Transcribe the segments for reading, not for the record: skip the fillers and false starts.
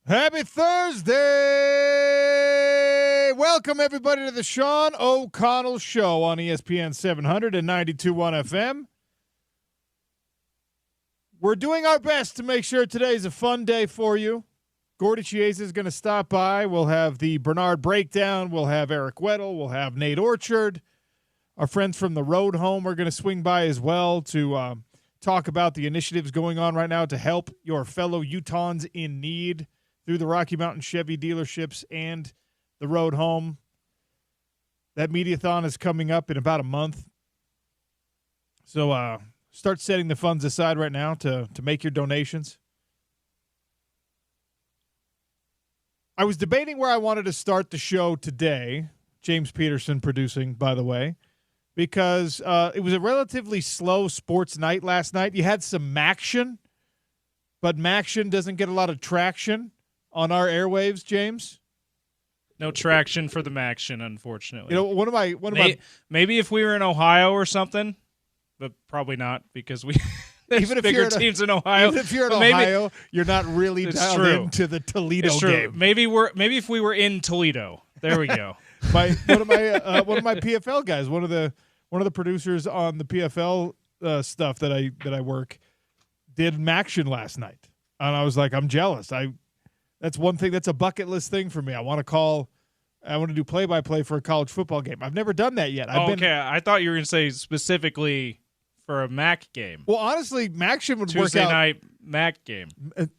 Happy Thursday! Welcome, everybody, to the Sean O'Connell Show on ESPN 700 and 92.1 FM. We're doing our best to make sure today's a fun day for you. Gordy Chiesa is going to stop by. We'll have the Bernard Breakdown. We'll have Eric Weddle. We'll have Nate Orchard. Our friends from the road home are going to swing by as well to talk about the initiatives going on right now to help your fellow Utahns in need through the Rocky Mountain Chevy dealerships and the road home. That mediathon is coming up in about a month. So start setting the funds aside right now to make your donations. I was debating where I wanted to start the show today. James Peterson producing, by the way, because it was a relatively slow sports night last night. You had some Maction, but Maction doesn't get a lot of traction on our airwaves, James. No traction for the Maction, unfortunately. You know, maybe if we were in Ohio or something, but probably not because there's even if bigger teams in Ohio. Even if you're in Ohio, you're not really dialed into the Toledo game. Maybe if we were in Toledo. There we go. One of my PFL guys, one of the producers on the PFL stuff that I work, did Maction last night, and I was like, I'm jealous. That's one thing. That's a bucket list thing for me. I want to do play-by-play for a college football game. I've never done that yet. Okay. I thought you were going to say specifically for a MAC game. Well, honestly, Maction would Tuesday work out. night MAC game.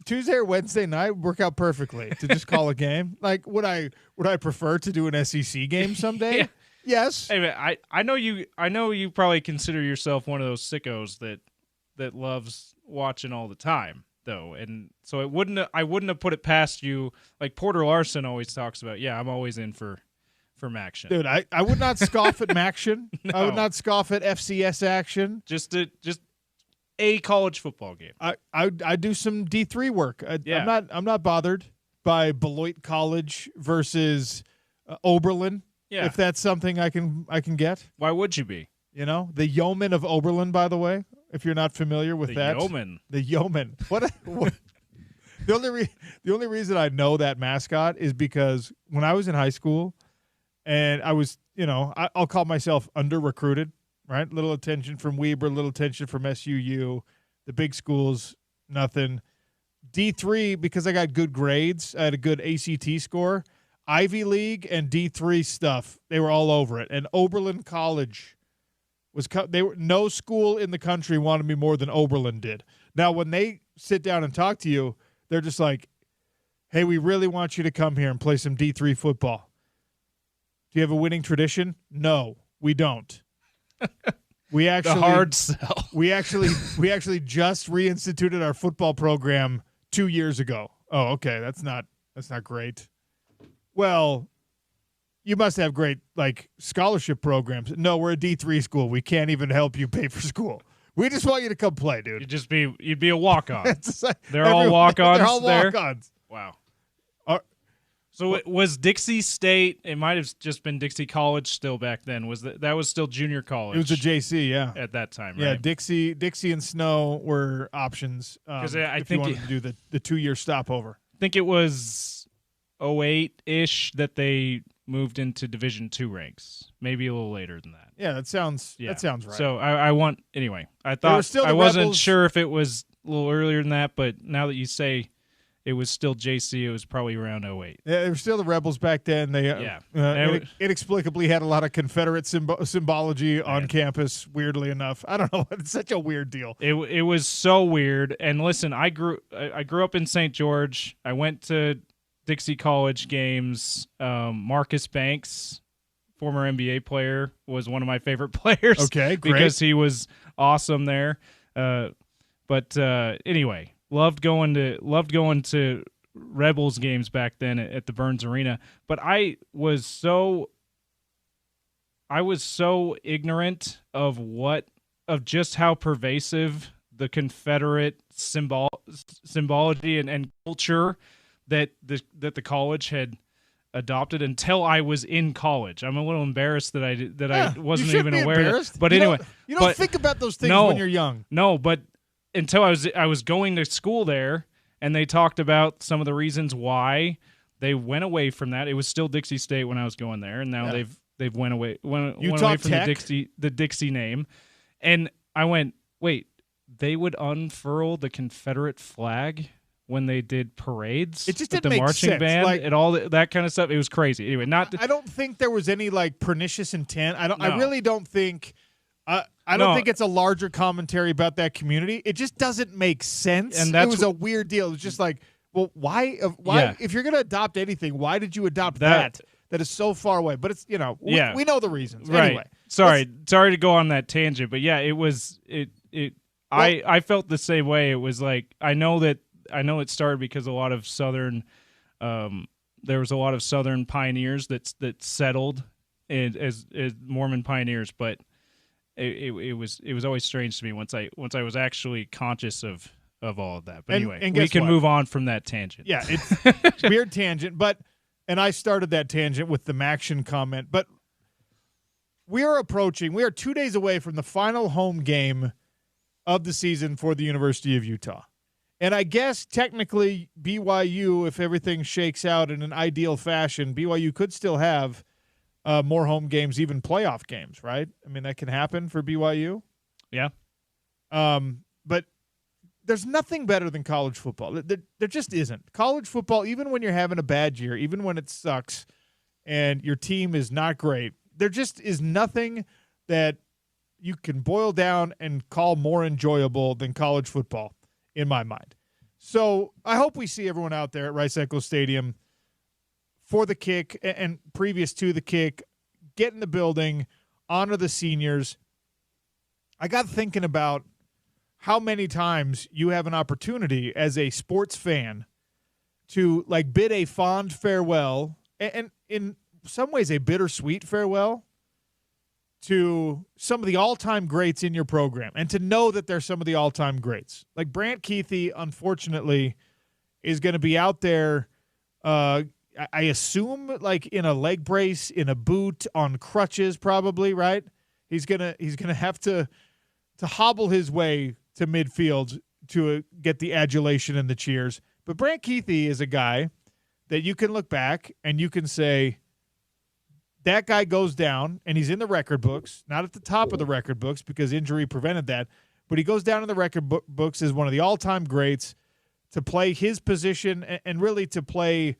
Tuesday or Wednesday night would work out perfectly to just call a game. Like, would I prefer to do an SEC game someday? Yeah. Yes. Hey, man, I know you probably consider yourself one of those sickos that loves watching all the time, though, and so I wouldn't have put it past you. Like Porter Larson always talks about, yeah, I'm always in for Maction. Dude, I would not scoff at Maction. No. I would not scoff at FCS action. Just a college football game. I do some D3 work. Yeah. I'm not bothered by Beloit College versus Oberlin. Yeah. If that's something I can get. Why would you be? You know, the Yeomen of Oberlin, by the way, if you're not familiar with that. The Yeomen. What the only reason I know that mascot is because when I was in high school and I was, I'll call myself under-recruited, right? Little attention from Weber, little attention from SUU. The big schools, nothing. D3, because I got good grades, I had a good ACT score. Ivy League and D3 stuff, they were all over it. And Oberlin College no school in the country wanted me more than Oberlin did. Now, when they sit down and talk to you, they're just like, hey, we really want you to come here and play some D3 football. Do you have a winning tradition? No, we don't. We actually the hard sell. We actually just reinstituted our football program 2 years ago. Oh, okay, that's not great. Well, you must have great scholarship programs. No, we're a D3 school. We can't even help you pay for school. We just want you to come play, dude. You'd be a walk-on. They're all walk-ons. They're all walk-ons. Wow. So it was Dixie State. It might have just been Dixie College still back then. That was still junior college? It was a JC, yeah. At that time, right? Yeah, Dixie and Snow were options I if think you wanted to do the 2-year stopover. I think it was 08-ish that they moved into Division II ranks. Maybe a little later than that. Yeah, that sounds right. So I thought I wasn't Rebels. sure if it was a little earlier than that, but now that you say it was still JC, it was probably around 08. Yeah, they were still the Rebels back then. They inexplicably had a lot of Confederate symbology on campus, weirdly enough. I don't know. It's such a weird deal. It was so weird. And listen, I grew up in St. George. I went to Dixie College games. Marcus Banks, former NBA player, was one of my favorite players. Okay, great. Because he was awesome there. But anyway, loved going to Rebels games back then at the Burns Arena. But I was so ignorant of just how pervasive the Confederate symbology and culture that the college had adopted until I was in college. I'm a little embarrassed that I wasn't even aware. But anyway, you don't think about those things when you're young. No, but until I was going to school there, and they talked about some of the reasons why they went away from that. It was still Dixie State when I was going there, and now they've went away from the Dixie name. And I went, wait, they would unfurl the Confederate flag when they did parades? It just with didn't the make marching sense. band and all that kind of stuff. It was crazy. Anyway, I don't think there was any like pernicious intent. No. I really don't think. I don't think it's a larger commentary about that community. It just doesn't make sense. And it was a weird deal. It was just like, well, why? If you're going to adopt anything, why did you adopt that? That is so far away. But it's, we know the reasons. Right. Anyway. Sorry to go on that tangent, but yeah, it was I felt the same way. It was like I know it started because a lot of Southern there was a lot of Southern pioneers that settled as Mormon pioneers, but it was always strange to me once I was actually conscious of all of that. But anyway, we can move on from that tangent. Yeah, it's weird tangent, and I started that tangent with the Maction comment, but we are 2 days away from the final home game of the season for the University of Utah. And I guess technically BYU, if everything shakes out in an ideal fashion, BYU could still have more home games, even playoff games, right? I mean, that can happen for BYU. Yeah. But there's nothing better than college football. There just isn't. College football, even when you're having a bad year, even when it sucks and your team is not great, there just is nothing that you can boil down and call more enjoyable than college football, in my mind. So I hope we see everyone out there at Rice-Eccles Stadium for the kick and previous to the kick, get in the building, honor the seniors. I got thinking about how many times you have an opportunity as a sports fan to like bid a fond farewell and in some ways a bittersweet farewell to some of the all-time greats in your program and to know that they're some of the all-time greats. Like Brant Keithy, unfortunately, is going to be out there, I assume, like in a leg brace, in a boot, on crutches probably, right? He's gonna have to hobble his way to midfield to get the adulation and the cheers. But Brant Keithy is a guy that you can look back and you can say, that guy goes down, and he's in the record books, not at the top of the record books because injury prevented that, but he goes down in the record books as one of the all-time greats to play his position and really to play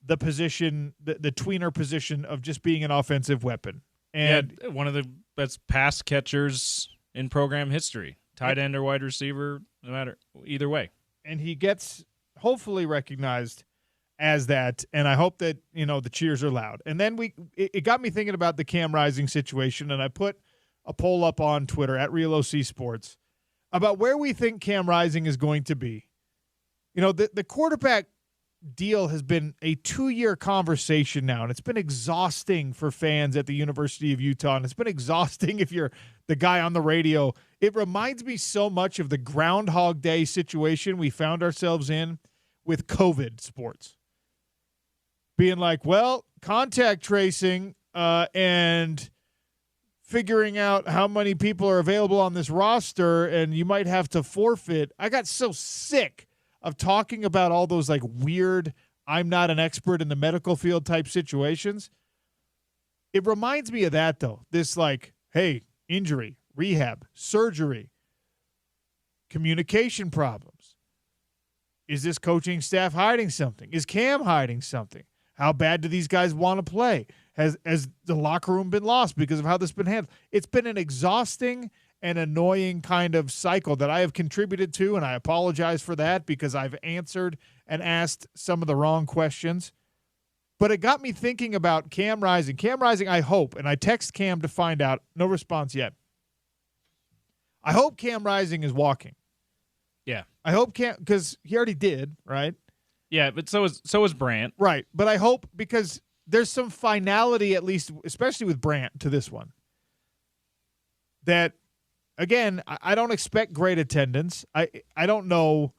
the position, the tweener position of just being an offensive weapon. And one of the best pass catchers in program history, tight end or wide receiver, no matter, either way. And he gets hopefully recognized as that, and I hope that, the cheers are loud. And then it got me thinking about the Cam Rising situation, and I put a poll up on Twitter at RealOC Sports about where we think Cam Rising is going to be. The quarterback deal has been a 2-year conversation now, and it's been exhausting for fans at the University of Utah, and it's been exhausting if you're the guy on the radio. It reminds me so much of the Groundhog Day situation we found ourselves in with COVID sports. Being like, well, contact tracing and figuring out how many people are available on this roster, and you might have to forfeit. I got so sick of talking about all those like weird, I'm not an expert in the medical field type situations. It reminds me of that, though. This like, hey, injury, rehab, surgery, communication problems. Is this coaching staff hiding something? Is Cam hiding something? How bad do these guys want to play? Has the locker room been lost because of how this has been handled? It's been an exhausting and annoying kind of cycle that I have contributed to, and I apologize for that because I've answered and asked some of the wrong questions. But it got me thinking about Cam Rising. Cam Rising, I hope, and I text Cam to find out. No response yet. I hope Cam Rising is walking. Yeah. I hope Cam, because he already did, right? Yeah, but so is Brant. Right. But I hope, because there's some finality, at least, especially with Brant, to this one. That, again, I don't expect great attendance. I don't know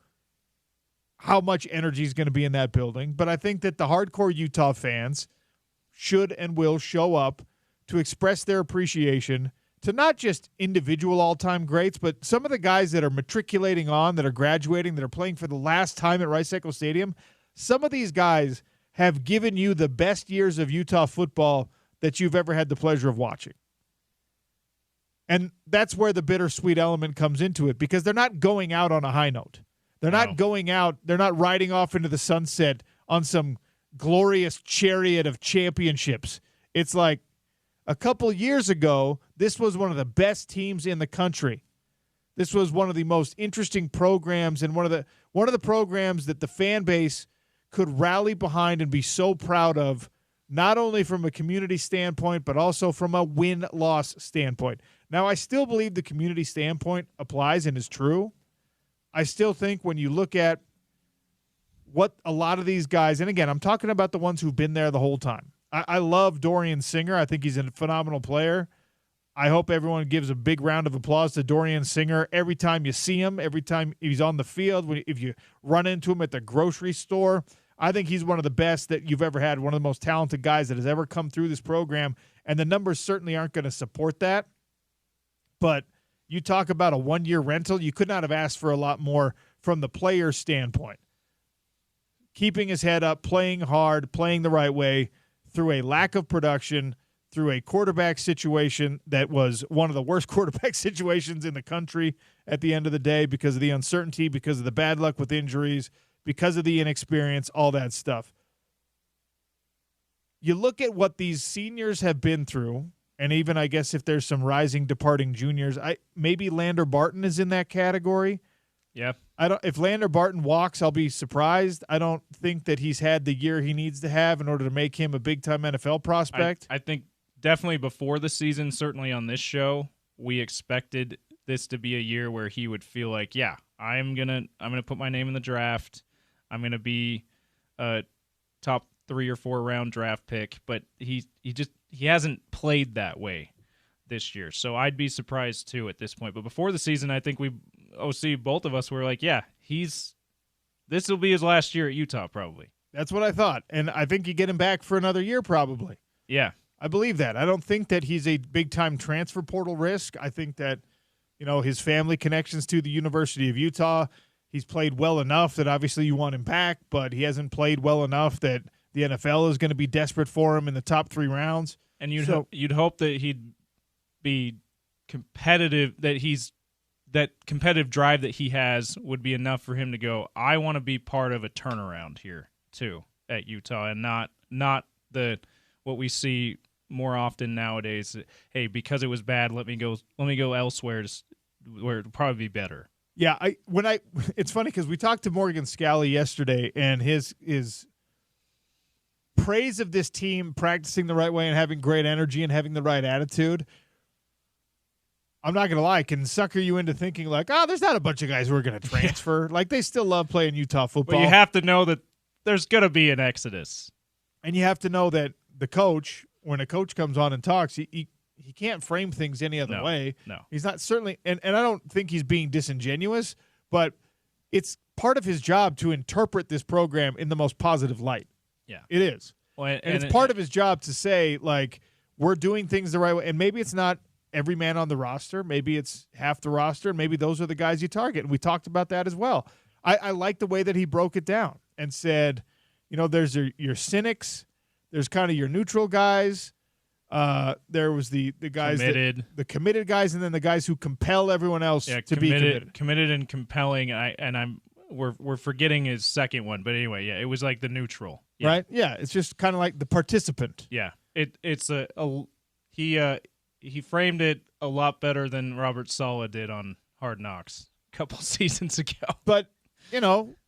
how much energy is going to be in that building, but I think that the hardcore Utah fans should and will show up to express their appreciation to not just individual all-time greats, but some of the guys that are matriculating on, that are graduating, that are playing for the last time at Rice-Eccles Stadium. Some of these guys have given you the best years of Utah football that you've ever had the pleasure of watching. And that's where the bittersweet element comes into it, because they're not going out on a high note. They're not going out, they're not riding off into the sunset on some glorious chariot of championships. It's like a couple years ago, this was one of the best teams in the country. This was one of the most interesting programs, and one of the programs that the fan base could rally behind and be so proud of, not only from a community standpoint, but also from a win-loss standpoint. Now, I still believe the community standpoint applies and is true. I still think when you look at what a lot of these guys, and again, I'm talking about the ones who've been there the whole time. I love Dorian Singer. I think he's a phenomenal player. I hope everyone gives a big round of applause to Dorian Singer every time you see him, every time he's on the field, if you run into him at the grocery store. I think he's one of the best that you've ever had, one of the most talented guys that has ever come through this program, and the numbers certainly aren't going to support that. But you talk about a one-year rental, you could not have asked for a lot more from the player's standpoint. Keeping his head up, playing hard, playing the right way through a lack of production, through a quarterback situation that was one of the worst quarterback situations in the country at the end of the day, because of the uncertainty, because of the bad luck with injuries, because of the inexperience, all that stuff. You look at what these seniors have been through, and even, I guess, if there's some rising, departing juniors, maybe Lander Barton is in that category. Yeah. If Lander Barton walks, I'll be surprised. I don't think that he's had the year he needs to have in order to make him a big-time NFL prospect. I think definitely before the season, certainly on this show, we expected this to be a year where he would feel like, yeah, I'm gonna put my name in the draft. I'm gonna be a top 3 or 4 round draft pick, but he hasn't played that way this year. So I'd be surprised too at this point. But before the season, I think both of us were like, yeah, this will be his last year at Utah probably. That's what I thought. And I think you get him back for another year probably. Yeah. I believe that. I don't think that he's a big-time transfer portal risk. I think that, his family connections to the University of Utah, he's played well enough that obviously you want him back, but he hasn't played well enough that the NFL is going to be desperate for him in the top 3 rounds. And you'd hope that he'd be competitive, that competitive drive that he has would be enough for him to go, I want to be part of a turnaround here too at Utah, and not what we see more often nowadays. Hey, because it was bad, let me go elsewhere where it'll probably be better. Yeah, it's funny because we talked to Morgan Scally yesterday, and his praise of this team practicing the right way and having great energy and having the right attitude, I'm not going to lie, can sucker you into thinking like, there's not a bunch of guys who are going to transfer. Like, they still love playing Utah football. But you have to know that there's going to be an exodus. And you have to know that the coach, when a coach comes on and talks, he can't frame things any other way. No. He's not certainly, and I don't think he's being disingenuous, but it's part of his job to interpret this program in the most positive light. Yeah. It is. Well, and it's part of his job to say, like, we're doing things the right way. And maybe it's not every man on the roster. Maybe it's half the roster, and maybe those are the guys you target. And we talked about that as well. I like the way that he broke it down and said, there's your cynics, there's kind of your neutral guys, there was the guys the committed guys, and then the guys who compel everyone else to be committed. Committed and compelling. We're forgetting his second one, but anyway, yeah, it was like the neutral, right? Yeah, it's just kind of like the participant. Yeah, he framed it a lot better than Robert Saleh did on Hard Knocks a couple seasons ago. But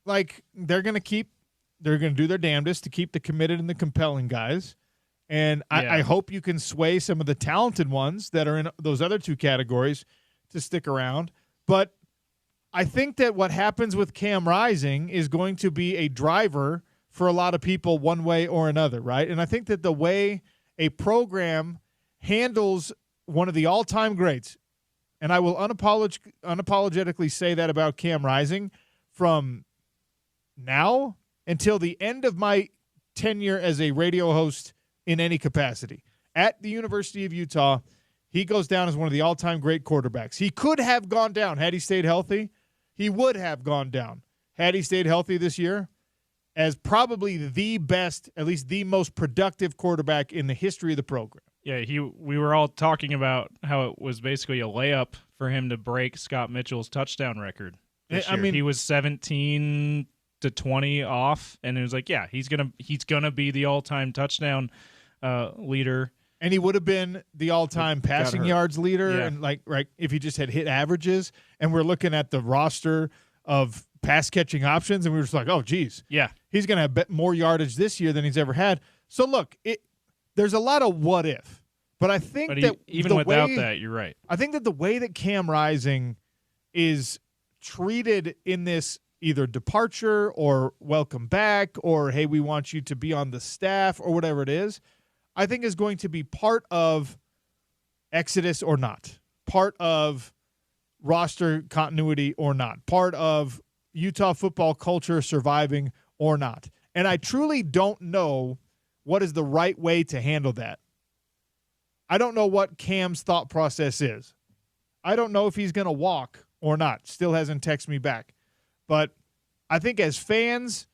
like they're gonna do their damnedest to keep the committed and the compelling guys. And I hope you can sway some of the talented ones that are in those other 2 categories to stick around. But I think that what happens with Cam Rising is going to be a driver for a lot of people one way or another, right? And I think that the way a program handles one of the all-time greats, and I will unapologetically say that about Cam Rising, from now until the end of my tenure as a radio host in any capacity at the University of Utah, he goes down as one of the all-time great quarterbacks. He could have gone down had he stayed healthy. He would have gone down had he stayed healthy this year as probably the best, at least the most productive quarterback in the history of the program. Yeah, we were all talking about how it was basically a layup for him to break Scott Mitchell's touchdown record this year. He was 17 to 20 off, and it was like, yeah, he's gonna be the all-time touchdown leader. And he would have been the all-time passing yards leader, and right if he just had hit averages. And we're looking at the roster of pass-catching options, and we were just like, oh, geez. Yeah. He's going to have more yardage this year than he's ever had. So, look, there's a lot of what if. But I think even without that, you're right. I think that the way that Cam Rising is treated in this either departure or welcome back or, hey, we want you to be on the staff or whatever it is, I think is going to be part of Exodus or not, part of roster continuity or not, part of Utah football culture surviving or not. And I truly don't know what is the right way to handle that. I don't know what Cam's thought process is. I don't know if he's going to walk or not. Still hasn't texted me back. But I think as fans,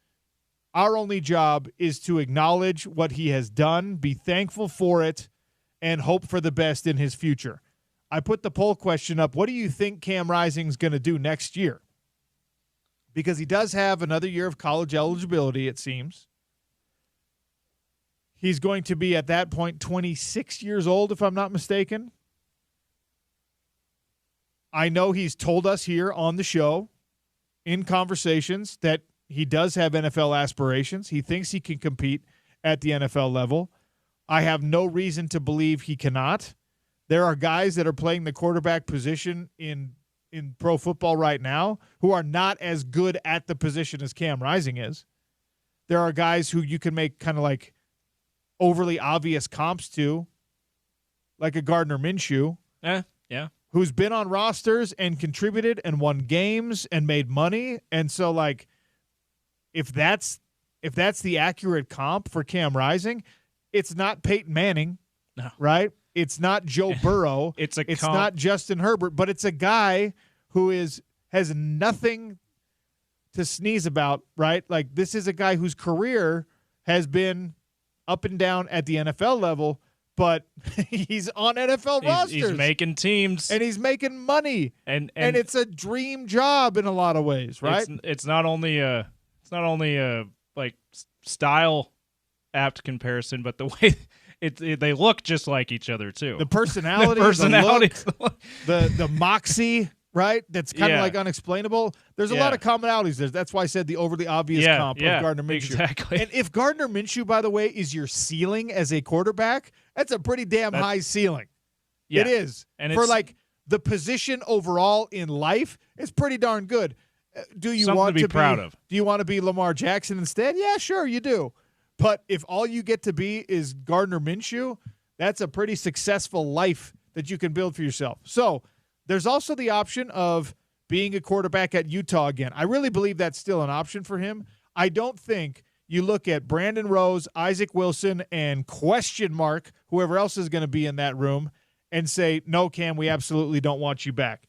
our only job is to acknowledge what he has done, be thankful for it, and hope for the best in his future. I put the poll question up. What do you think Cam Rising's going to do next year? Because he does have another year of college eligibility, it seems. He's going to be, at that point, 26 years old, if I'm not mistaken. I know he's told us here on the show in conversations that he does have NFL aspirations. He thinks he can compete at the NFL level. I have no reason to believe he cannot. There are guys that are playing the quarterback position in pro football right now who are not as good at the position as Cam Rising is. There are guys who you can make kind of like overly obvious comps to, like a Gardner Minshew. Yeah. Who's been on rosters and contributed and won games and made money. And so, like, if that's the accurate comp for Cam Rising, it's not Peyton Manning, no. Right? It's not Joe Burrow. It's comp. Not Justin Herbert, but it's a guy who has nothing to sneeze about, right? Like, this is a guy whose career has been up and down at the NFL level, but he's on NFL rosters. He's making teams. And he's making money. And it's a dream job in a lot of ways, right? It's not only a like style apt comparison, but the way they look just like each other too. The personality, the look, the moxie, right? That's kind of like unexplainable. There's a lot of commonalities there. That's why I said the overly obvious comp of Gardner Minshew. Exactly. And if Gardner Minshew, by the way, is your ceiling as a quarterback, that's a pretty damn high ceiling. Yeah. It is. And for like the position overall in life, it's pretty darn good. Do you want to be proud of? Do you want to be Lamar Jackson instead? Yeah, sure, you do. But if all you get to be is Gardner Minshew, that's a pretty successful life that you can build for yourself. So there's also the option of being a quarterback at Utah again. I really believe that's still an option for him. I don't think you look at Brandon Rose, Isaac Wilson, and question mark, whoever else is going to be in that room, and say, no, Cam, we absolutely don't want you back.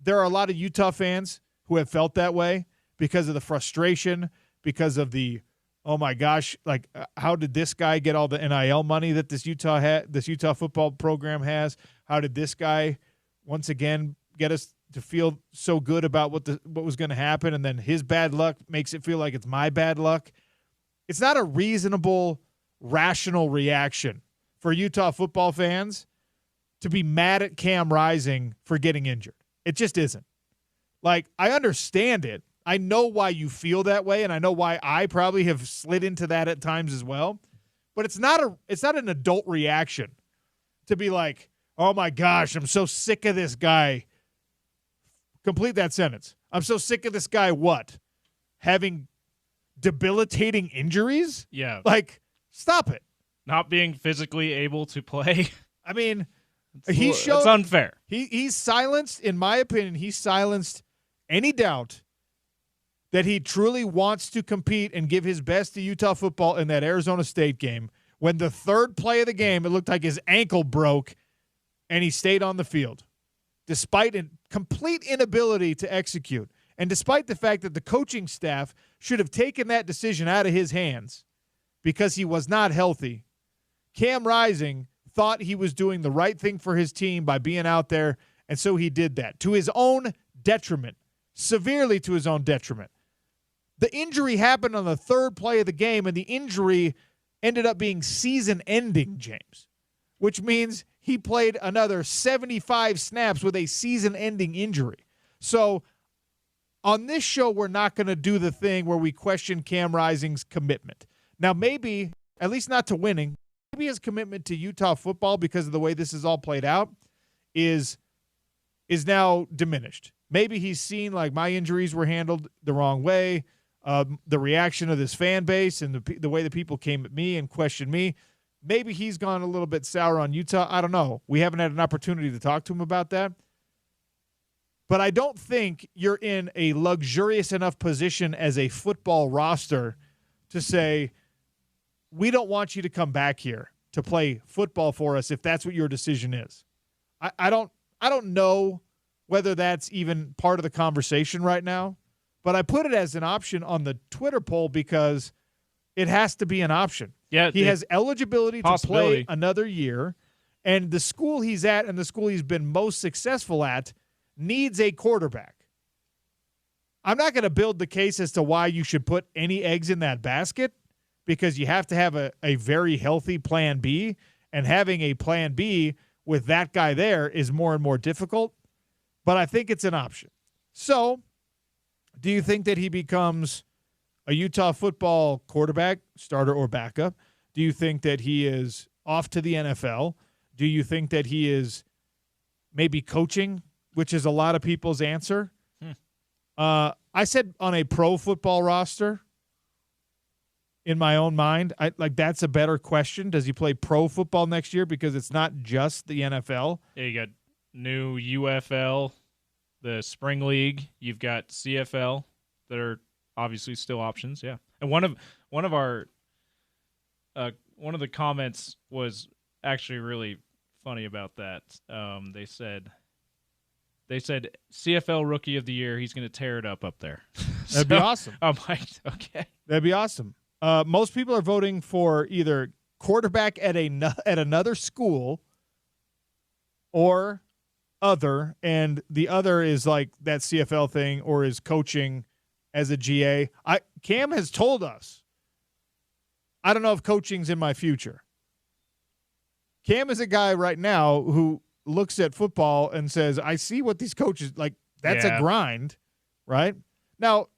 There are a lot of Utah fans who have felt that way because of the frustration, because of the, oh my gosh, like how did this guy get all the NIL money that this Utah football program has? How did this guy once again get us to feel so good about what was going to happen, and then his bad luck makes it feel like it's my bad luck? It's not a reasonable, rational reaction for Utah football fans to be mad at Cam Rising for getting injured. It just isn't. Like, I understand it. I know why you feel that way, and I know why I probably have slid into that at times as well. But it's not an adult reaction to be like, oh my gosh, I'm so sick of this guy. Complete that sentence. I'm so sick of this guy what? Having debilitating injuries? Yeah. Like, stop it. Not being physically able to play. I mean, it's unfair. He's silenced, in my opinion, he's silenced any doubt that he truly wants to compete and give his best to Utah football in that Arizona State game. When the third play of the game, it looked like his ankle broke, and he stayed on the field despite a complete inability to execute. And despite the fact that the coaching staff should have taken that decision out of his hands because he was not healthy, Cam Rising thought he was doing the right thing for his team by being out there, and so he did that to his own detriment, severely to his own detriment. The injury happened on the third play of the game, and the injury ended up being season-ending, James, which means he played another 75 snaps with a season-ending injury. So on this show, we're not going to do the thing where we question Cam Rising's commitment. Now, maybe, at least not to winning, maybe his commitment to Utah football, because of the way this is all played out, is now diminished. Maybe he's seen, like, my injuries were handled the wrong way, the reaction of this fan base and the way the people came at me and questioned me. Maybe he's gone a little bit sour on Utah. I don't know. We haven't had an opportunity to talk to him about that. But I don't think you're in a luxurious enough position as a football roster to say, we don't want you to come back here to play football for us if that's what your decision is. I don't know whether that's even part of the conversation right now, but I put it as an option on the Twitter poll because it has to be an option. Yeah, he has eligibility to play another year, and the school he's at and the school he's been most successful at needs a quarterback. I'm not going to build the case as to why you should put any eggs in that basket, because you have to have a very healthy plan B, and having a plan B with that guy there is more and more difficult, but I think it's an option. So, do you think that he becomes a Utah football quarterback, starter or backup? Do you think that he is off to the NFL? Do you think that he is maybe coaching, which is a lot of people's answer? I said on a pro football roster. In my own mind, that's a better question. Does he play pro football next year? Because it's not just the NFL. Yeah, you got new UFL, the Spring League. You've got CFL that are obviously still options. Yeah, and one of the comments was actually really funny about that. They said CFL Rookie of the Year. He's going to tear it up there. That'd be awesome. I'm like, okay, that'd be awesome. Most people are voting for either quarterback at another school or other, and the other is like that CFL thing or is coaching as a GA. Cam has told us, I don't know if coaching's in my future. Cam is a guy right now who looks at football and says, I see what these coaches, like, that's a grind, right? Now,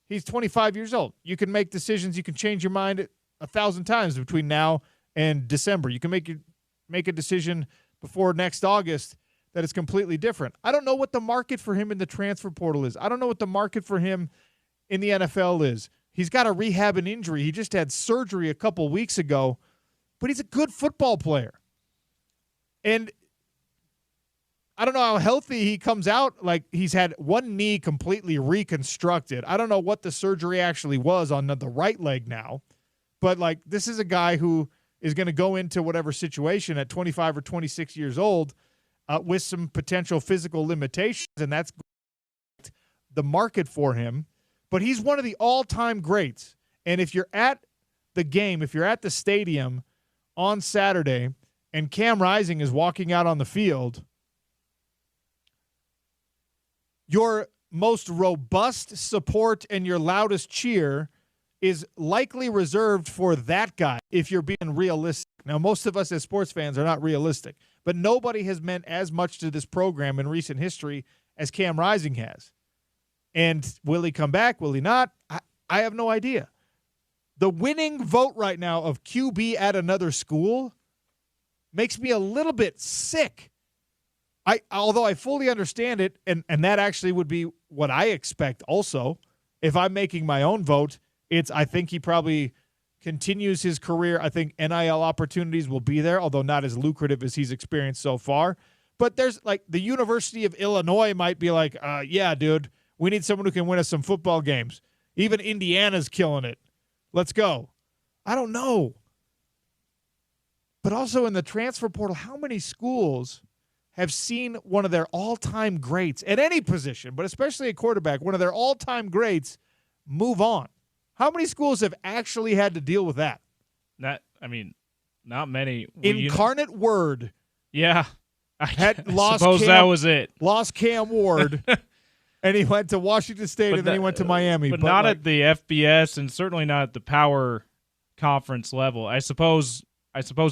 he's 25 years old. You can make decisions. You can change your mind 1,000 times between now and December. You can make a decision before next August that is completely different. I don't know what the market for him in the transfer portal is. I don't know what the market for him in the NFL is. He's got to rehab an injury. He just had surgery a couple weeks ago, but he's a good football player. And I don't know how healthy he comes out. Like, he's had one knee completely reconstructed. I don't know what the surgery actually was on the right leg now. But, like, this is a guy who is going to go into whatever situation at 25 or 26 years old with some potential physical limitations, and that's the market for him. But he's one of the all-time greats. And if you're at the game, if you're at the stadium on Saturday and Cam Rising is walking out on the field, your most robust support and your loudest cheer is likely reserved for that guy if you're being realistic. Now, most of us as sports fans are not realistic, but nobody has meant as much to this program in recent history as Cam Rising has. And will he come back? Will he not? I have no idea. The winning vote right now of QB at another school makes me a little bit sick. Although I fully understand it, and that actually would be what I expect also. If I'm making my own vote, I think he probably continues his career. I think NIL opportunities will be there, although not as lucrative as he's experienced so far. But there's, like, the University of Illinois might be like, yeah, dude, we need someone who can win us some football games. Even Indiana's killing it. Let's go. I don't know. But also in the transfer portal, how many schools have seen one of their all-time greats at any position, but especially at quarterback, one of their all-time greats move on? How many schools have actually had to deal with that? Not many. Incarnate Word. Yeah. I suppose that was it. Lost Cam Ward, and he went to Washington State, and then he went to Miami. But not at the FBS, and certainly not at the power conference level. I suppose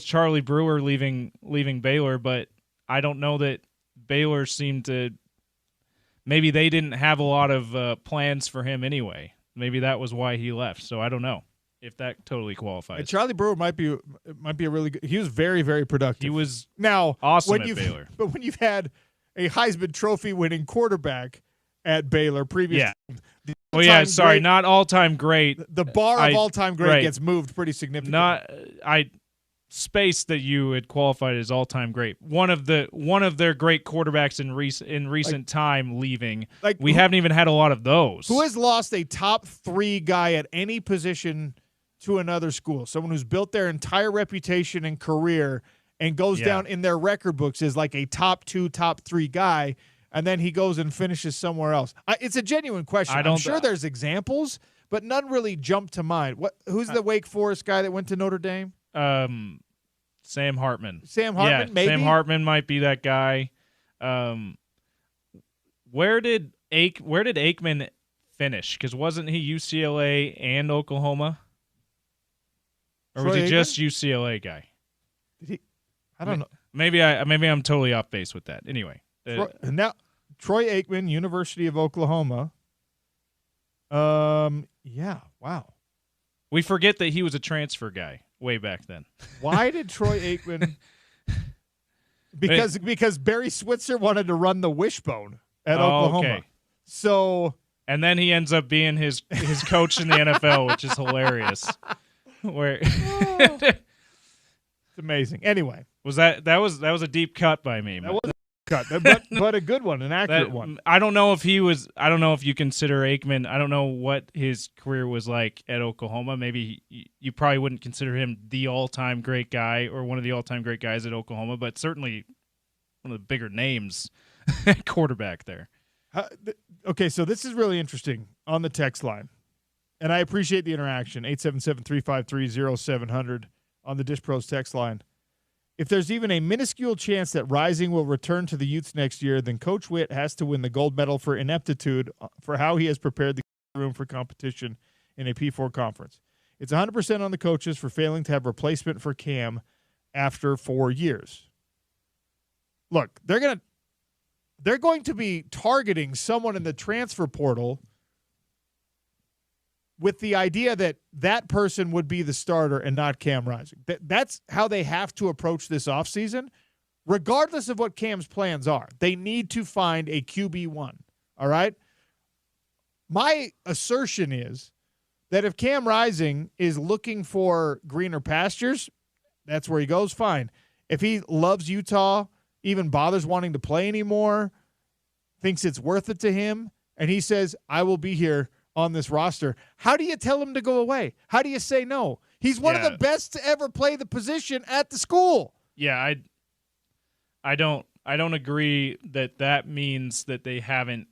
Charlie Brewer leaving Baylor, but I don't know that Baylor seemed to – maybe they didn't have a lot of plans for him anyway. Maybe that was why he left. So I don't know if that totally qualifies. And Charlie Brewer might be a really good – he was very, very productive. He was now awesome at Baylor. But when you've had a Heisman Trophy-winning quarterback at Baylor previously – not all-time great. The bar of all-time great gets moved pretty significantly. Space that you had qualified as all-time great. One of their great quarterbacks in recent time leaving. We haven't even had a lot of those. Who has lost a top 3 guy at any position to another school? Someone who's built their entire reputation and career and goes down in their record books as like a top 2, top 3 guy, and then he goes and finishes somewhere else. It's a genuine question. I'm sure there's examples, but none really jump to mind. Who's the Wake Forest guy that went to Notre Dame? Sam Hartman. Maybe? Sam Hartman might be that guy. Where did Aikman finish? Because wasn't he UCLA and Oklahoma? Or was he just UCLA guy? I don't know. Maybe I'm totally off base with that. Anyway, Troy Aikman, University of Oklahoma. Yeah. Wow. We forget that he was a transfer guy way back then. Why did Troy Aikman? Because Barry Switzer wanted to run the wishbone at Oklahoma. Okay. So, and then he ends up being his coach in the NFL, which is hilarious. It's amazing. Anyway, that was a deep cut by me. That was a cut, but a good one, an accurate one. I don't know if you consider Aikman. I don't know what his career was like at Oklahoma. Maybe you probably wouldn't consider him the all-time great guy or one of the all-time great guys at Oklahoma, but certainly one of the bigger names at quarterback there. Okay, so this is really interesting on the text line, and I appreciate the interaction. 877-353-0700 on the Dish Pros text line. If there's even a minuscule chance that Rising will return to the Utes next year, then Coach Witt has to win the gold medal for ineptitude for how he has prepared the room for competition in a P4 conference. It's 100% on the coaches for failing to have replacement for Cam after 4 years. Look, they're going to be targeting someone in the transfer portal with the idea that that person would be the starter and not Cam Rising. That's how they have to approach this offseason, regardless of what Cam's plans are. They need to find a QB1, all right? My assertion is that if Cam Rising is looking for greener pastures, that's where he goes, fine. If he loves Utah, even bothers wanting to play anymore, thinks it's worth it to him, and he says, I will be here on this roster, how do you tell him to go away? How do you say no? He's one of the best to ever play the position at the school. Yeah, I don't agree that means that they haven't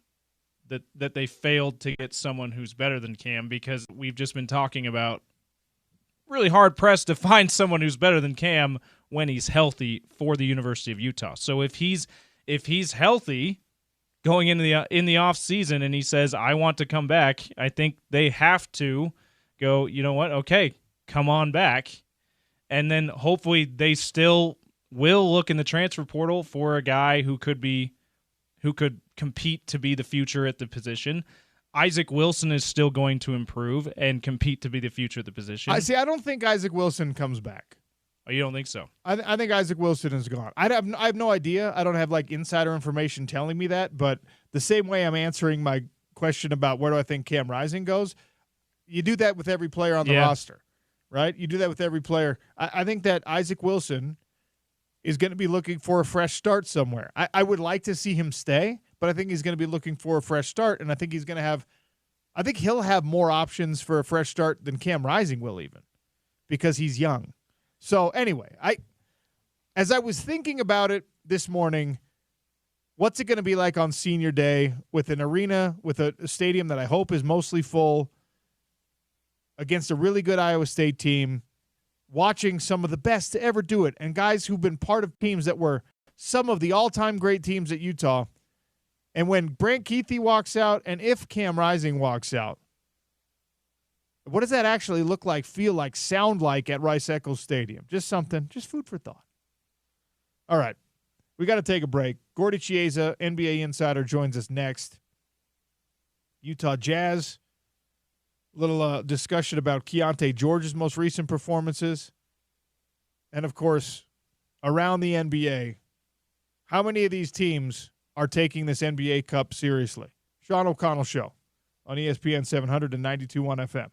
that they failed to get someone who's better than Cam, because we've just been talking about really hard pressed to find someone who's better than Cam when he's healthy for the University of Utah. So if he's healthy going into the off season and he says, I want to come back, I think they have to go, you know what? Okay, come on back. And then hopefully they still will look in the transfer portal for a guy who could compete to be the future at the position. Isaac Wilson is still going to improve and compete to be the future at the position. I don't think Isaac Wilson comes back. Oh, you don't think so? I think Isaac Wilson is gone. I have no idea. I don't have insider information telling me that, but the same way I'm answering my question about where do I think Cam Rising goes, you do that with every player on the roster, right? You do that with every player. I think that Isaac Wilson is going to be looking for a fresh start somewhere. I would like to see him stay, but I think he's going to be looking for a fresh start, and I think he'll have more options for a fresh start than Cam Rising will, even because he's young. So anyway, as I was thinking about it this morning, What's it going to be like on senior day with an arena, with a stadium that I hope is mostly full, against a really good Iowa State team, watching some of the best to ever do it, and guys who've been part of teams that were some of the all-time great teams at Utah. And when Brant Keithy walks out, and if Cam Rising walks out, what does that actually look like, feel like, sound like at Rice-Eccles Stadium? Just something, just food for thought. All right, we got to take a break. Gordy Chiesa, NBA insider, joins us next. Utah Jazz, little discussion about Keontae George's most recent performances. And, of course, around the NBA, how many of these teams are taking this NBA Cup seriously? Sean O'Connell Show on ESPN 700 and 92.1 FM.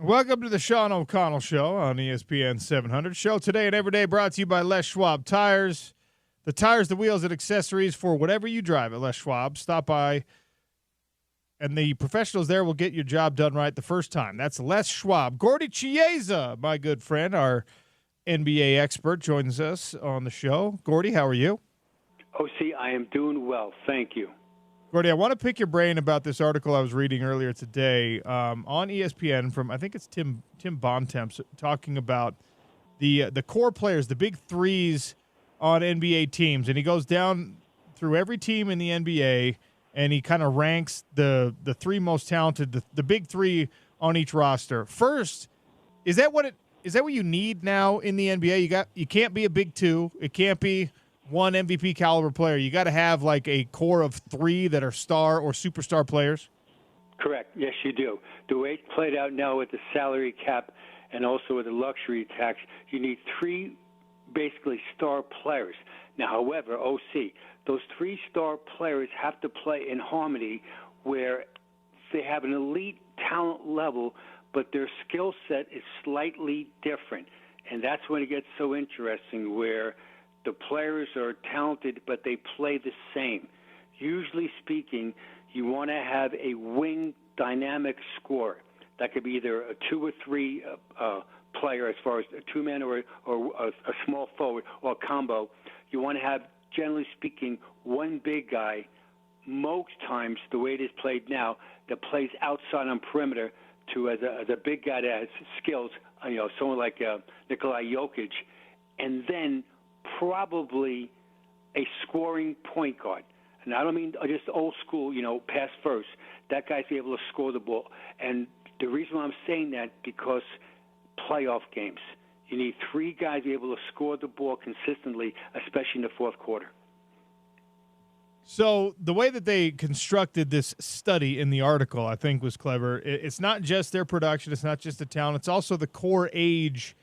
Welcome to the Sean O'Connell Show on ESPN 700. Show today and every day brought to you by Les Schwab Tires. The tires, the wheels, and accessories for whatever you drive at Les Schwab. Stop by, and the professionals there will get your job done right the first time. That's Les Schwab. Gordy Chiesa, my good friend, our NBA expert, joins us on the show. Gordy, how are you? OC, I am doing well. Thank you. Gordy, I want to pick your brain about this article I was reading earlier today on ESPN from, I think it's Tim Bontemps, talking about the core players, the big threes on NBA teams. And he goes down through every team in the NBA, and he kind of ranks the three most talented, the big three on each roster. First, is that what you need now in the NBA? You can't be a big two. It can't be one MVP caliber player. You got to have like a core of three that are star or superstar players. Correct. Yes, you do. The way it's played out now with the salary cap and also with the luxury tax, you need three basically star players. Now, however, OC, those three star players have to play in harmony where they have an elite talent level, but their skill set is slightly different. And that's when it gets so interesting, where the players are talented, but they play the same. Usually speaking, you want to have a wing dynamic scorer. That could be either a two or three player as far as a two-man or a small forward or a combo. You want to have, generally speaking, one big guy, most times the way it is played now, that plays outside on perimeter to as a big guy that has skills, someone like Nikola Jokic, and then probably a scoring point guard. And I don't mean just old school, pass first. That guy's be able to score the ball. And the reason why I'm saying that, because playoff games, you need three guys to be able to score the ball consistently, especially in the fourth quarter. So the way that they constructed this study in the article, I think, was clever. It's not just their production. It's not just the talent. It's also the core age,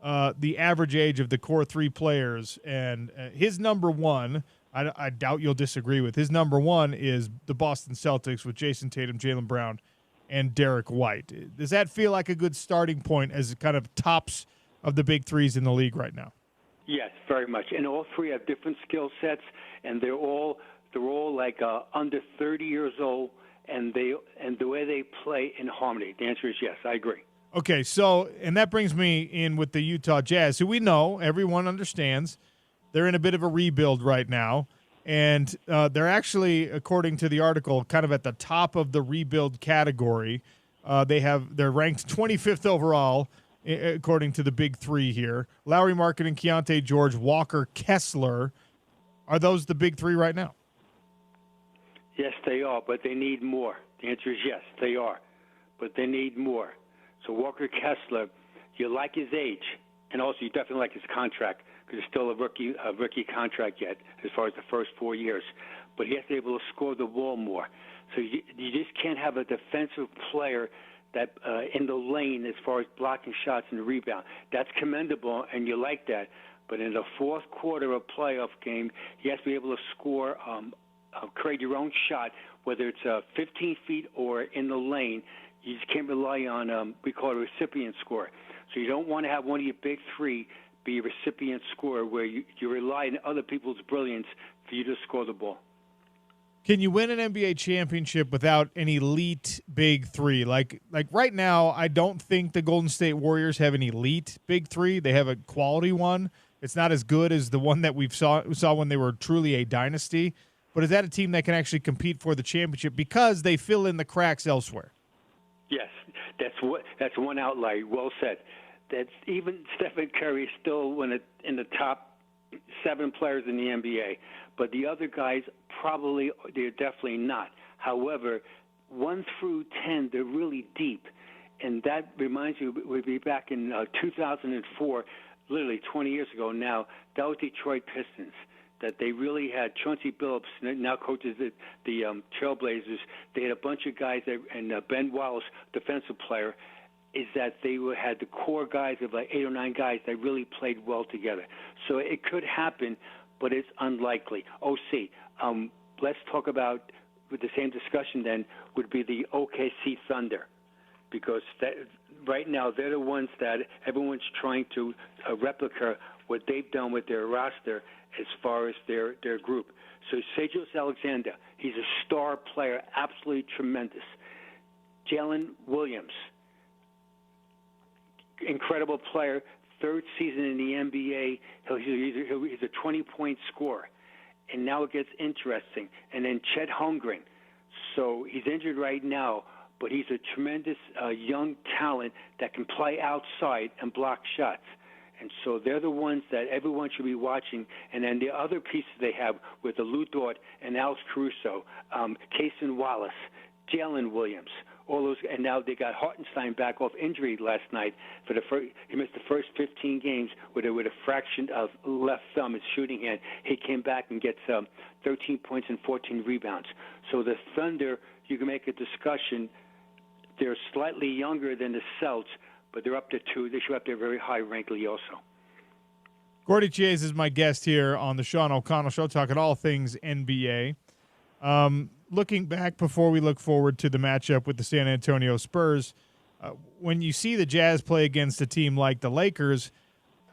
the average age of the core three players. And his number one, I doubt you'll disagree with, his number one is the Boston Celtics with Jason Tatum, Jaylen Brown, and Derek White. Does that feel like a good starting point as kind of tops of the big threes in the league right now? Yes, very much. And all three have different skill sets, and they're all like under 30 years old, and the way they play in harmony. The answer is yes, I agree. Okay, so, and that brings me in with the Utah Jazz, who we know, everyone understands, they're in a bit of a rebuild right now, and they're actually, according to the article, kind of at the top of the rebuild category. They're ranked 25th overall, according to the big three here. Lauri Markkanen, Keontae George, Walker Kessler. Are those the big three right now? Yes, they are, but they need more. The answer is yes, they are, but they need more. So Walker Kessler, you like his age, and also you definitely like his contract, because it's still a rookie contract yet as far as the first 4 years. But he has to be able to score the ball more. So you just can't have a defensive player that in the lane as far as blocking shots and rebound. That's commendable, and you like that. But in the fourth quarter of a playoff game, he has to be able to score, create your own shot, whether it's 15 feet or in the lane. You just can't rely on, we call it a recipient score. So you don't want to have one of your big three be a recipient scorer where you rely on other people's brilliance for you to score the ball. Can you win an NBA championship without an elite big three? Like right now, I don't think the Golden State Warriors have an elite big three. They have a quality one. It's not as good as the one that we saw when they were truly a dynasty. But is that a team that can actually compete for the championship because they fill in the cracks elsewhere? Yes, that's one outlier. Well said. That's even Stephen Curry is still in the top 7 players in the NBA, but the other guys they're definitely not. However, 1 through 10, they're really deep, and that reminds me, we'd be back in 2004, literally 20 years ago now. That was Detroit Pistons. That they really had Chauncey Billups, now coaches the Trailblazers. They had a bunch of guys, and Ben Wallace, defensive player, is that they had the core guys of like 8 or 9 guys that really played well together. So it could happen, but it's unlikely. OC, let's talk about, with the same discussion then, would be the OKC Thunder, because right now they're the ones that everyone's trying to replicate what they've done with their roster as far as their group. So Sejos Alexander, he's a star player, absolutely tremendous. Jalen Williams, incredible player, third season in the NBA. He's a 20-point scorer. And now it gets interesting. And then Chet Holmgren. So he's injured right now, but he's a tremendous young talent that can play outside and block shots. And so they're the ones that everyone should be watching. And then the other pieces they have with the Lou Dort and Alex Caruso, Cason Wallace, Jalen Williams, all those. And now they got Hartenstein back off injury last night. He missed the first 15 games with a fraction of left thumb, his shooting hand. He came back and gets 13 points and 14 rebounds. So the Thunder, you can make a discussion. They're slightly younger than the Celts, but they're up to 2. They should up there very high rankly also. Gordy Chase is my guest here on the Sean O'Connell Show, talking all things NBA. Looking back before we look forward to the matchup with the San Antonio Spurs, when you see the Jazz play against a team like the Lakers,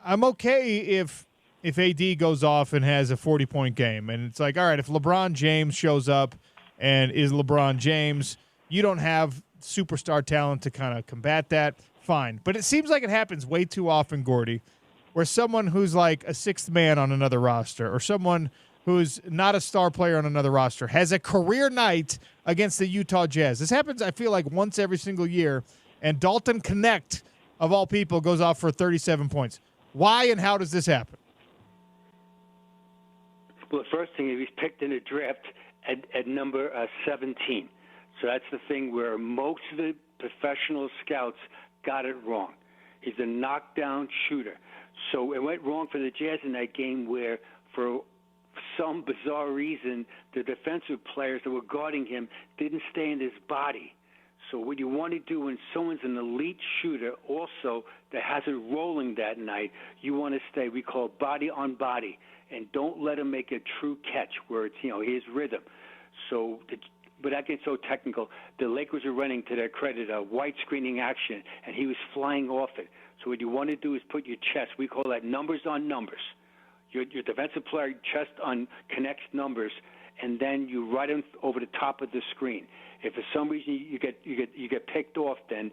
I'm okay if AD goes off and has a 40-point game. And it's like, all right, if LeBron James shows up and is LeBron James, you don't have superstar talent to kind of combat that. Fine. But it seems like it happens way too often, Gordy, where someone who's like a sixth man on another roster or someone who's not a star player on another roster has a career night against the Utah Jazz. This happens, I feel like, once every single year, and Dalton Connect, of all people, goes off for 37 points. Why and how does this happen? Well, the first thing is he's picked in a draft at number 17. So that's the thing where most of the professional scouts got it wrong. He's a knockdown shooter. So it went wrong for the Jazz in that game where, for some bizarre reason, the defensive players that were guarding him didn't stay in his body. So what you want to do when someone's an elite shooter also that has it rolling that night, you want to stay, we call body on body, and don't let him make a true catch where it's, his rhythm. So but that gets so technical. The Lakers are running, to their credit, a white screening action, and he was flying off it. So what you want to do is put your chest. We call that numbers on numbers. Your defensive player chest on connects numbers, and then you ride him over the top of the screen. If for some reason you get picked off, then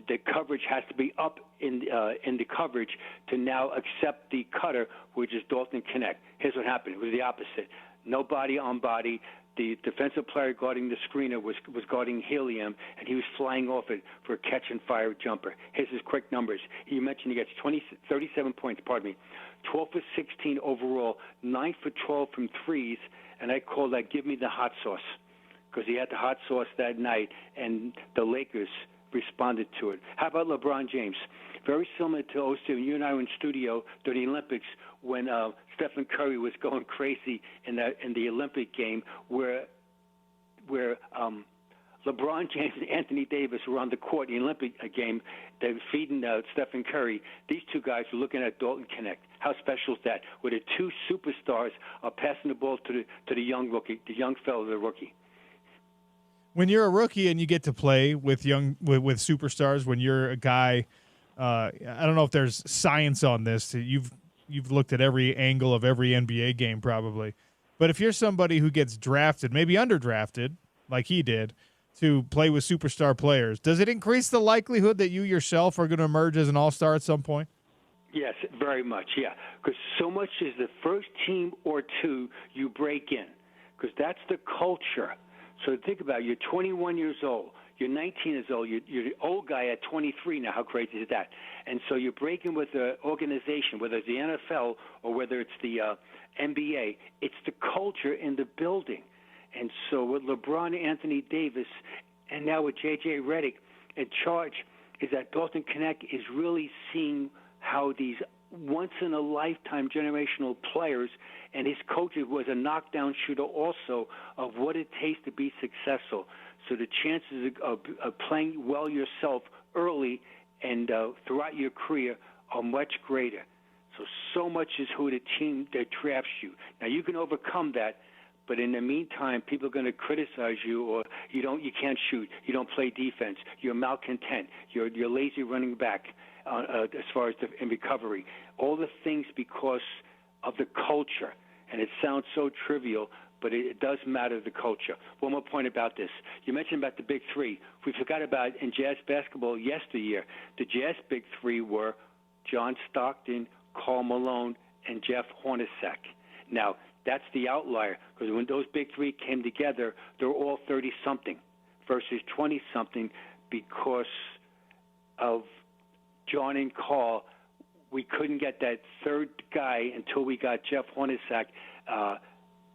the coverage has to be up in the coverage to now accept the cutter, which is Dalton Connect. Here's what happened. It was the opposite. No body on body. The defensive player guarding the screener was guarding helium, and he was flying off it for a catch-and-fire jumper. Here's his quick numbers. You mentioned he gets 37 points, 12 for 16 overall, 9 for 12 from threes, and I call that give me the hot sauce because he had the hot sauce that night, and the Lakers responded to it. How about LeBron James? Very similar to OC. You and I were in studio during the Olympics when Stephen Curry was going crazy in the Olympic game where LeBron James and Anthony Davis were on the court in the Olympic game. They were feeding Stephen Curry. These two guys were looking at Dalton Connect. How special is that? Where the two superstars are passing the ball to the young rookie, the young fellow, the rookie. When you're a rookie and you get to play with superstars, when you're a guy, I don't know if there's science on this. You've looked at every angle of every NBA game probably. But if you're somebody who gets drafted, maybe underdrafted, like he did, to play with superstar players, does it increase the likelihood that you yourself are going to emerge as an all-star at some point? Yes, very much, yeah. Because so much is the first team or two you break in, because that's the culture. So think about it. You're 21 years old. You're 19 years old. You're the old guy at 23 now. How crazy is that? And so you're breaking with an organization, whether it's the NFL or whether it's the NBA. It's the culture in the building. And so with LeBron, Anthony Davis, and now with J.J. Redick in charge, is that Dalton Connect is really seeing how these once-in-a-lifetime generational players, and his coach was a knockdown shooter also, of what it takes to be successful. So the chances of playing well yourself early and throughout your career are much greater. So much is who the team that drafts you. Now, you can overcome that, But in the meantime, people are going to criticize you, or you can't shoot, you don't play defense, you're malcontent, you're lazy running back as far as in recovery. All the things because of the culture, and it sounds so trivial, but it does matter, the culture. One more point about this. You mentioned about the big three. We forgot about in Jazz basketball yesteryear. The Jazz big three were John Stockton, Karl Malone, and Jeff Hornacek. Now, that's the outlier, because when those big three came together, they were all 30-something versus 20-something because of John and Karl. We couldn't get that third guy until we got Jeff Hornacek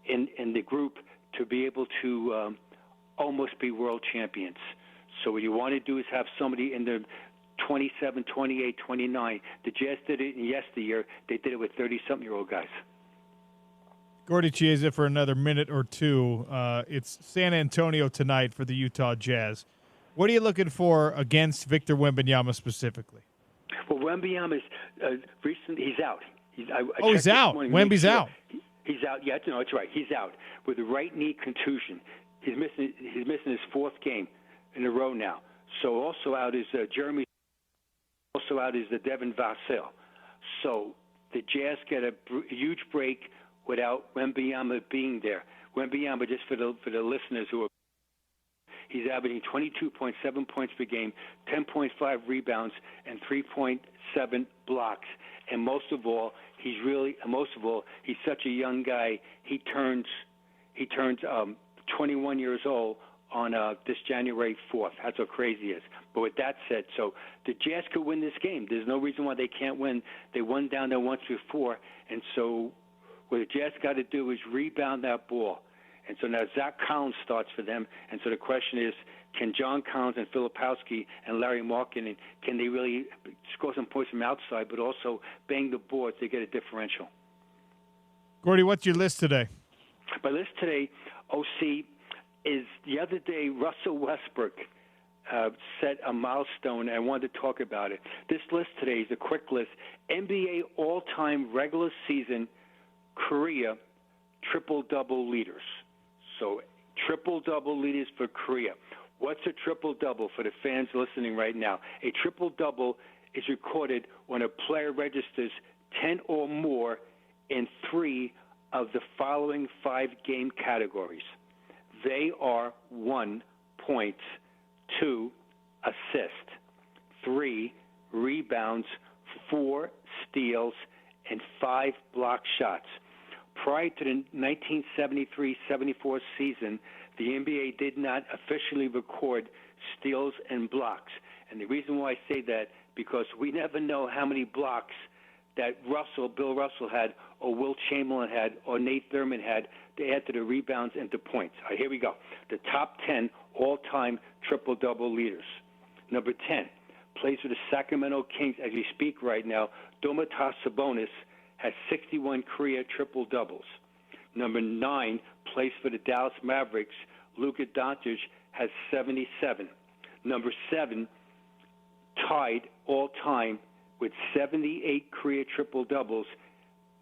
in the group to be able to almost be world champions. So what you want to do is have somebody in the 27, 28, 29. The Jazz did it in yesteryear. They did it with 30-something-year-old guys. Gordy Chiesa for another minute or two. It's San Antonio tonight for the Utah Jazz. What are you looking for against Victor Wembanyama specifically? Well, Wembanyama is recently he's out. He's out. Wemby's out. He's out. Yeah, no, that's right. He's out with a right knee contusion. He's missing his fourth game in a row now. So also out is Jeremy. Also out is Devin Vassell. So the Jazz get a huge break without Wembanyama being there. Wembanyama, just for the listeners who are, he's averaging 22.7 points per game, 10.5 rebounds, and 3.7 blocks. And most of all, he's such a young guy. He turns 21 years old on this January 4th. That's how crazy it is. But with that said, so the Jazz could win this game. There's no reason why they can't win. They won down there once before, and so what the Jazz got to do is rebound that ball. And so now Zach Collins starts for them, and so the question is, can John Collins and Filipowski and Larry Markkinen, can they really score some points from outside, but also bang the board to get a differential? Gordy, what's your list today? My list today, OC, is the other day Russell Westbrook set a milestone, and I wanted to talk about it. This list today is a quick list. NBA all-time regular season career triple-double leaders. So triple-double leaders for career. What's a triple-double for the fans listening right now? A triple-double is recorded when a player registers 10 or more in 3 of the following 5 game categories. They are 1 points, 2 assists, 3 rebounds, 4 steals, and 5 block shots. Prior to the 1973-74 season, the NBA did not officially record steals and blocks. And the reason why I say that, because we never know how many blocks that Bill Russell had, or Will Chamberlain had, or Nate Thurman had to add to the rebounds and to points. All right, here we go. The top 10 all-time triple-double leaders. Number 10, plays for the Sacramento Kings as we speak right now. Domantas Sabonis has 61 career triple-doubles. Number 9, plays for the Dallas Mavericks. Luka Doncic has 77. Number 7, tied all-time with 78 career triple-doubles.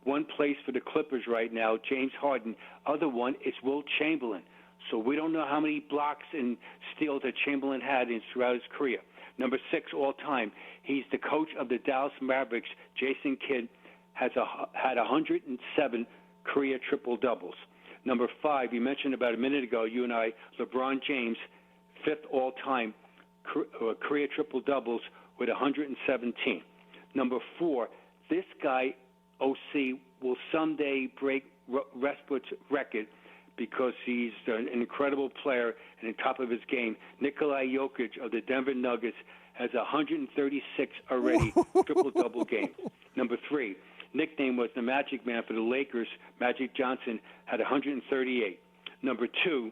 One plays for the Clippers right now, James Harden. Other one is Will Chamberlain. So we don't know how many blocks and steals that Chamberlain had throughout his career. Number 6 all-time, he's the coach of the Dallas Mavericks. Jason Kidd had 107 career triple-doubles. Number 5, you mentioned about a minute ago, you and I, LeBron James, 5th all-time career triple-doubles with 117. Number 4, this guy, OC, will someday break Westbrook's record because he's an incredible player and on top of his game. Nikola Jokic of the Denver Nuggets has 136 already triple-double games. Number 3, nickname was the Magic Man for the Lakers. Magic Johnson had 138. Number 2,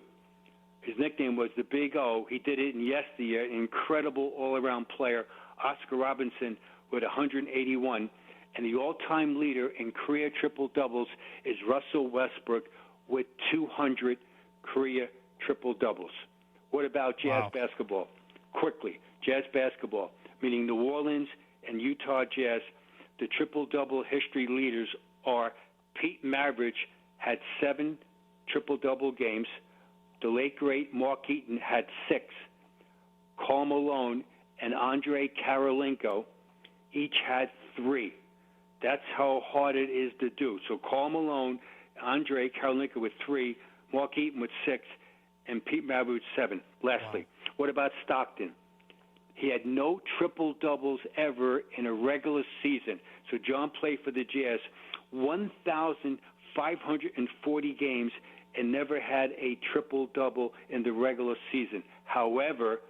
his nickname was the Big O. He did it in yesteryear. Incredible all-around player, Oscar Robertson, with 181. And the all-time leader in career triple-doubles is Russell Westbrook with 200 career triple-doubles. What about Jazz basketball? Quickly, Jazz basketball, meaning New Orleans and Utah Jazz. The triple-double history leaders are Pete Maravich had 7 triple-double games. The late, great Mark Eaton had 6. Karl Malone and Andrei Karolinko each had 3. That's how hard it is to do. So Karl Malone, Andrei Karolinko with 3, Mark Eaton with 6, and Pete Maravich with 7. Lastly, what about Stockton? He had no triple-doubles ever in a regular season. So John played for the Jazz 1,540 games and never had a triple-double in the regular season. However,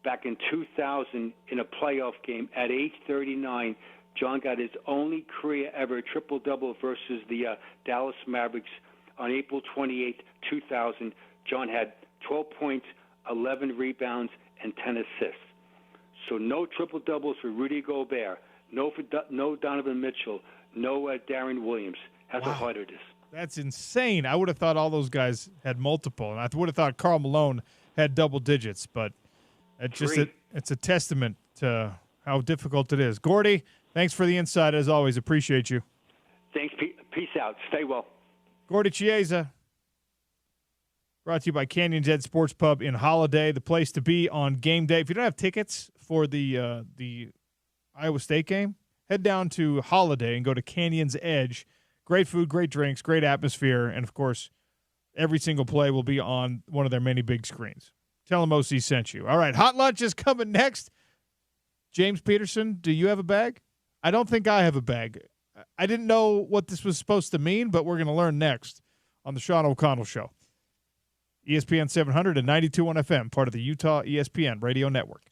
back in 2000, in a playoff game, at age 39, John got his only career ever triple-double versus the Dallas Mavericks on April 28, 2000. John had 12 points, 11 rebounds, and 10 assists. So no triple-doubles for Rudy Gobert, no Donovan Mitchell, no Darren Williams. That's how hard it is. That's insane. I would have thought all those guys had multiple, and I would have thought Karl Malone had double digits, but it's a testament to how difficult it is. Gordy, thanks for the insight, as always. Appreciate you. Thanks. Peace out. Stay well. Gordy Chiesa, brought to you by Canyon's Ed Sports Pub in Holiday, the place to be on game day. If you don't have tickets for the Iowa State game, head down to Holiday and go to Canyon's Edge. Great food, great drinks, great atmosphere, and, of course, every single play will be on one of their many big screens. Tell them OC sent you. All right, Hot Lunch is coming next. James Peterson, do you have a bag? I don't think I have a bag. I didn't know what this was supposed to mean, but we're going to learn next on the Sean O'Connell Show. ESPN 700 and 92.1 FM, part of the Utah ESPN Radio Network.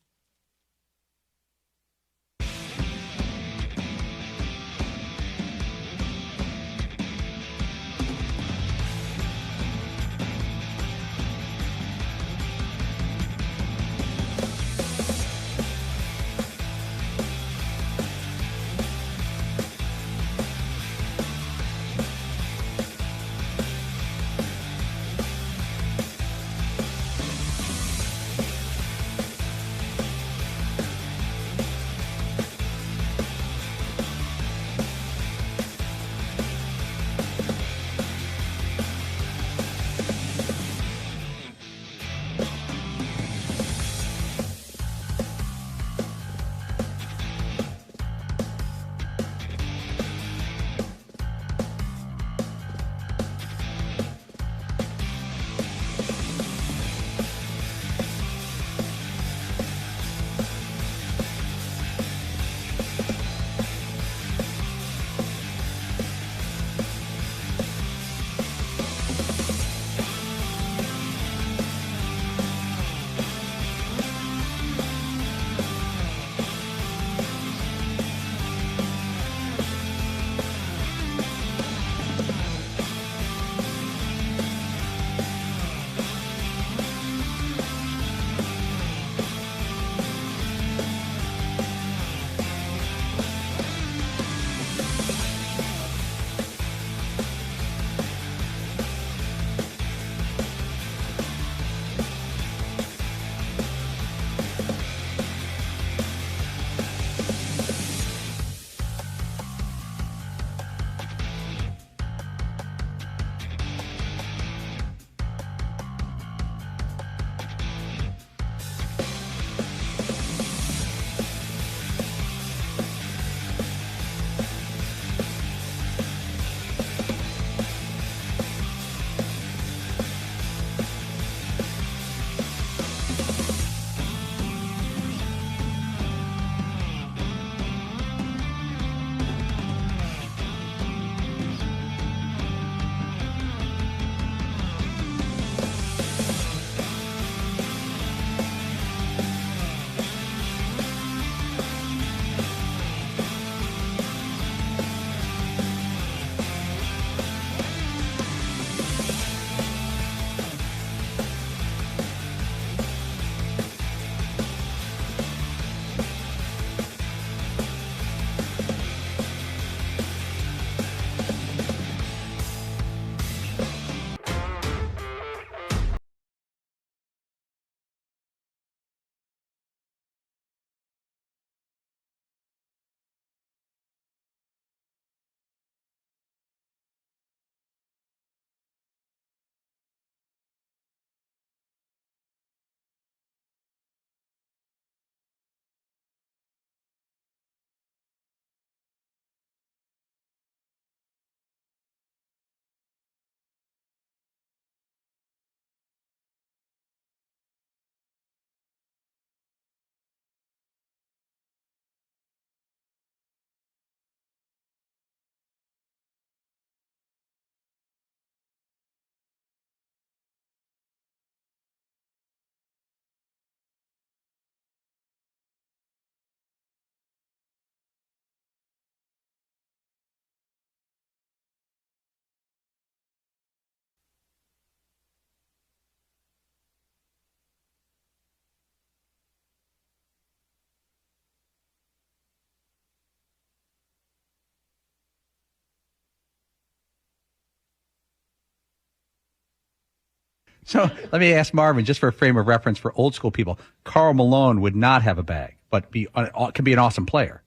So let me ask Marvin, just for a frame of reference for old school people, Karl Malone would not have a bag, but can be an awesome player.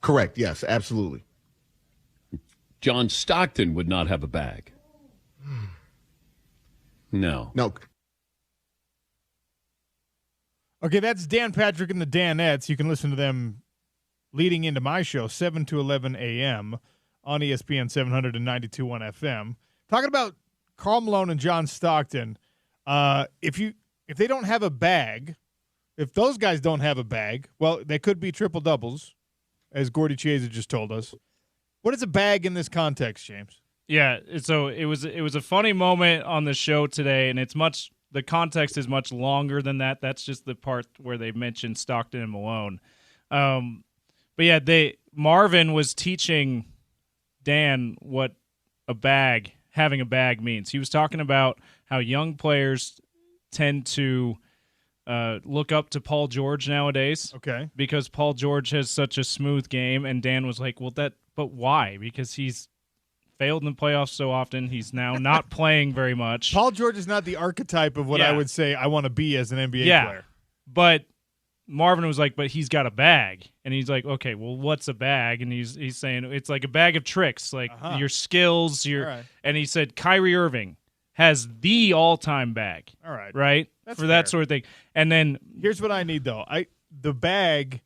Correct. Yes, absolutely. John Stockton would not have a bag. No. Okay, that's Dan Patrick and the Danettes. You can listen to them leading into my show, 7 to 11 a.m. on ESPN 792.1 FM. Talking about Karl Malone and John Stockton, if they don't have a bag, if those guys don't have a bag, well, they could be triple doubles, as Gordy Chiesa just told us. What is a bag in this context, James? Yeah, so it was a funny moment on the show today, and the context is much longer than that. That's just the part where they mentioned Stockton and Malone. But yeah, Marvin was teaching Dan what having a bag means. He was talking about how young players tend to look up to Paul George nowadays. Okay. Because Paul George has such a smooth game, and Dan was like, but why? Because he's failed in the playoffs so often. He's now not playing very much. Paul George is not the archetype of what I would say I want to be as an NBA player. But Marvin was like, but he's got a bag. And he's like, okay, well, what's a bag? And he's saying it's like a bag of tricks, like your skills, and he said Kyrie Irving has the all-time bag. All right. Right? That's for that sort of thing. And then here's what I need, though. The bag,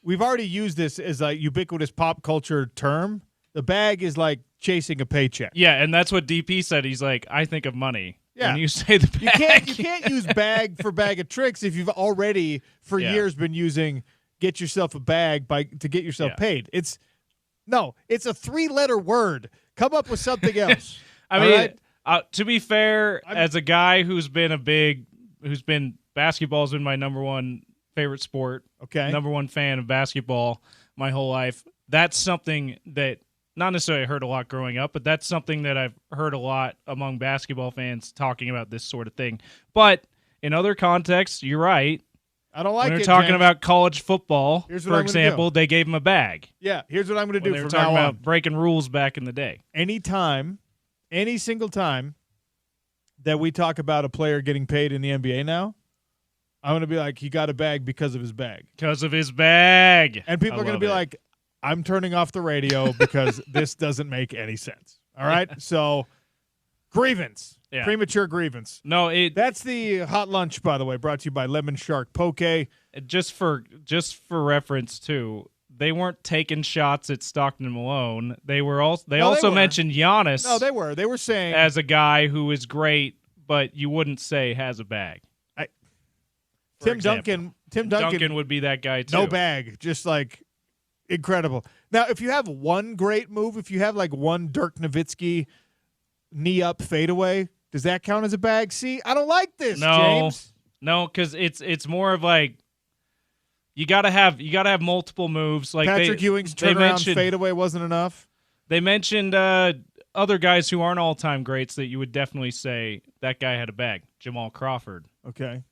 we've already used this as a ubiquitous pop culture term. The bag is like chasing a paycheck. Yeah, and that's what DP said. He's like, I think of money. Yeah. When you say the bag. You can't use bag for bag of tricks if you've already for years been using get yourself a bag to get yourself paid. It's a 3-letter word. Come up with something else. I mean, to be fair, as a guy who's been basketball's been my number one favorite sport. Okay. Number one fan of basketball my whole life. That's something that not necessarily heard a lot growing up, but that's something that I've heard a lot among basketball fans talking about this sort of thing. But in other contexts, you're right. I don't like when it. When they're talking James. about college football, for example, do. They gave him a bag. Yeah, here's what I'm going to do they were from talking now about on. breaking rules back in the day. Any single time that we talk about a player getting paid in the NBA now, I'm going to be like, he got a bag because of his bag. Because of his bag. And people are going to be like, I'm turning off the radio because this doesn't make any sense. All right? So, grievance. Yeah. Premature grievance. No, that's the hot lunch, by the way, brought to you by Lemon Shark Poke. Just for reference, too, they weren't taking shots at Stockton and Malone. They also mentioned Giannis. No, they were. They were saying as a guy who is great, but you wouldn't say has a bag. Tim Duncan would be that guy too. No bag, just like incredible. Now, if you have one great move, if you have like one Dirk Nowitzki knee up fadeaway, does that count as a bag? See, I don't like this, James. No, because it's more of like you gotta have multiple moves. Like Patrick Ewing's turnaround fadeaway wasn't enough. They mentioned other guys who aren't all-time greats that you would definitely say that guy had a bag. Jamal Crawford. Okay.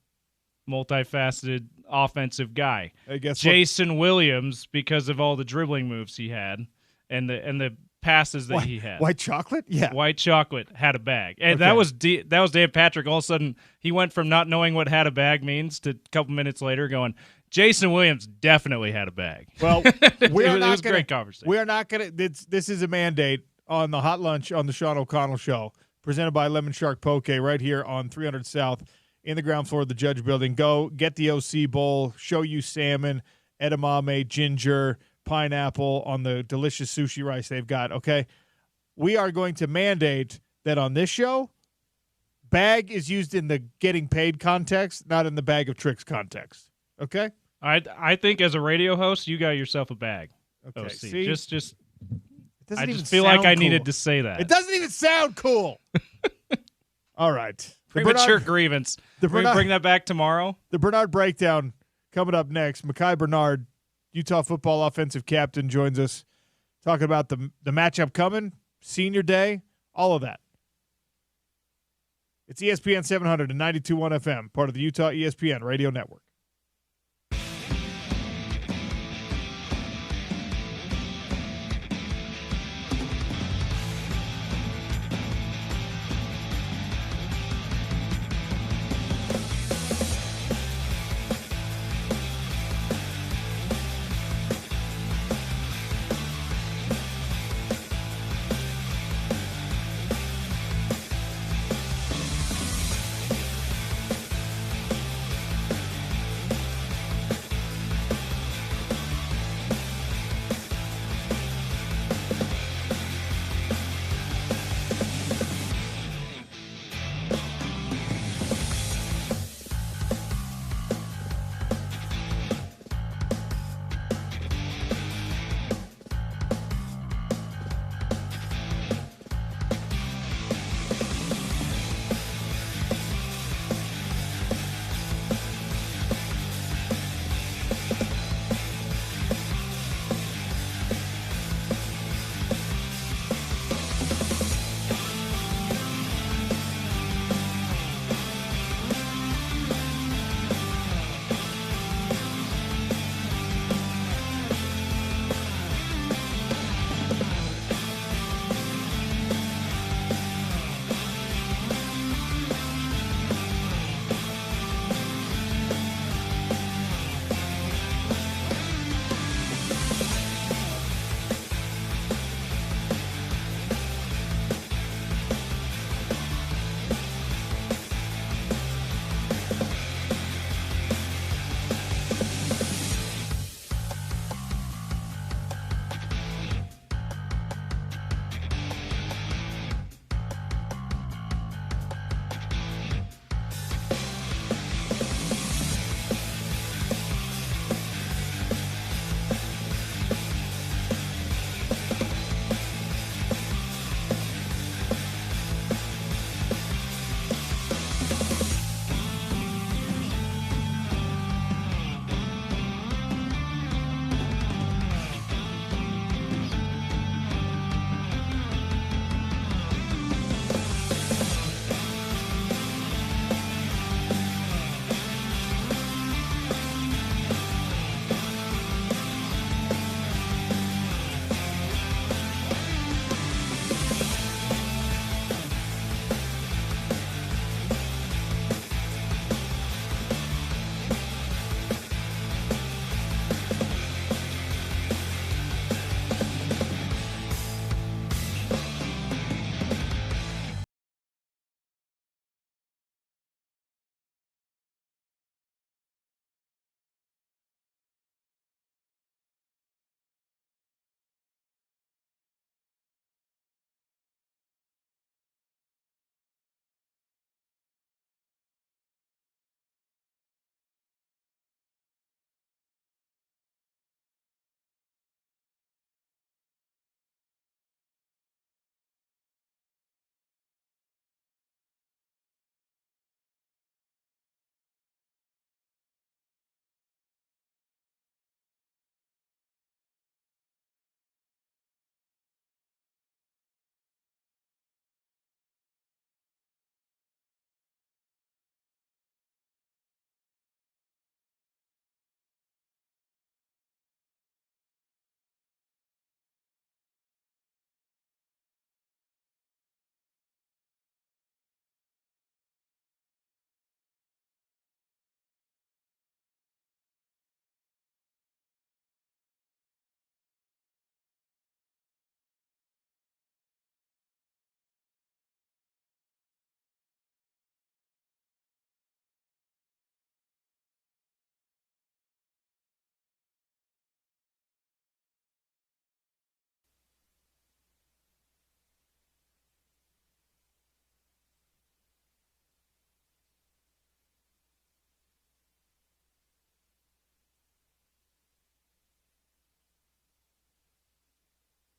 Multifaceted offensive guy. I guess Jason Williams, because of all the dribbling moves he had and the passes that he had. White Chocolate? Yeah. White Chocolate had a bag. And that was Dan Patrick. All of a sudden, he went from not knowing what had a bag means to a couple minutes later going, Jason Williams definitely had a bag. Well, it was a great conversation. We are not going to – this is a mandate on the Hot Lunch on the Sean O'Connell Show, presented by Lemon Shark Poke right here on 300 South in the ground floor of the Judge Building. Go get the OC Bowl, show you salmon, edamame, ginger, pineapple on the delicious sushi rice they've got, okay? We are going to mandate that on this show, bag is used in the getting paid context, not in the bag of tricks context, okay? I think as a radio host, you got yourself a bag. Okay, OC. see? I just feel like I needed to say that. It doesn't even sound cool. All right. Premature grievance. Can we bring that back tomorrow? The Bernard Breakdown coming up next. Mekhi Bernard, Utah football offensive captain, joins us talking about the matchup coming, senior day, all of that. It's ESPN 700 and 92.1 FM, part of the Utah ESPN Radio Network.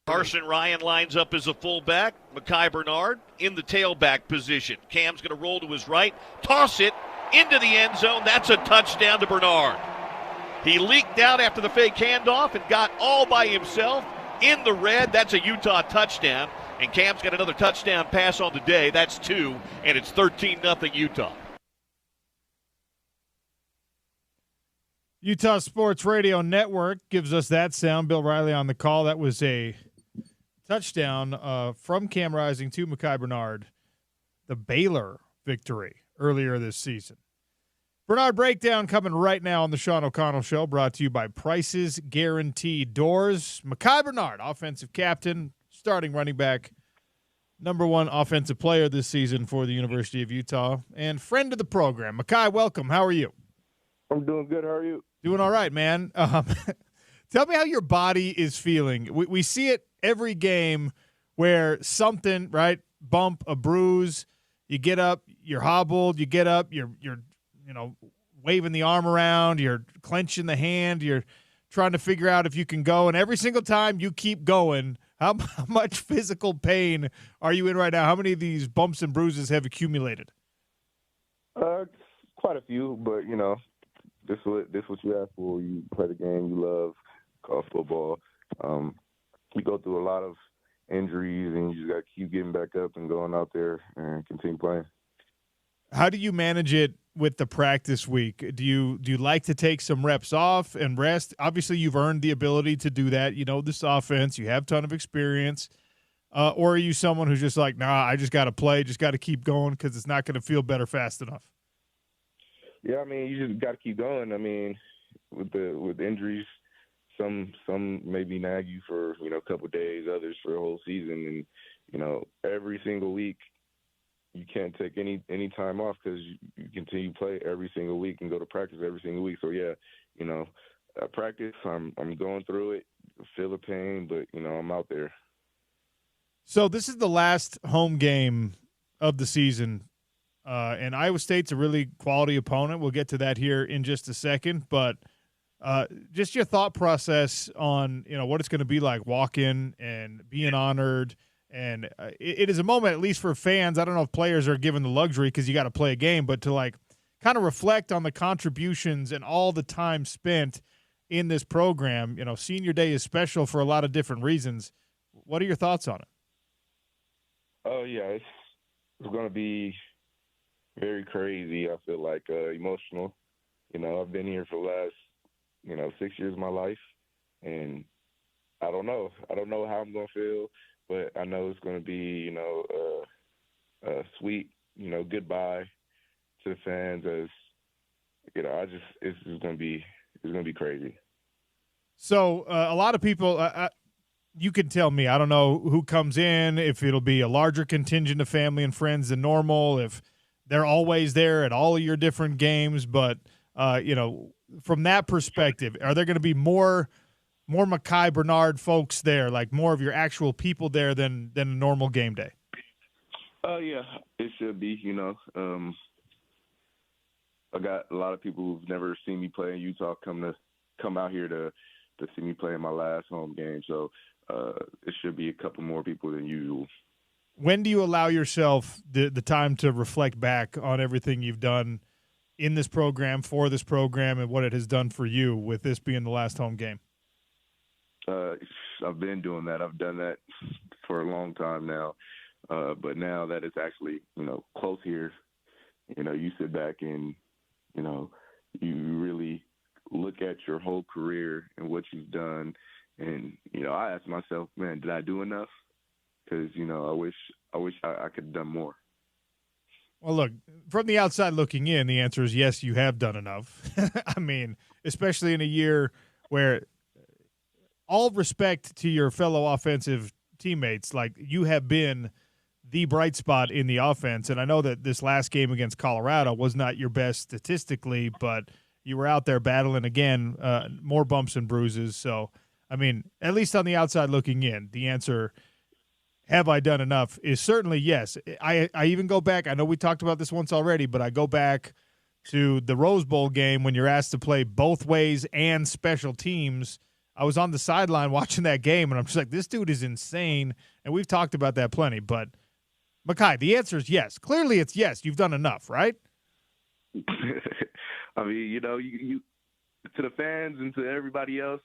Carson Ryan lines up as a fullback. Mekhi Bernard in the tailback position. Cam's going to roll to his right, toss it into the end zone. That's a touchdown to Bernard. He leaked out after the fake handoff and got all by himself in the red. That's a Utah touchdown. And Cam's got another touchdown pass on the day. That's 2, and it's 13-0 Utah. Utah Sports Radio Network gives us that sound. Bill Riley on the call. That was a touchdown from Cam Rising to Mekhi Bernard, the Baylor victory earlier this season. Bernard Breakdown coming right now on the Sean O'Connell Show, brought to you by Prices Guaranteed Doors. Mekhi Bernard, offensive captain, starting running back, #1 offensive player this season for the University of Utah, and friend of the program. Mekhi, welcome. How are you? I'm doing good. How are you? Doing all right, man. Tell me how your body is feeling. We see it every game where something, right, bump, a bruise, you get up, you're hobbled, you get up, you're waving the arm around, you're clenching the hand, you're trying to figure out if you can go, and every single time you keep going, how much physical pain are you in right now? How many of these bumps and bruises have accumulated? Quite a few, but, this is what you ask for. You play the game you love, called football. You go through a lot of injuries, and you just got to keep getting back up and going out there and continue playing. How do you manage it with the practice week? Do you like to take some reps off and rest? Obviously, you've earned the ability to do that. You know this offense. You have a ton of experience. Or are you someone who's just like, nah, I just got to play, just got to keep going because it's not going to feel better fast enough? Yeah, you just got to keep going. With injuries, some maybe nag you for a couple of days, others for a whole season, and every single week you can't take any time off because you continue to play every single week and go to practice every single week. So yeah, at practice I'm going through it, feel the pain, but I'm out there. So this is the last home game of the season. And Iowa State's a really quality opponent. We'll get to that here in just a second. But just your thought process on what it's going to be like walking and being honored. And it is a moment, at least for fans. I don't know if players are given the luxury because you got to play a game, but to kind of reflect on the contributions and all the time spent in this program. Senior Day is special for a lot of different reasons. What are your thoughts on it? Oh yeah, it's going to be very crazy. I feel like emotional. I've been here for the last 6 years of my life, and I don't know how I'm going to feel, but I know it's going to be a sweet goodbye to the fans. As it's going to be crazy. So a lot of people. You can tell me. I don't know who comes in, if it'll be a larger contingent of family and friends than normal, if they're always there at all of your different games. But, from that perspective, are there going to be more Mekhi Bernard folks there, like more of your actual people there than a normal game day? Yeah, it should be, I got a lot of people who've never seen me play in Utah come out here to see me play in my last home game. So it should be a couple more people than usual. When do you allow yourself the time to reflect back on everything you've done in this program, for this program, and what it has done for you with this being the last home game? I've been doing that. I've done that for a long time now. But now that it's actually, close here, you sit back and, you really look at your whole career and what you've done. And, I ask myself, man, did I do enough? Because, I wish I could have done more. Well, look, from the outside looking in, the answer is yes, you have done enough. Especially in a year where, all respect to your fellow offensive teammates, like you have been the bright spot in the offense. And I know that this last game against Colorado was not your best statistically, but you were out there battling again, more bumps and bruises. So, at least on the outside looking in, the answer, have I done enough, is certainly yes. I even go back, I know we talked about this once already, but I go back to the Rose Bowl game when you're asked to play both ways and special teams I was on the sideline watching that game, and I'm just like, this dude is insane. And we've talked about that plenty. But, Mekhi, the answer is yes. Clearly it's yes. You've done enough, right? I mean, you to the fans and to everybody else,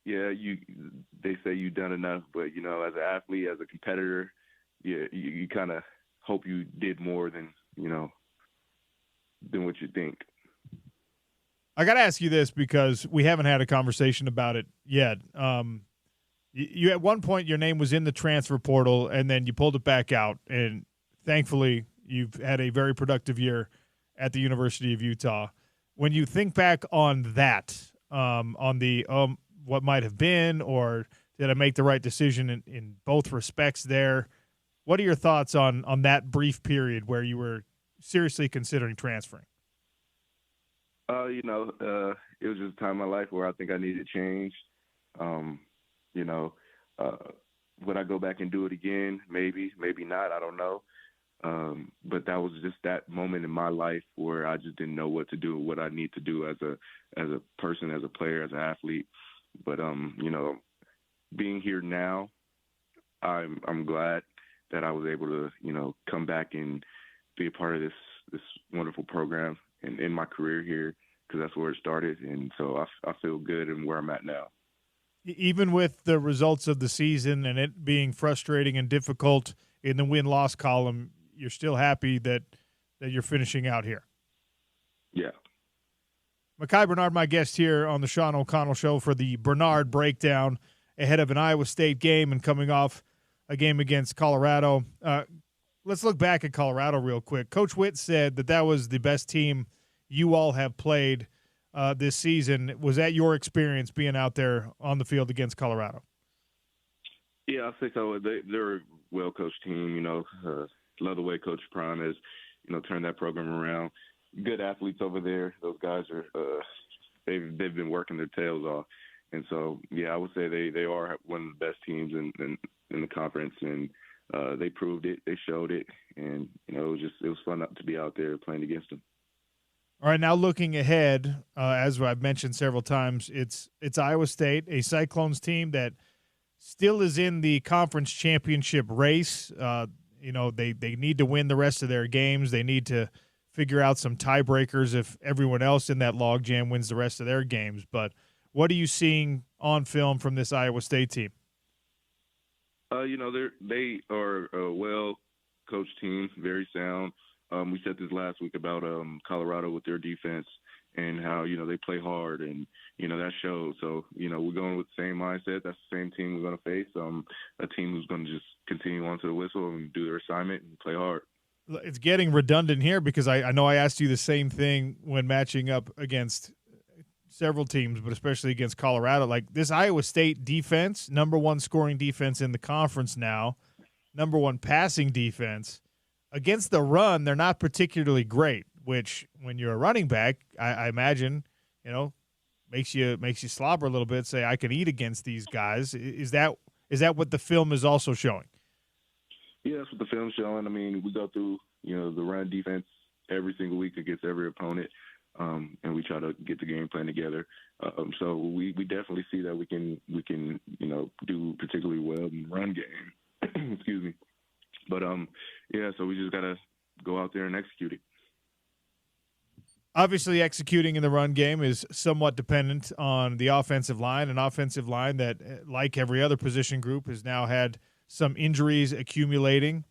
yeah, they say you've done enough. But, as an athlete, as a competitor, yeah, you kind of hope you did more than what you think. I got to ask you this because we haven't had a conversation about it yet. You at one point, your name was in the transfer portal, and then you pulled it back out. And thankfully, you've had a very productive year at the University of Utah. When you think back on that, on the what might have been, or did I make the right decision in both respects there, what are your thoughts on that brief period where you were seriously considering transferring? It was just a time in my life where I think I needed change. Would I go back and do it again? Maybe not. I don't know. But that was just that moment in my life where I just didn't know what to do, what I need to do as a person, as a player, as an athlete. But being here now, I'm glad that I was able to come back and be a part of this wonderful program and in my career here, because that's where it started. And so I feel good in where I'm at now. Even with the results of the season and it being frustrating and difficult in the win-loss column, you're still happy that you're finishing out here. Yeah. Mekhi Bernard, my guest here on the Sean O'Connell Show for the Bernard Breakdown ahead of an Iowa State game and coming off a game against Colorado. Let's look back at Colorado real quick. Coach Witt said that was the best team you all have played this season. Was that your experience being out there on the field against Colorado? Yeah, I'll say so. They're a well-coached team. Love the way Coach Prime has, turned that program around. Good athletes over there. Those guys are they've been working their tails off. And so, yeah, I would say they are one of the best teams in the conference, and they proved it. They showed it, and it was fun to be out there playing against them. All right, now looking ahead, as I've mentioned several times, it's Iowa State, a Cyclones team that still is in the conference championship race. They need to win the rest of their games. They need to figure out some tiebreakers if everyone else in that logjam wins the rest of their games. But what are you seeing on film from this Iowa State team? They are a well-coached team, very sound. We said this last week about Colorado with their defense and how, they play hard, and, that shows. So, we're going with the same mindset. That's the same team we're going to face, a team who's going to just continue on to the whistle and do their assignment and play hard. It's getting redundant here because I know I asked you the same thing when matching up against several teams, but especially against Colorado. Like, this Iowa State defense, number one scoring defense in the conference now, number one passing defense. Against the run, they're not particularly great, which when you're a running back, I imagine, makes you slobber a little bit, say, I can eat against these guys. Is that what the film is also showing? Yeah, that's what the film's showing. I mean, we go through, the run defense every single week against every opponent, and we try to get the game plan together. So we definitely see that we can do particularly well in the run game. Excuse me. But, so we just got to go out there and execute it. Obviously, executing in the run game is somewhat dependent on the offensive line, an offensive line that, like every other position group, has now had some injuries accumulating.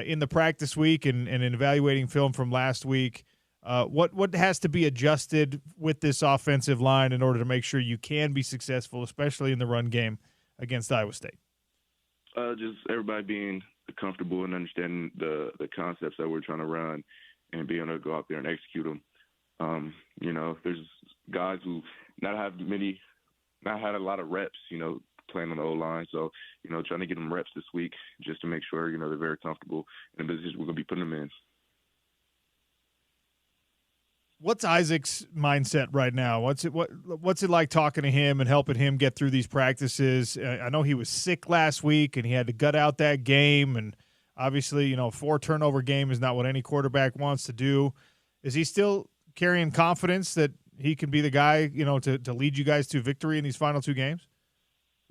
In the practice week and in evaluating film from last week, what has to be adjusted with this offensive line in order to make sure you can be successful, especially in the run game against Iowa State? Just everybody being comfortable and understanding the concepts that we're trying to run and being able to go out there and execute them. There's guys who not had a lot of reps, playing on the O-line. So, trying to get them reps this week just to make sure, they're very comfortable in the positions we're going to be putting them in. What's Isaac's mindset right now? What's it like talking to him and helping him get through these practices? I know he was sick last week and he had to gut out that game, and obviously, 4 turnover game is not what any quarterback wants to do. Is he still carrying confidence that he can be the guy, to lead you guys to victory in these final 2 games?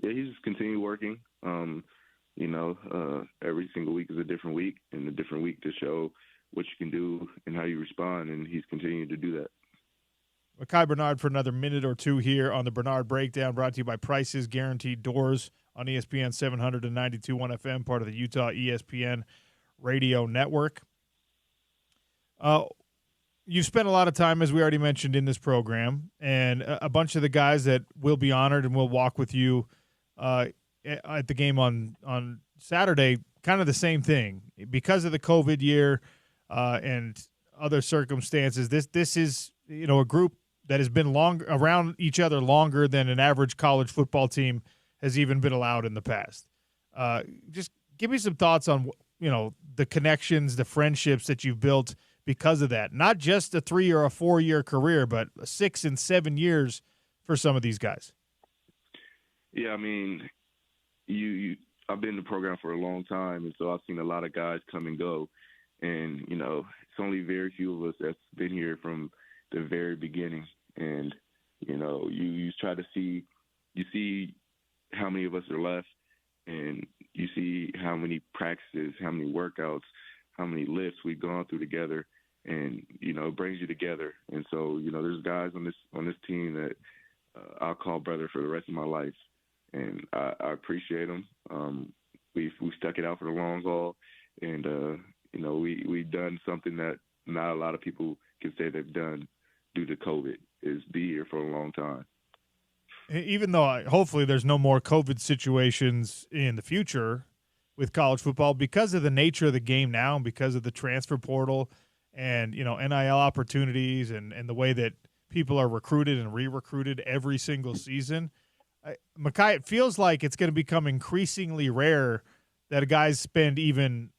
Yeah, he's just continuing working. Every single week is a different week, and a different week to show what you can do and how you respond, and he's continuing to do that. Mekhi Bernard for another minute or two here on the Bernard Breakdown, brought to you by Prices Guaranteed Doors on ESPN 792.1 FM, part of the Utah ESPN radio network. You've spent a lot of time, as we already mentioned, in this program, and a bunch of the guys that will be honored and will walk with you at the game on Saturday, kind of the same thing. Because of the COVID year and other circumstances, this is a group that has been around each other longer than an average college football team has even been allowed in the past. Just give me some thoughts on the connections, the friendships that you've built because of that. Not just a 3 or a 4 year career, but 6 and 7 years for some of these guys. Yeah, I mean, I've been in the program for a long time, and so I've seen a lot of guys come and go. And, it's only very few of us that's been here from the very beginning. And, you try to see how many of us are left, and you see how many practices, how many workouts, how many lifts we've gone through together, and, it brings you together. And so, there's guys on this team that I'll call brother for the rest of my life. And I appreciate them. We stuck it out for the long haul, and we've done something that not a lot of people can say they've done due to COVID, is be here for a long time. Even though hopefully there's no more COVID situations in the future with college football, because of the nature of the game now and because of the transfer portal and NIL opportunities and the way that people are recruited and re-recruited every single season. Mekhi, it feels like it's going to become increasingly rare that guys spend even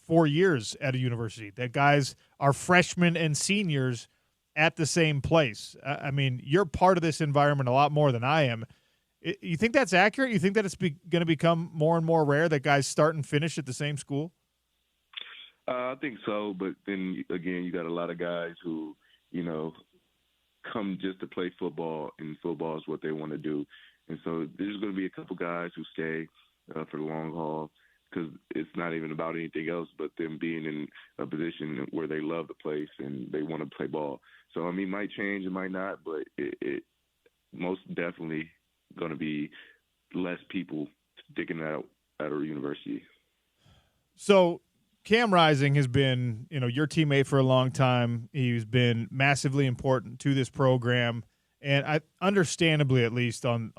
4 years at a university, that guys are freshmen and seniors at the same place. I mean, you're part of this environment a lot more than I am. You think that's accurate? You think that it's going to become more and more rare that guys start and finish at the same school? I think so, but then again, you got a lot of guys who, come just to play football, and football is what they want to do. And so there's going to be a couple guys who stay for the long haul, because it's not even about anything else but them being in a position where they love the place and they want to play ball. So, I mean, it might change, it might not, but it most definitely going to be less people sticking out at our university. So Cam Rising has been, your teammate for a long time. He's been massively important to this program. And I, understandably, at least in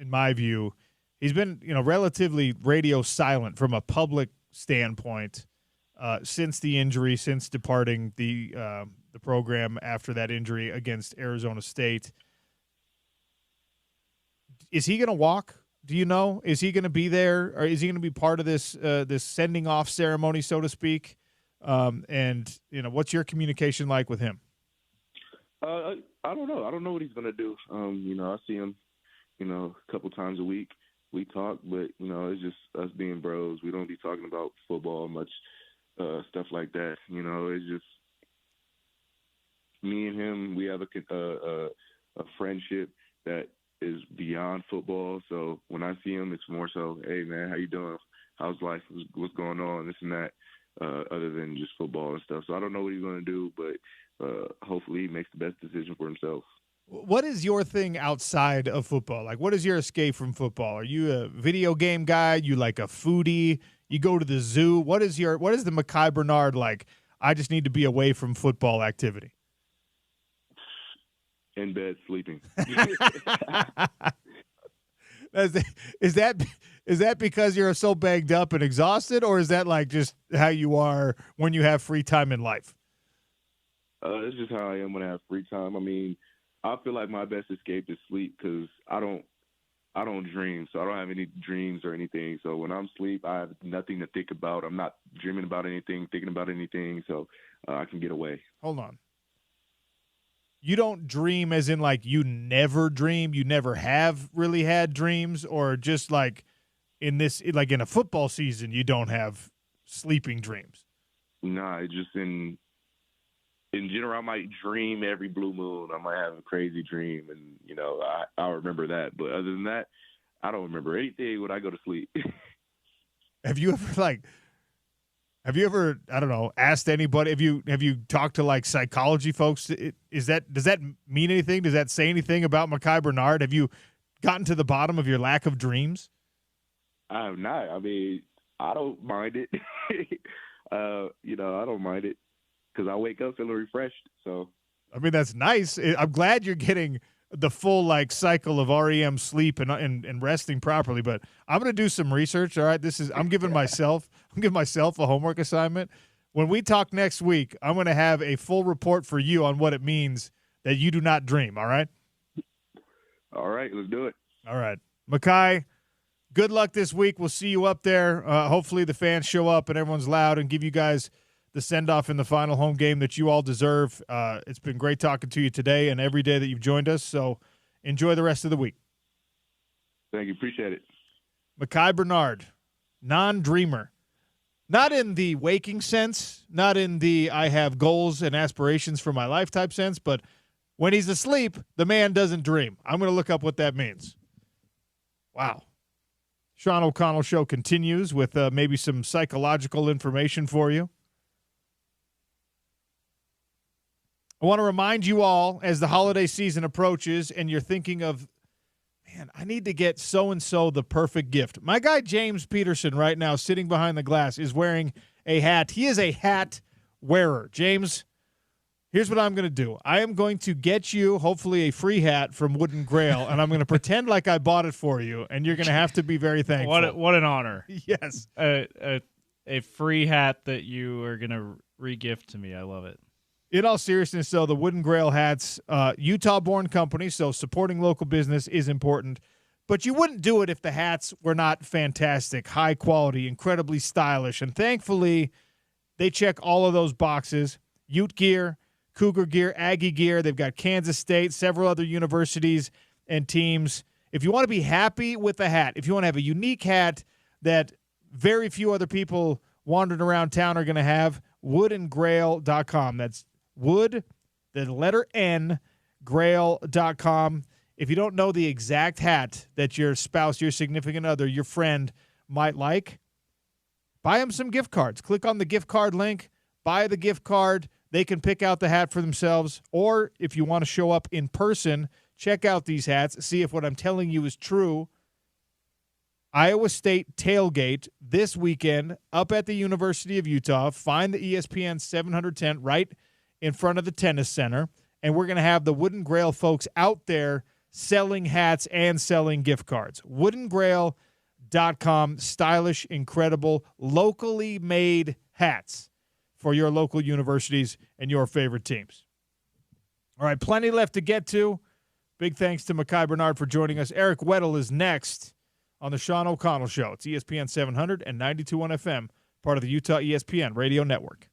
my view, he's been, relatively radio silent from a public standpoint since the injury, since departing the program after that injury against Arizona State. Is he going to walk? Do you know? Is he going to be there, or is he going to be part of this this sending off ceremony, so to speak? And what's your communication like with him? I don't know. I don't know what he's going to do. I see him, a couple times a week. We talk, but, it's just us being bros. We don't be talking about football much, stuff like that. It's just me and him. We have a friendship that is beyond football. So when I see him, it's more so, hey, man, how you doing? How's life? What's going on? This and that, other than just football and stuff. So I don't know what he's going to do, but hopefully he makes the best decision for himself. What is your thing outside of football? Like, what is your escape from football? Are you a video game guy? You like a foodie? You go to the zoo? What is the Mekhi Bernard like? I just need to be away from football activity. In bed sleeping. Is that because you're so banged up and exhausted, or is that like just how you are when you have free time in life? It's just how I am when I have free time. I mean, I feel like my best escape is sleep, because I don't dream, so I don't have any dreams or anything. So when I'm asleep, I have nothing to think about. I'm not dreaming about anything, thinking about anything, so I can get away. Hold on. You don't dream as in like you never dream, you never have really had dreams, or just like in a football season you don't have sleeping dreams? Nah, just in general, I might dream every blue moon. I might have a crazy dream, and I'll remember that. But other than that, I don't remember anything when I go to sleep. Have you ever, I don't know, asked anybody? Have you talked to like psychology folks? Does that mean anything? Does that say anything about Mekhi Bernard? Have you gotten to the bottom of your lack of dreams? I have not. I mean, I don't mind it. I don't mind it because I wake up feeling refreshed. So, I mean, that's nice. I'm glad you're getting the full like cycle of REM sleep and resting properly. But I'm going to do some research. All right, I'm giving myself a homework assignment. When we talk next week, I'm going to have a full report for you on what it means that you do not dream. All right. All right, let's do it. All right, Mekhi. Good luck this week. We'll see you up there. Hopefully the fans show up and everyone's loud and give you guys the send-off in the final home game that you all deserve. It's been great talking to you today and every day that you've joined us, so enjoy the rest of the week. Thank you. Appreciate it. Mekhi Bernard, non-dreamer. Not in the waking sense, not in the I have goals and aspirations for my life type sense, but when he's asleep, the man doesn't dream. I'm going to look up what that means. Wow. Sean O'Connell Show continues with maybe some psychological information for you. I want to remind you all, as the holiday season approaches and you're thinking of, man, I need to get so-and-so the perfect gift. My guy James Peterson right now, sitting behind the glass, is wearing a hat. He is a hat wearer. James, here's what I'm going to do. I am going to get you, hopefully, a free hat from Wooden Grail, and I'm going to pretend like I bought it for you, and you're going to have to be very thankful. What an honor. Yes. A free hat that you are going to re-gift to me. I love it. In all seriousness, though, the Wooden Grail hats, Utah-born company, so supporting local business is important. But you wouldn't do it if the hats were not fantastic, high quality, incredibly stylish. And thankfully, they check all of those boxes. Ute gear, Cougar gear, Aggie gear. They've got Kansas State, several other universities and teams. If you want to be happy with the hat, if you want to have a unique hat that very few other people wandering around town are going to have, woodandgrail.com. That's wood, the letter N, grail.com. If you don't know the exact hat that your spouse, your significant other, your friend might like, buy them some gift cards. Click on the gift card link, buy the gift card. They can pick out the hat for themselves. Or if you want to show up in person, check out these hats, see if what I'm telling you is true. Iowa State tailgate this weekend up at the University of Utah. Find the ESPN 700 tent right in front of the tennis center, and we're going to have the Wooden Grail folks out there selling hats and selling gift cards. WoodenGrail.com, stylish, incredible, locally made hats for your local universities and your favorite teams. All right, plenty left to get to. Big thanks to Mekhi Bernard for joining us. Eric Weddle is next on the Sean O'Connell Show. It's ESPN 700 and 92.1 FM, part of the Utah ESPN Radio Network.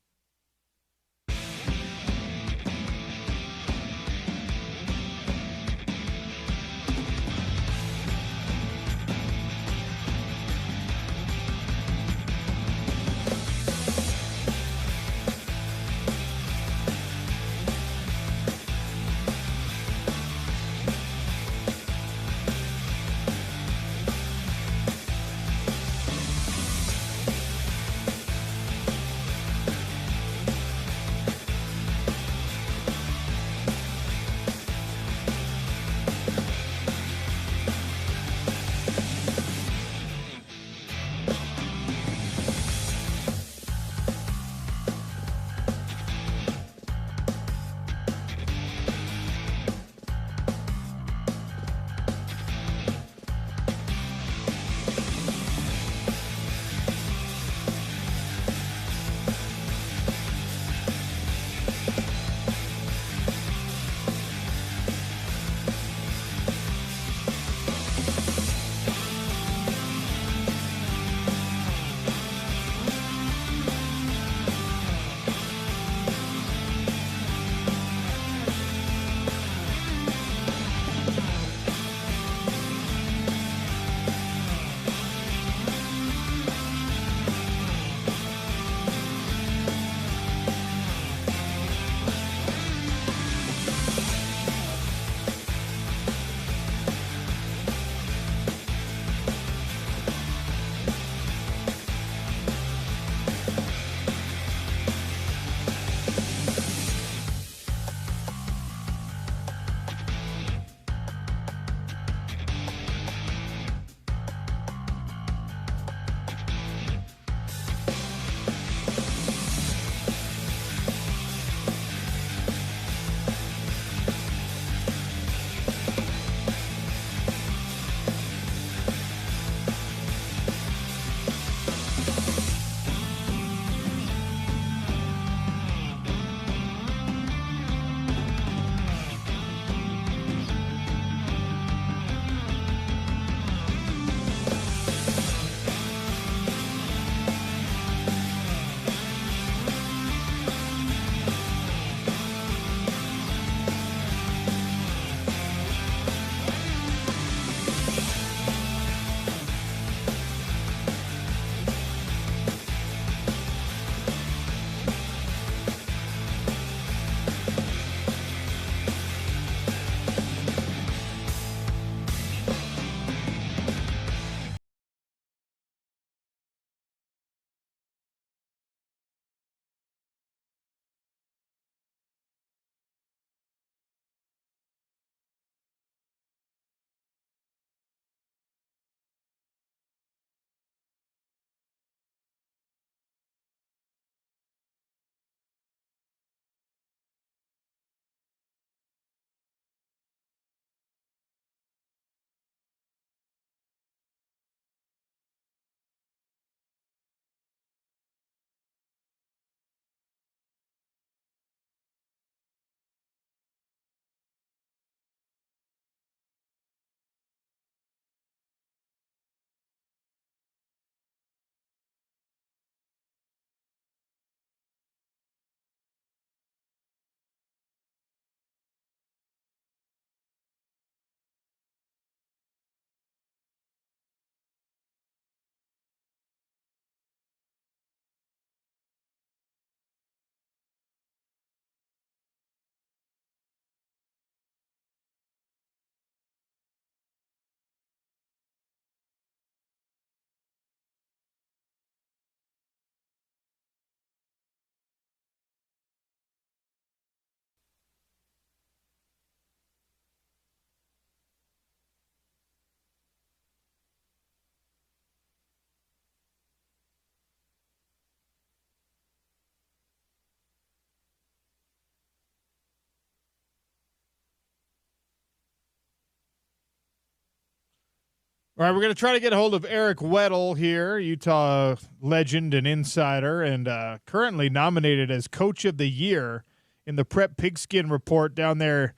All right, we're going to try to get a hold of Eric Weddle here, Utah legend and insider, and currently nominated as Coach of the Year in the Prep Pigskin Report down there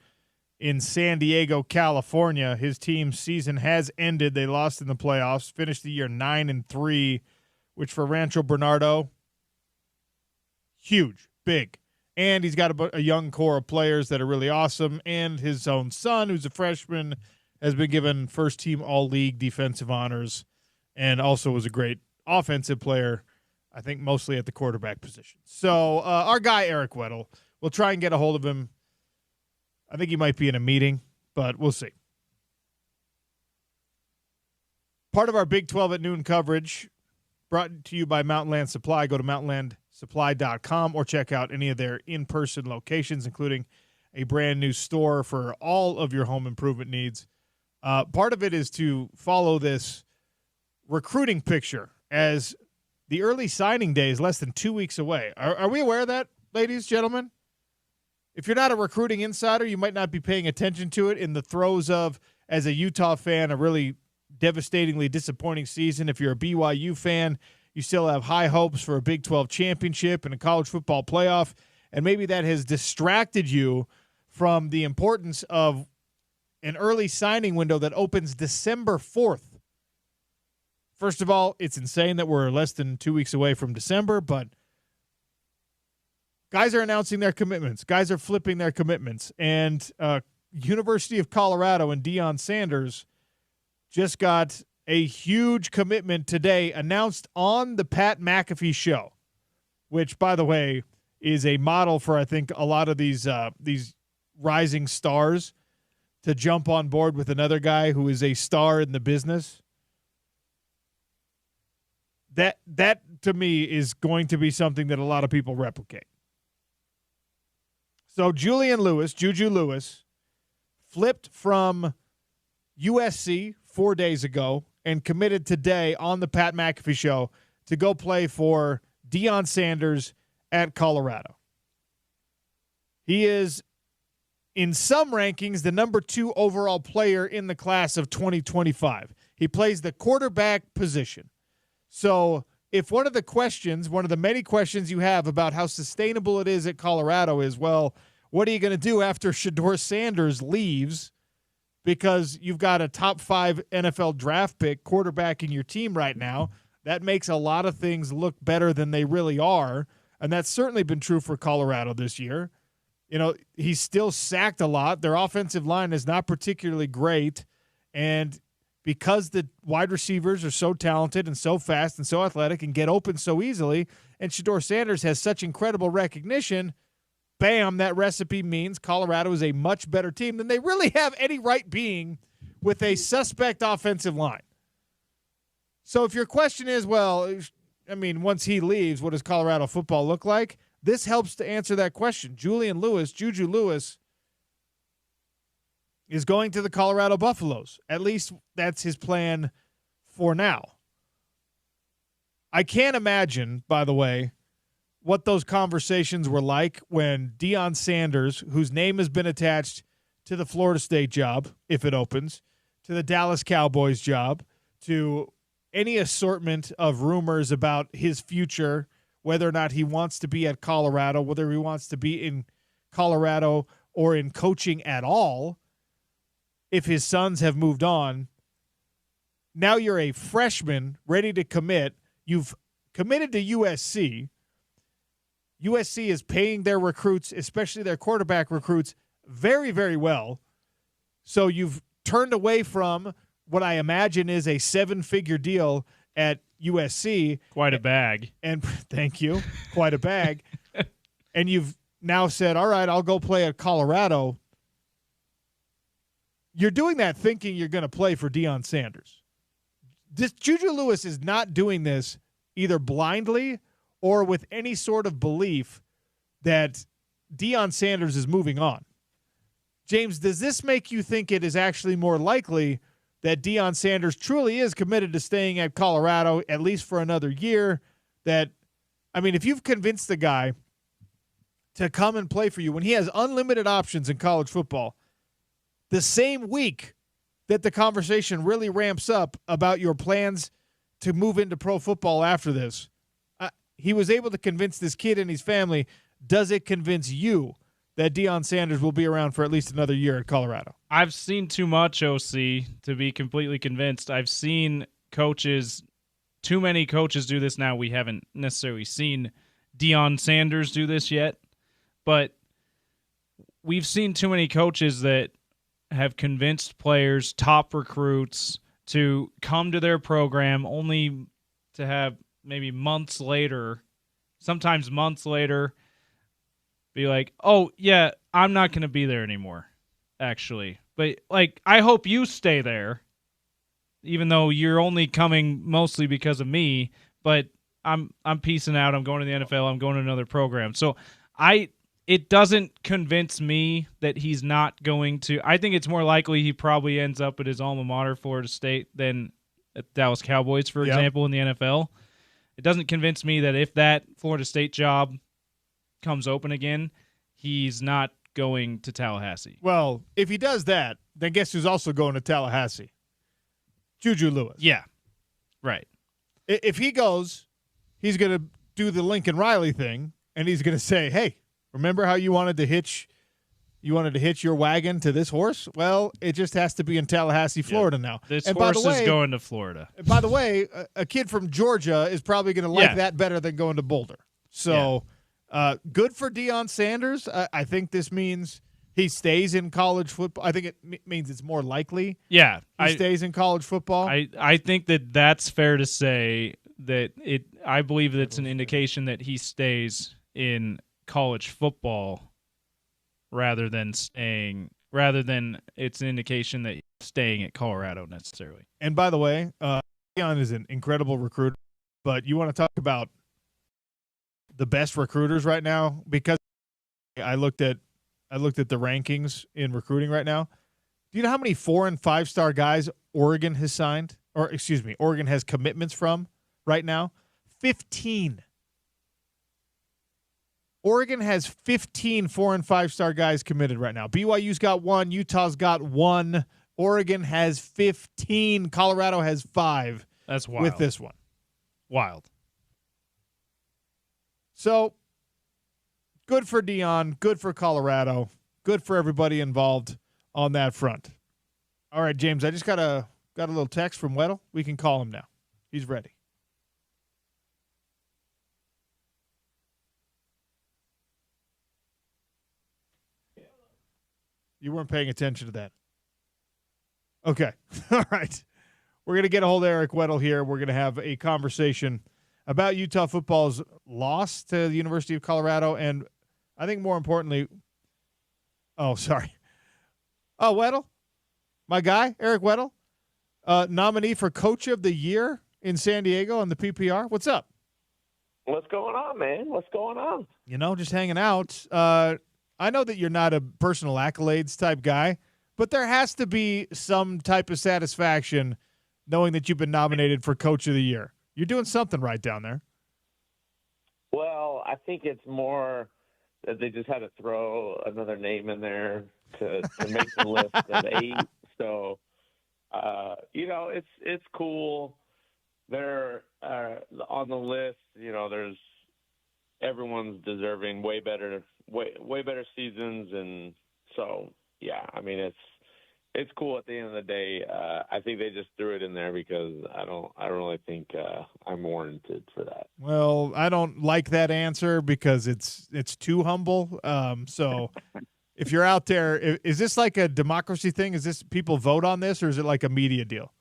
in San Diego, California. His team's season has ended. They lost in the playoffs, finished the year 9-3, which for Rancho Bernardo, huge, big. And he's got a young core of players that are really awesome, and his own son, who's a freshman, has been given first-team all-league defensive honors and also was a great offensive player, I think mostly at the quarterback position. So our guy, Eric Weddle, we'll try and get a hold of him. I think he might be in a meeting, but we'll see. Part of our Big 12 at noon coverage brought to you by Mountain Land Supply. Go to mountainlandsupply.com or check out any of their in-person locations, including a brand-new store for all of your home improvement needs. Part of it is to follow this recruiting picture as the early signing day is less than 2 weeks away. Are we aware of that, ladies, gentlemen? If you're not a recruiting insider, you might not be paying attention to it in the throes of, as a Utah fan, a really devastatingly disappointing season. If you're a BYU fan, you still have high hopes for a Big 12 championship and a college football playoff, and maybe that has distracted you from the importance of an early signing window that opens December 4th. First of all, it's insane that we're less than 2 weeks away from December, but guys are announcing their commitments. Guys are flipping their commitments. And University of Colorado and Deion Sanders just got a huge commitment today announced on the Pat McAfee show, which, by the way, is a model for, I think, a lot of these rising stars to jump on board with another guy who is a star in the business. That to me is going to be something that a lot of people replicate. So Juju Lewis, flipped from USC 4 days ago and committed today on the Pat McAfee show to go play for Deion Sanders at Colorado. He is, in some rankings, the number 2 overall player in the class of 2025. He plays the quarterback position. So if one of the many questions you have about how sustainable it is at Colorado is, well, what are you going to do after Shedeur Sanders leaves? Because you've got a top 5 NFL draft pick quarterback in your team right now. That makes a lot of things look better than they really are. And that's certainly been true for Colorado this year. You know, he's still sacked a lot. Their offensive line is not particularly great. And because the wide receivers are so talented and so fast and so athletic and get open so easily, and Shedeur Sanders has such incredible recognition, bam, that recipe means Colorado is a much better team than they really have any right being with a suspect offensive line. So if your question is, well, I mean, once he leaves, what does Colorado football look like? This helps to answer that question. Juju Lewis, is going to the Colorado Buffaloes. At least that's his plan for now. I can't imagine, by the way, what those conversations were like when Deion Sanders, whose name has been attached to the Florida State job, if it opens, to the Dallas Cowboys job, to any assortment of rumors about his future, whether or not he wants to be at Colorado, whether he wants to be in Colorado or in coaching at all, if his sons have moved on. Now you're a freshman ready to commit. You've committed to USC. USC is paying their recruits, especially their quarterback recruits, very, very well. So you've turned away from what I imagine is a 7-figure deal at USC. Quite a bag. And thank you. Quite a bag. And you've now said, all right, I'll go play at Colorado. You're doing that thinking you're going to play for Deion Sanders. Juju Lewis is not doing this either blindly or with any sort of belief that Deion Sanders is moving on. James, does this make you think it is actually more likely that Deion Sanders truly is committed to staying at Colorado, at least for another year? That, I mean, if you've convinced the guy to come and play for you when he has unlimited options in college football, the same week that the conversation really ramps up about your plans to move into pro football after this. He was able to convince this kid and his family. Does it convince you that Deion Sanders will be around for at least another year at Colorado? I've seen too much, OC, to be completely convinced. I've seen coaches, too many coaches do this now. We haven't necessarily seen Deion Sanders do this yet, but we've seen too many coaches that have convinced players, top recruits, to come to their program only to have maybe months later, sometimes months later, be like, oh, yeah, I'm not going to be there anymore, actually. But, like, I hope you stay there, even though you're only coming mostly because of me, but I'm peacing out. I'm going to the NFL. I'm going to another program. So it doesn't convince me that he's not going to. I think it's more likely he probably ends up at his alma mater, Florida State, than at Dallas Cowboys, for example, in the NFL. It doesn't convince me that if that Florida State job comes open again, he's not going to Tallahassee. Well, if he does that, then guess who's also going to Tallahassee? Juju Lewis. Yeah, right. If he goes, he's going to do the Lincoln Riley thing, and he's going to say, hey, remember how you wanted to hitch your wagon to this horse? Well, it just has to be in Tallahassee, Florida now. This horse is going to Florida. By the way, a kid from Georgia is probably going to like that better than going to Boulder. So good for Deion Sanders. I think this means he stays in college football. I think it means it's more likely he stays in college football. I think that's fair to say. I believe that's an indication that he stays in college football rather than it's an indication that he's staying at Colorado necessarily. And by the way, Deion is an incredible recruiter, but you want to talk about the best recruiters right now, because I looked at the rankings in recruiting right now. Do you know how many 4- and 5-star guys Oregon has signed? Oregon has commitments from right now? 15. Oregon has 15 4- and 5-star guys committed right now. BYU's got 1. Utah's got 1. Oregon has 15. Colorado has 5. That's wild. With this one. Wild. So, good for Deion. Good for Colorado. Good for everybody involved on that front. All right, James, I just got a little text from Weddle. We can call him now. He's ready. You weren't paying attention to that. Okay. All right. We're going to get a hold of Eric Weddle here. We're going to have a conversation about Utah football's loss to the University of Colorado, and I think more importantly, Weddle, my guy, Eric Weddle, nominee for Coach of the Year in San Diego on the PPR. What's up? What's going on, man? What's going on? Just hanging out. I know that you're not a personal accolades type guy, but there has to be some type of satisfaction knowing that you've been nominated for Coach of the Year. You're doing something right down there. Well, I think it's more that they just had to throw another name in there to make the list of 8. So, it's cool. They're on the list. There's everyone's deserving way better seasons, and so it's cool at the end of the day. I think they just threw it in there because I don't really think I'm warranted for that. Well, I don't like that answer because it's too humble. So if you're out there, is this like a democracy thing? Is this people vote on this, or is it like a media deal?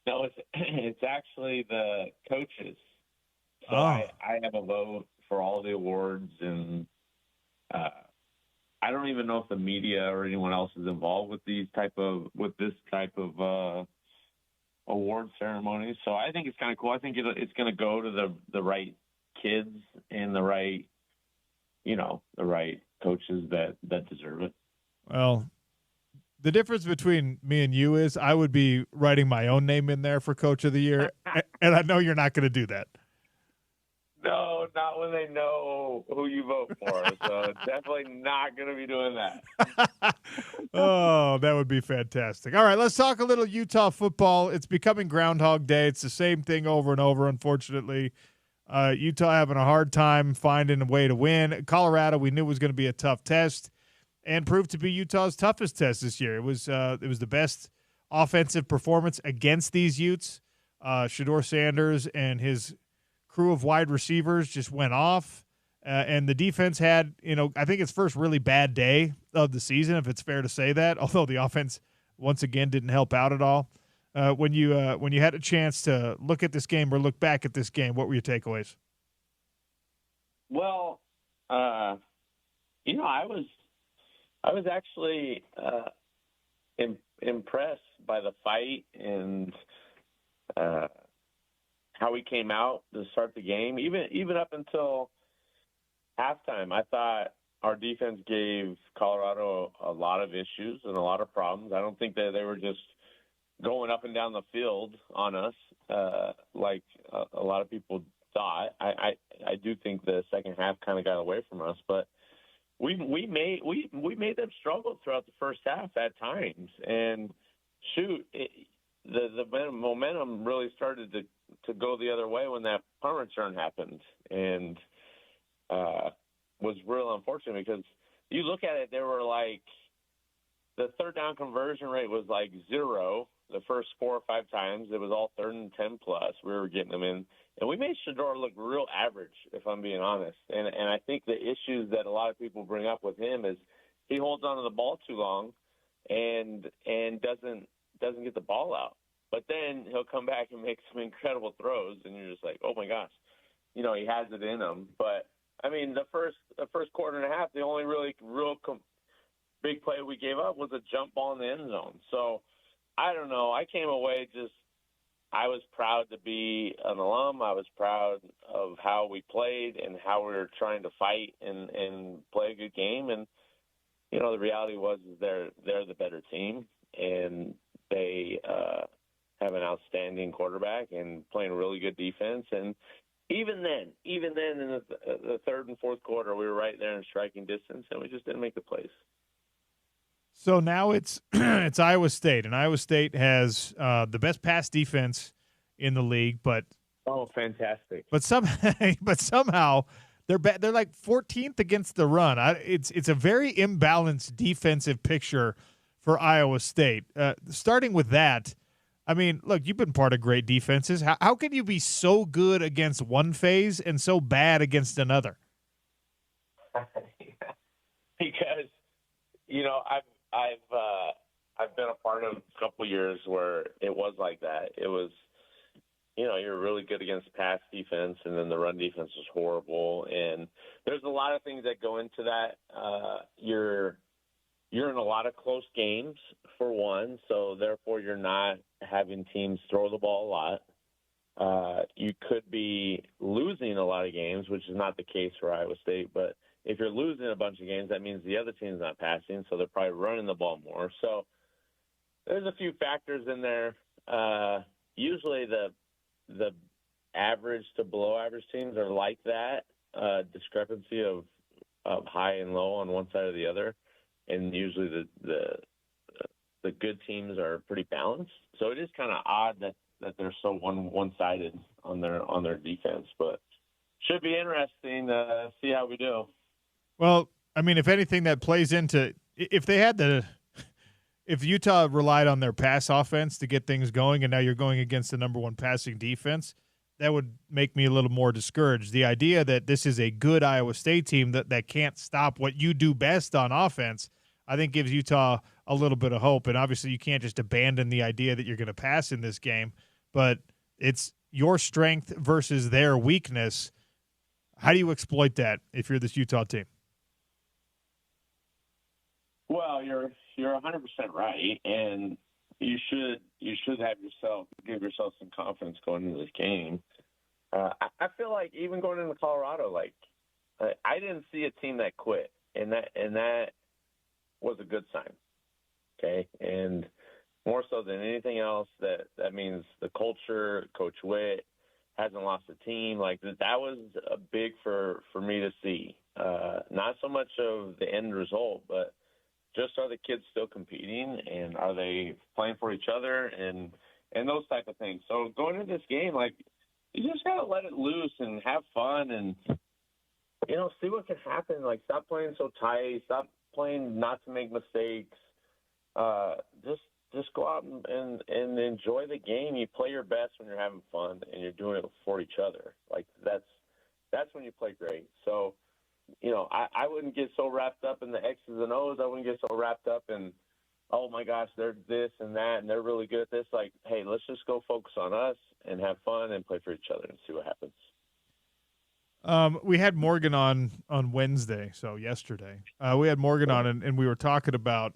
No, it's actually the coaches. So Oh. I have a vote for all the awards, and I don't even know if the media or anyone else is involved with this type of award ceremonies. So I think it's kind of cool. I think it's going to go to the right kids and the right coaches that deserve it. Well, the difference between me and you is I would be writing my own name in there for Coach of the Year, and I know you're not going to do that. No, not when they know who you vote for. So definitely not going to be doing that. Oh, that would be fantastic. All right, let's talk a little Utah football. It's becoming Groundhog Day. It's the same thing over and over, unfortunately. Utah having a hard time finding a way to win. Colorado, we knew was going to be a tough test, and proved to be Utah's toughest test this year. It was the best offensive performance against these Utes. Shedeur Sanders and his crew of wide receivers just went off. And the defense had, I think its first really bad day of the season, if it's fair to say that, although the offense, once again, didn't help out at all. When you had a chance to look at this game or look back at this game, what were your takeaways? Well, I was actually impressed by the fight and how we came out to start the game. Even up until halftime, I thought our defense gave Colorado a lot of issues and a lot of problems. I don't think that they were just going up and down the field on us like a lot of people thought. I do think the second half kind of got away from us, but we made them struggle throughout the first half at times. And the momentum really started to go the other way when that punt return happened, and was real unfortunate because you look at it, there were like the third down conversion rate was like 0 the first 4 or 5 times. It was all 3rd and 10 plus. We were getting them in, and we made Shedeur look real average, if I'm being honest. And I think the issues that a lot of people bring up with him is he holds onto the ball too long and doesn't get the ball out. But then he'll come back and make some incredible throws, and you're just like, oh my gosh, he has it in him. But I mean, the first quarter and a half, the only real big play we gave up was a jump ball in the end zone. So I don't know. I came away I was proud to be an alum. I was proud of how we played and how we were trying to fight and play a good game. And, the reality was they're the better team, and they have an outstanding quarterback and playing really good defense. And even then in the third and fourth quarter, we were right there in striking distance, and we just didn't make the plays. So now it's it's Iowa State, and Iowa State has the best pass defense in the league, but fantastic! But somehow they're like 14th against the run. It's a very imbalanced defensive picture for Iowa State. Starting with that, I mean, look, you've been part of great defenses. How can you be so good against one phase and so bad against another? Because I've been a part of a couple years where it was like that. It was, you're really good against pass defense, and then the run defense was horrible. And there's a lot of things that go into that. You're in a lot of close games, for one, so therefore you're not having teams throw the ball a lot. You could be losing a lot of games, which is not the case for Iowa State, but if you're losing a bunch of games, that means the other team's not passing, so they're probably running the ball more. So there's a few factors in there. Usually the average to below average teams are like that, discrepancy of high and low on one side or the other, and usually the good teams are pretty balanced. So it is kind of odd that they're so one-sided on their defense, but should be interesting to see how we do. Well, I mean, if anything, that plays into if Utah relied on their pass offense to get things going, and now you're going against the number one passing defense, that would make me a little more discouraged. The idea that this is a good Iowa State team that can't stop what you do best on offense, I think gives Utah a little bit of hope. And obviously you can't just abandon the idea that you're going to pass in this game, but it's your strength versus their weakness. How do you exploit that if you're this Utah team? Well, you're 100% right, and you should give yourself some confidence going into this game. I feel like even going into Colorado, I didn't see a team that quit, and that was a good sign. Okay, and more so than anything else, that means the culture, Coach Witt, hasn't lost a team. Like that was big for me to see. Not so much of the end result, but just are the kids still competing and are they playing for each other and those type of things. So going into this game, like you just gotta let it loose and have fun and see what can happen. Like stop playing so tight, stop playing not to make mistakes. Just go out and enjoy the game. You play your best when you're having fun and you're doing it for each other. Like that's when you play great. So, I wouldn't get so wrapped up in the X's and O's. I wouldn't get so wrapped up in, oh my gosh, they're this and that and they're really good at this. Like, hey, let's just go focus on us and have fun and play for each other and see what happens. We had Morgan on Wednesday, so yesterday. We had Morgan on, and we were talking about,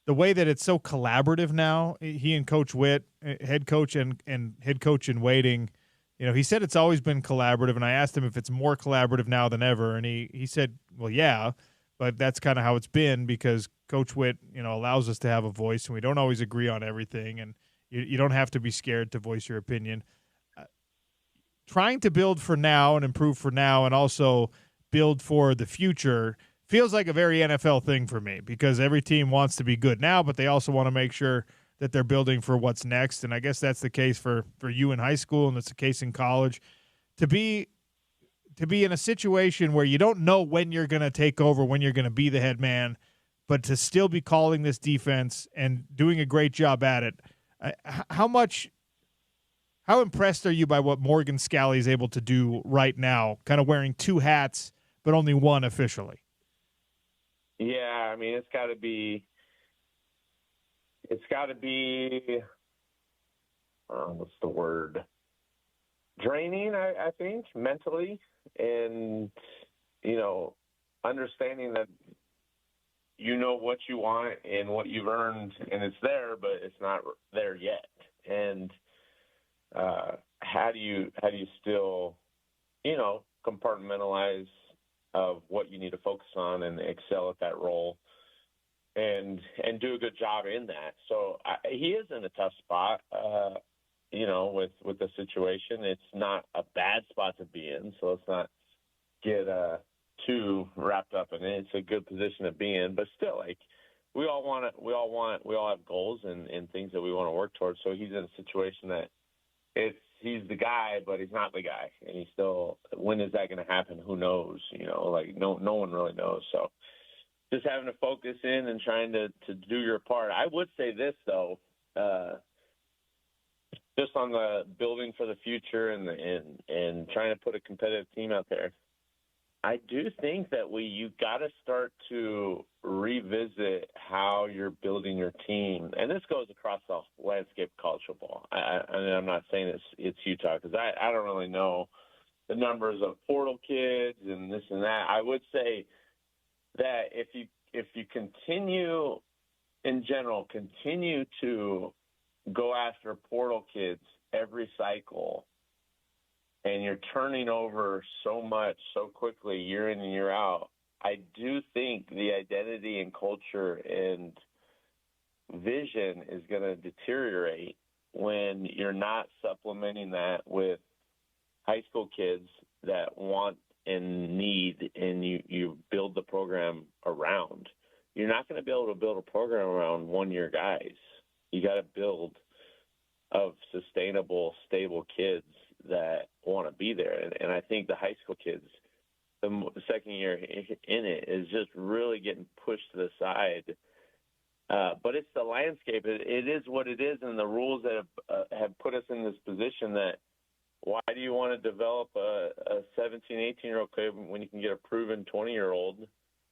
the way that it's so collaborative now. He and Coach Witt, head coach and head coach in waiting, he said it's always been collaborative, and I asked him if it's more collaborative now than ever, and he said, well, yeah, but that's kind of how it's been because Coach Witt, allows us to have a voice, and we don't always agree on everything, and you don't have to be scared to voice your opinion. Trying to build for now and improve for now and also build for the future feels like a very NFL thing for me because every team wants to be good now, but they also want to make sure that they're building for what's next. And I guess that's the case for you in high school, and it's the case in college. To be in a situation where you don't know when you're going to take over, when you're going to be the head man, but to still be calling this defense and doing a great job at it, how impressed are you by what Morgan Scalley is able to do right now, kind of wearing two hats but only one officially? Yeah, I mean, it's got to be what's the word? Draining, I think, mentally, and understanding that what you want and what you've earned, and it's there, but it's not there yet. And how do you still, compartmentalize of what you need to focus on and excel at that role and do a good job in that. So he is in a tough spot, with the situation. It's not a bad spot to be in, so let's not get too wrapped up in it. It's a good position to be in, but still, like, we all have goals and things that we want to work towards. So he's in a situation that he's the guy, but he's not the guy, and he's still. When is that going to happen? Who knows? No one really knows. So just having to focus in and trying to do your part. I would say this though, just on the building for the future and trying to put a competitive team out there. I do think that you got to start to revisit how you're building your team, and this goes across the landscape of college football. I'm not saying it's Utah because I don't really know the numbers of portal kids and this and that. I would say that if you continue to go after portal kids every cycle, and you're turning over so much so quickly year in and year out, I do think the identity and culture and vision is going to deteriorate when you're not supplementing that with high school kids that want and need, and you build the program around. You're not going to be able to build a program around one-year guys. You got to build of sustainable, stable kids that want to be there. And I think the high school kids, the second year in it, is just really getting pushed to the side. But it's the landscape. It is what it is, and the rules that have put us in this position that why do you want to develop a 17, 18-year-old kid when you can get a proven 20-year-old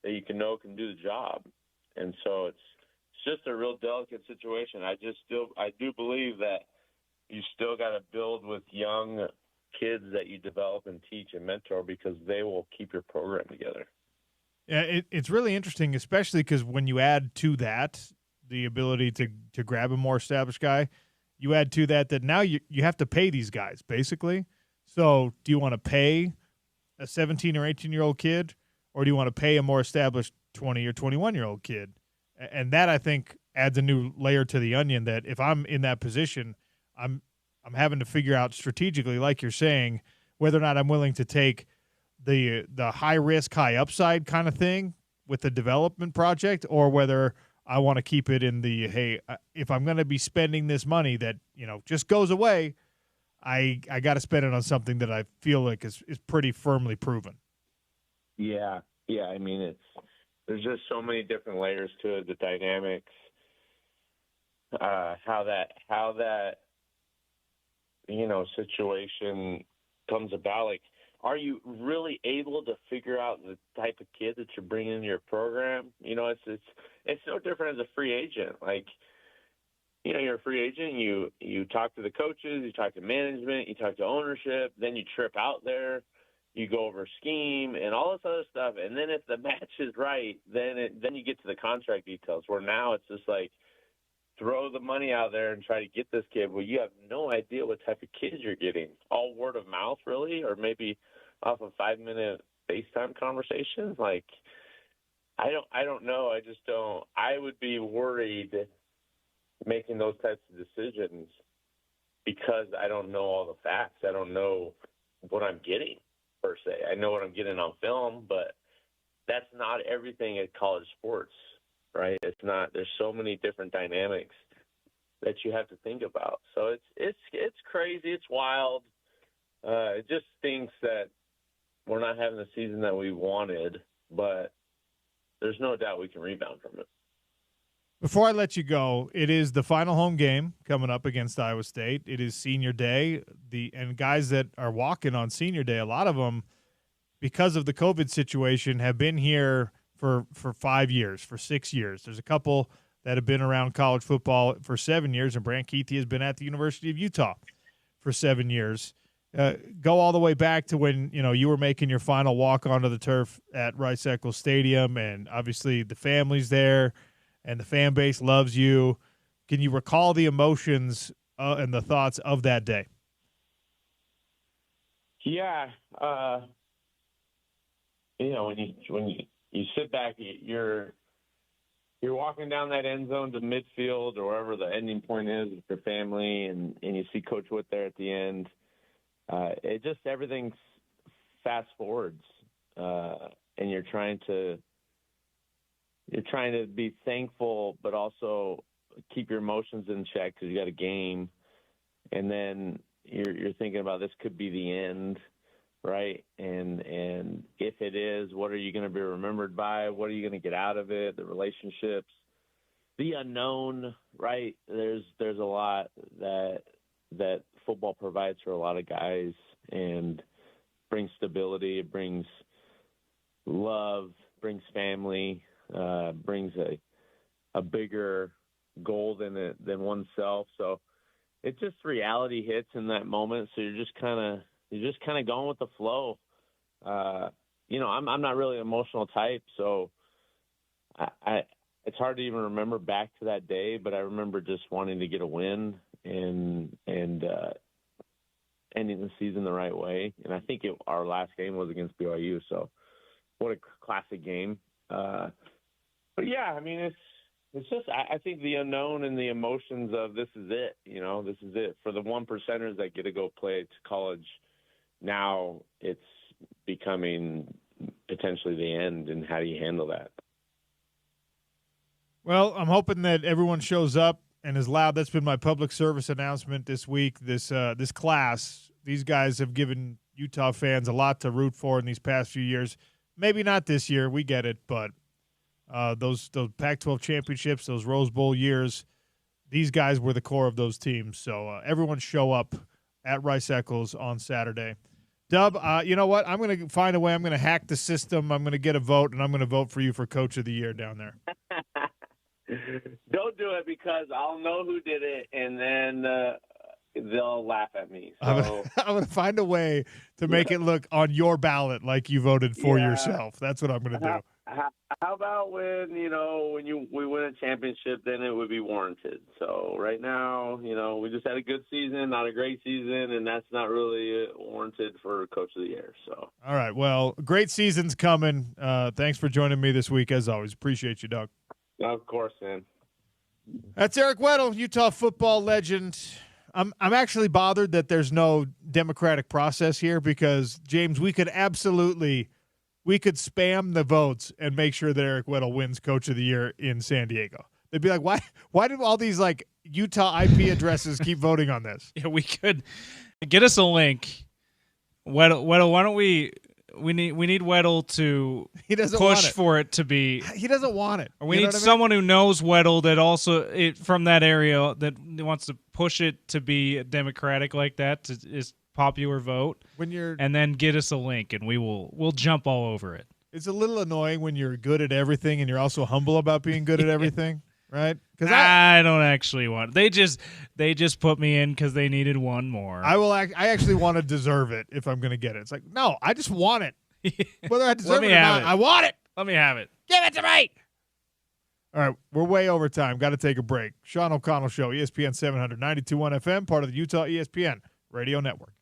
that you can do the job? And so it's just a real delicate situation. I do believe that you still got to build with young kids that you develop and teach and mentor because they will keep your program together. Yeah, it's really interesting, especially because when you add to that the ability to grab a more established guy, you add to that now you have to pay these guys, basically. So do you want to pay a 17 or 18-year-old kid, or do you want to pay a more established 20 or 21-year-old kid? And that, I think, adds a new layer to the onion that if I'm in that position, I'm having to figure out strategically, like you're saying, whether or not I'm willing to take the high risk, high upside kind of thing with the development project, or whether I want to keep it in the, hey, if I'm going to be spending this money that, just goes away, I got to spend it on something that I feel like is pretty firmly proven. Yeah. I mean, there's just so many different layers to it, the dynamics, how that situation comes about. Like, are you really able to figure out the type of kid that you're bringing into your program? It's no different as a free agent. Like, you're a free agent. You talk to the coaches, you talk to management, you talk to ownership. Then you trip out there, you go over scheme and all this other stuff. And then if the match is right, then you get to the contract details. Where now it's just like, throw the money out there and try to get this kid. Well, you have no idea what type of kids you're getting. All word of mouth, really, or maybe off of 5-minute FaceTime conversations. Like, I don't know. I just don't. I would be worried making those types of decisions because I don't know all the facts. I don't know what I'm getting, per se. I know what I'm getting on film, but that's not everything at college sports. Right? It's not. There's so many different dynamics that you have to think about. So it's crazy. It's wild. It just stinks that we're not having the season that we wanted, but there's no doubt we can rebound from it. Before I let you go, it is the final home game coming up against Iowa State. It is senior day. And guys that are walking on senior day, a lot of them, because of the COVID situation, have been here for 5 years, for 6 years. There's a couple that have been around college football for 7 years, and Brant Keithy has been at the University of Utah for 7 years. Go all the way back to when you were making your final walk onto the turf at Rice-Eccles Stadium, and obviously the family's there, and the fan base loves you. Can you recall the emotions and the thoughts of that day? Yeah, when you sit back, you're walking down that end zone to midfield or wherever the ending point is with your family, and you see Coach Witt there at the end. It just everything fast forwards, and you're trying to be thankful, but also keep your emotions in check because you got a game, and then you're thinking about this could be the end. Right. And if it is, what are you going to be remembered by? What are you going to get out of it? The relationships, the unknown, right? There's a lot that football provides for a lot of guys and brings stability. It brings love, brings family, brings a bigger goal than oneself. So it just reality hits in that moment. So you're just kind of going with the flow. I'm not really an emotional type, so it's hard to even remember back to that day, but I remember just wanting to get a win and ending the season the right way. And I think our last game was against BYU, so what a classic game. But yeah, I mean, it's just I think the unknown and the emotions of this is it. This is it for the 1%ers that get to go play to college. Now it's becoming potentially the end, and how do you handle that? Well, I'm hoping that everyone shows up and is loud. That's been my public service announcement this week. This class, these guys have given Utah fans a lot to root for in these past few years. Maybe not this year, we get it, but those Pac-12 championships, those Rose Bowl years, these guys were the core of those teams. So everyone show up at Rice-Eccles on Saturday. Dub, you know what? I'm going to find a way. I'm going to hack the system. I'm going to get a vote, and I'm going to vote for you for Coach of the Year down there. Don't do it because I'll know who did it, and then they'll laugh at me. So I'm going to find a way to make it look on your ballot like you voted for yourself. That's what I'm going to do. How about when we win a championship, then it would be warranted. So right now, we just had a good season, not a great season, and that's not really warranted for Coach of the Year. So all right, well, great season's coming. Thanks for joining me this week, as always. Appreciate you, Doug. Of course, man. That's Eric Weddle, Utah football legend. I'm actually bothered that there's no democratic process here because, James, we could spam the votes and make sure that Eric Weddle wins Coach of the Year in San Diego. They'd be like, why do all these like Utah IP addresses keep voting on this? Yeah, we could get us a link. Weddle, why don't we need Weddle to push for it to be. He doesn't want it. Or we need someone who knows Weddle that also from that area that wants to push it to be democratic like that is popular vote. And then get us a link and we'll jump all over it. It's a little annoying when you're good at everything and you're also humble about being good at everything. Right? Because I don't actually want it. They just put me in because they needed one more. I actually want to deserve it if I'm going to get it. It's like, no, I just want it. Whether I deserve it or not, I want it. Let me have it. Give it to me. All right, we're way over time. Got to take a break. Sean O'Connell Show, ESPN 700, 92.1 FM, part of the Utah ESPN Radio Network.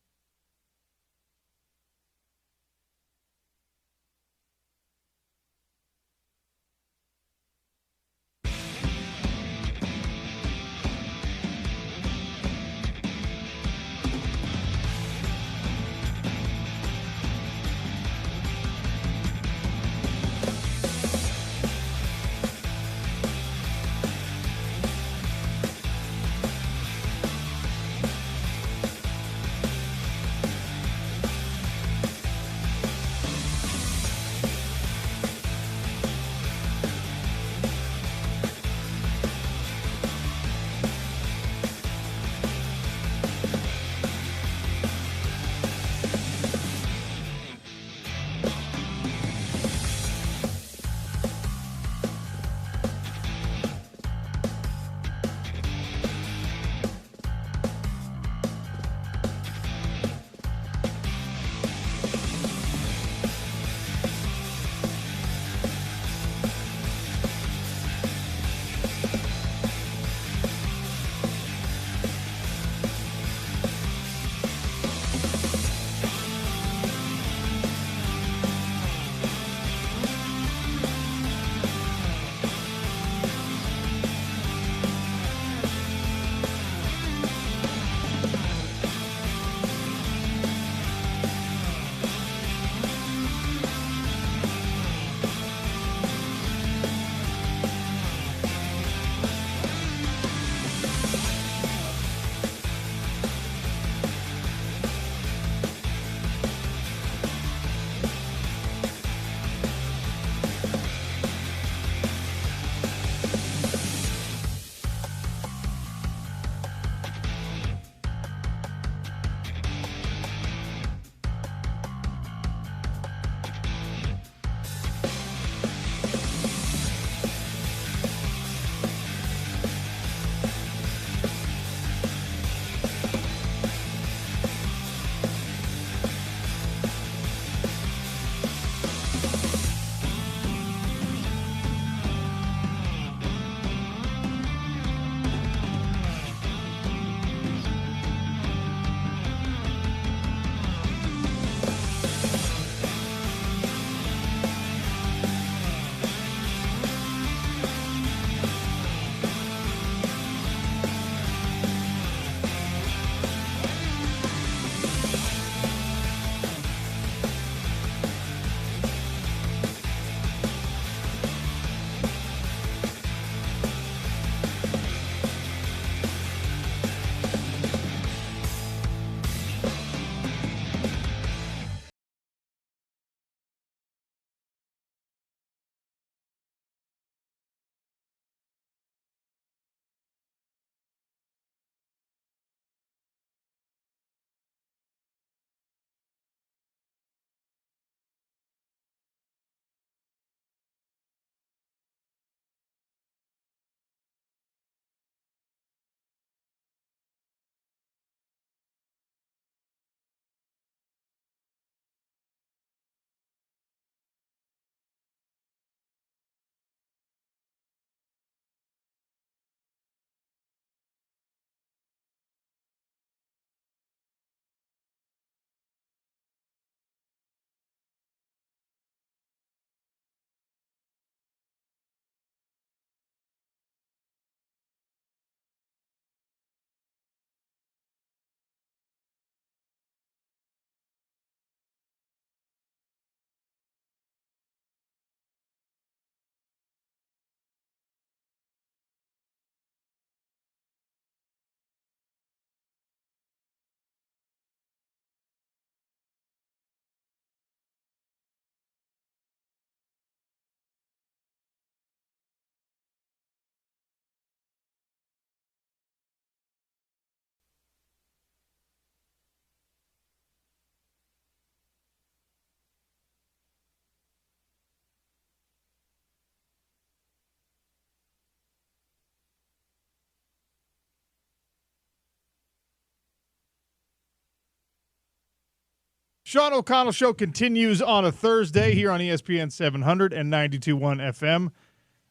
Sean O'Connell Show continues on a Thursday here on ESPN 700 and 92.1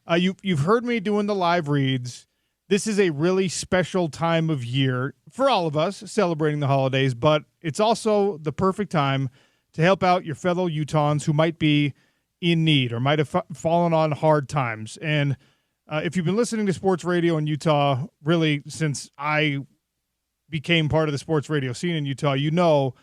FM. You've heard me doing the live reads. This is a really special time of year for all of us celebrating the holidays, but it's also the perfect time to help out your fellow Utahns who might be in need or might have fallen on hard times. And if you've been listening to sports radio in Utah, really since I became part of the sports radio scene in Utah, you know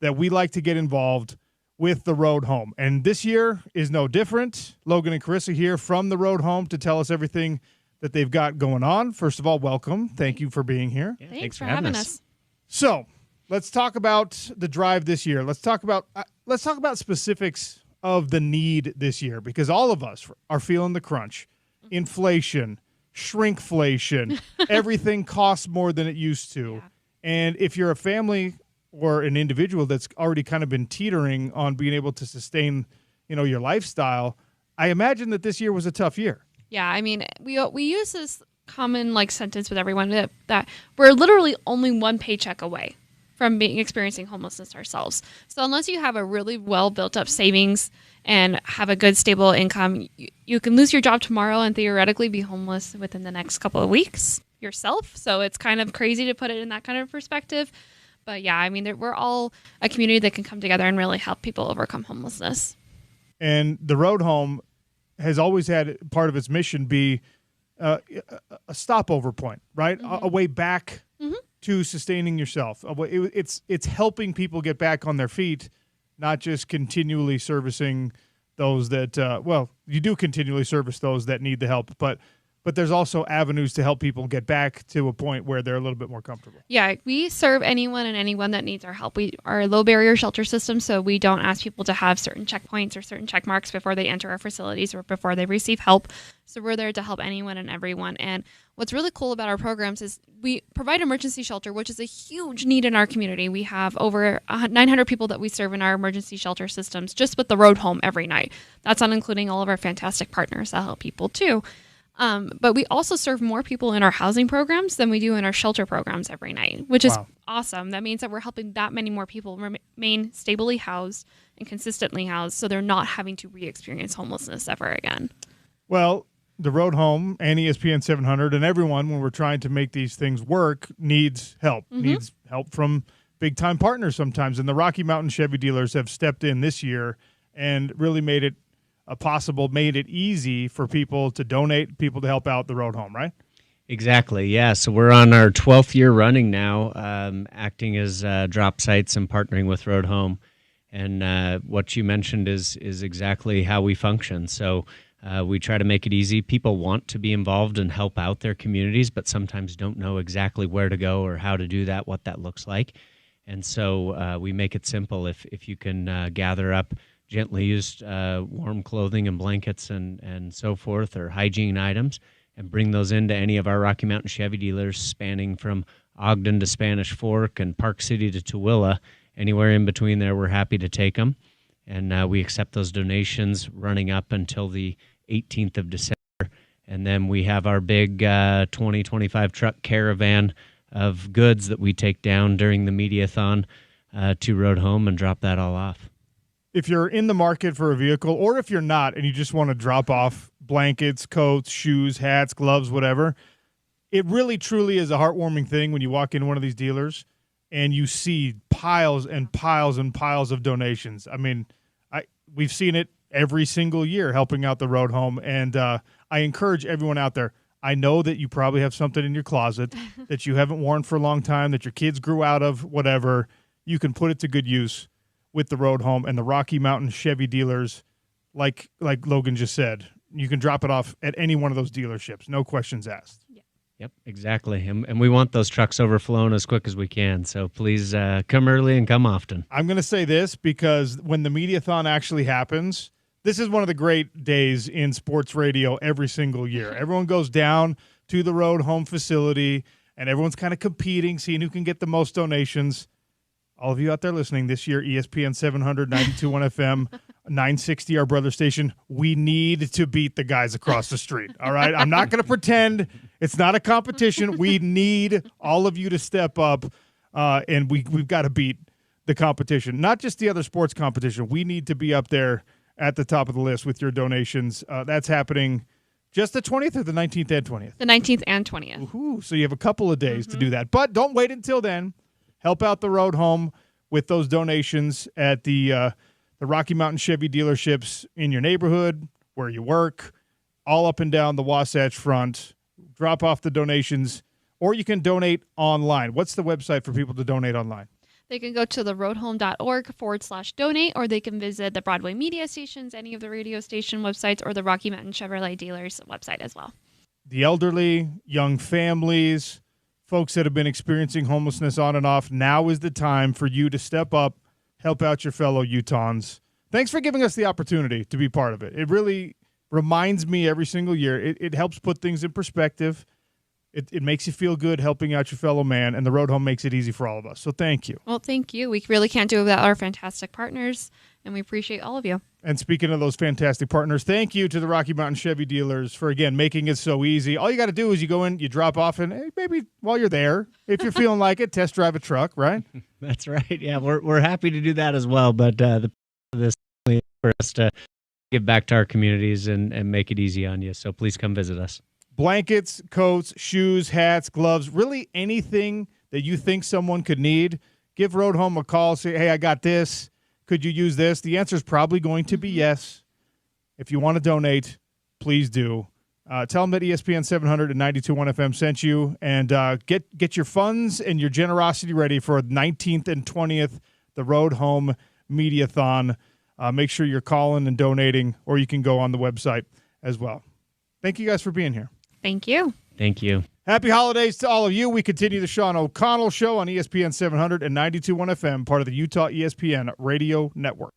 that we like to get involved with the road home. And this year is no different. Logan and Carissa here from the road home to tell us everything that they've got going on. First of all, welcome. Thank you for being here. Yeah, thanks for having us. So let's talk about the drive this year. Let's talk about specifics of the need this year, because all of us are feeling the crunch. Inflation, shrinkflation, everything costs more than it used to. Yeah. And if you're a family or an individual that's already kind of been teetering on being able to sustain, your lifestyle, I imagine that this year was a tough year. Yeah, I mean, we use this common sentence with everyone that we're literally only one paycheck away from experiencing homelessness ourselves. So unless you have a really well built up savings and have a good stable income, you can lose your job tomorrow and theoretically be homeless within the next couple of weeks yourself. So it's kind of crazy to put it in that kind of perspective. But yeah, I mean, we're all a community that can come together and really help people overcome homelessness. And the road home has always had part of its mission be a stopover point, right? Mm-hmm. A way back to sustaining yourself. It's helping people get back on their feet, not just continually servicing those that, you do continually service those that need the help, but there's also avenues to help people get back to a point where they're a little bit more comfortable. Yeah, we serve anyone that needs our help. We are a low barrier shelter system, so we don't ask people to have certain checkpoints or certain check marks before they enter our facilities or before they receive help. So we're there to help anyone and everyone. And what's really cool about our programs is we provide emergency shelter, which is a huge need in our community. We have over 900 people that we serve in our emergency shelter systems just with the road home every night. That's not including all of our fantastic partners that help people too. But we also serve more people in our housing programs than we do in our shelter programs every night, which is awesome. That means that we're helping that many more people remain stably housed and consistently housed so they're not having to re-experience homelessness ever again. Well, the road home and ESPN 700 and everyone, when we're trying to make these things work, needs help. Needs help from big-time partners sometimes. And the Rocky Mountain Chevy dealers have stepped in this year and really made it made it easy for people to donate, people to help out the road home, right? Exactly, yeah. So we're on our 12th year running now, acting as drop sites and partnering with Road Home. And what you mentioned is exactly how we function. So we try to make it easy. People want to be involved and help out their communities, but sometimes don't know exactly where to go or how to do that, what that looks like. And so we make it simple. If you can gather up gently used warm clothing and blankets and so forth, or hygiene items, and bring those into any of our Rocky Mountain Chevy dealers spanning from Ogden to Spanish Fork and Park City to Tooele. Anywhere in between there, we're happy to take them. And we accept those donations running up until the 18th of December. And then we have our big 2025 truck caravan of goods that we take down during the Mediathon to Road Home and drop that all off. If you're in the market for a vehicle, or if you're not and you just want to drop off blankets, coats, shoes, hats, gloves, whatever, it really truly is a heartwarming thing when you walk into one of these dealers and you see piles and piles and piles of donations. I mean, we've seen it every single year helping out the road home, and I encourage everyone out there. I know that you probably have something in your closet that you haven't worn for a long time, that your kids grew out of, whatever. You can put it to good use with the road home and the Rocky Mountain Chevy dealers. Like Logan just said, you can drop it off at any one of those dealerships. No questions asked. Yep, exactly. And we want those trucks overflowing as quick as we can. So please come early and come often. I'm going to say this because when the Mediathon actually happens, this is one of the great days in sports radio every single year. Everyone goes down to the road home facility, and everyone's kind of competing, seeing who can get the most donations. All of you out there listening this year, ESPN 700, 92.1 FM, 960, our brother station, we need to beat the guys across the street, all right? I'm not going to pretend it's not a competition. We need all of you to step up, and we've got to beat the competition, not just the other sports competition. We need to be up there at the top of the list with your donations. That's happening just the 20th or the 19th and 20th? The 19th and 20th. Ooh, so you have a couple of days to do that. But don't wait until then. Help out the road home with those donations at the Rocky Mountain Chevy dealerships in your neighborhood, where you work, all up and down the Wasatch Front. Drop off the donations, or you can donate online. What's the website for people to donate online? They can go to theroadhome.org/donate, or they can visit the Broadway media stations, any of the radio station websites, or the Rocky Mountain Chevrolet dealers website as well. The elderly, young families, folks that have been experiencing homelessness on and off, now is the time for you to step up, help out your fellow Utahns. Thanks for giving us the opportunity to be part of it. It really reminds me every single year. It helps put things in perspective. It makes you feel good helping out your fellow man, and the road home makes it easy for all of us. So thank you. Well, thank you. We really can't do it without our fantastic partners, and we appreciate all of you. And speaking of those fantastic partners, thank you to the Rocky Mountain Chevy dealers for, again, making it so easy. All you got to do is you go in, you drop off, and maybe while you're there, if you're feeling like it, test drive a truck, right? That's right. Yeah, we're happy to do that as well. But this is for us to give back to our communities and make it easy on you. So please come visit us. Blankets, coats, shoes, hats, gloves, really anything that you think someone could need, give Road Home a call. Say, hey, I got this. Could you use this? The answer is probably going to be yes. If you want to donate, please do. Tell them that ESPN 700 and 92.1 FM sent you, and get your funds and your generosity ready for 19th and 20th, the Road Home Mediathon. Make sure you're calling and donating, or you can go on the website as well. Thank you guys for being here. Thank you. Thank you. Happy holidays to all of you. We continue the Sean O'Connell Show on ESPN 700 and 92.1 FM, part of the Utah ESPN Radio Network.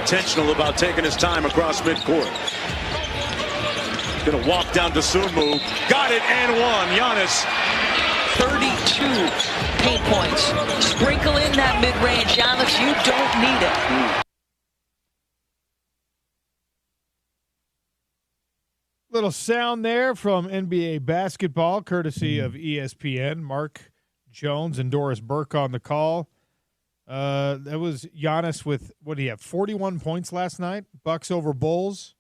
intentional about taking his time across midcourt. Going to walk down to Sumu. Got it and one. Giannis. 32 paint points. Sprinkle in that mid-range, Giannis. You don't need it. Little sound there from NBA basketball, courtesy of ESPN. Mark Jones and Doris Burke on the call. That was Giannis with, what did he have, 41 points last night? Bucks over Bulls.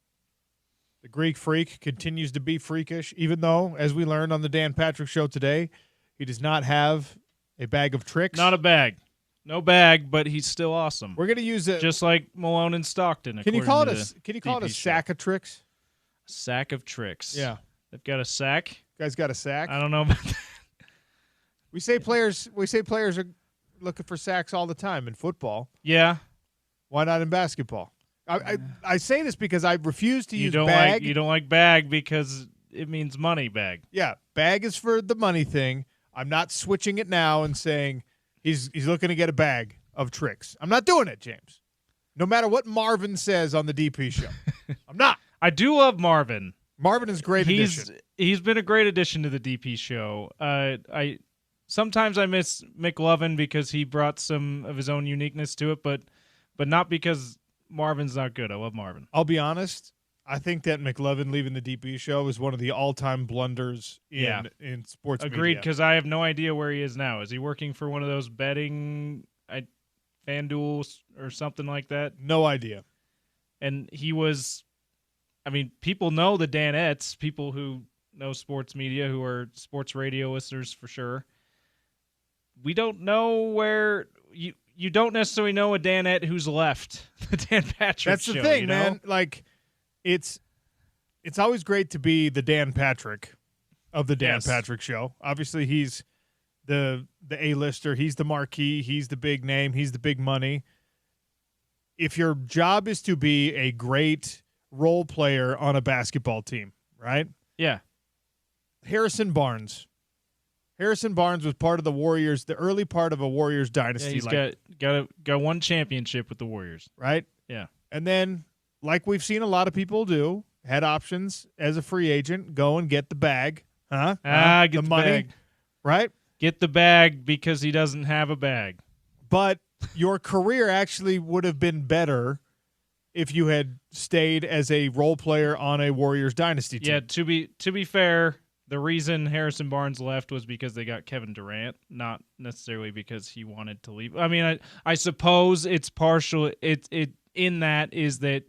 The Greek Freak continues to be freakish, even though, as we learned on the Dan Patrick Show today, he does not have a bag of tricks. Not a bag. No bag, but he's still awesome. We're going to use it. Just like Malone and Stockton. Can you call it a sack of tricks? Sack of tricks. Yeah. They've got a sack. You guys got a sack? I don't know about that. We say players are looking for sacks all the time in football. Yeah. Why not in basketball? I say this because I refuse to use don't bag. You don't like bag because it means money bag. Yeah, bag is for the money thing. I'm not switching it now and saying he's looking to get a bag of tricks. I'm not doing it, James. No matter what Marvin says on the DP show. I'm not. I do love Marvin. Marvin is great addition. He's been a great addition to the DP show. Sometimes I miss McLovin because he brought some of his own uniqueness to it, but not because Marvin's not good. I love Marvin. I'll be honest. I think that McLovin leaving the DP show is one of the all-time blunders in sports media. Agreed, because I have no idea where he is now. Is he working for one of those betting FanDuel or something like that? No idea. And he was, people know the Danettes, people who know sports media, who are sports radio listeners for sure. We don't know where you don't necessarily know a Danette who's left the Dan Patrick That's show. That's the thing, you know? man. Like, it's always great to be the Dan Patrick of the Dan Patrick show. Obviously, he's the A-lister. He's the marquee. He's the big name. He's the big money. If your job is to be a great role player on a basketball team, right? Yeah. Harrison Barnes was part of the Warriors, the early part of a Warriors dynasty. Yeah, he's got one championship with the Warriors. Right? Yeah. And then, like we've seen a lot of people do, had options as a free agent, go and get the bag. Get the money. bag. Right? Get the bag because he doesn't have a bag. But your career actually would have been better if you had stayed as a role player on a Warriors dynasty team. Yeah, to be fair, the reason Harrison Barnes left was because they got Kevin Durant, not necessarily because he wanted to leave. I suppose it's partial. It in that is that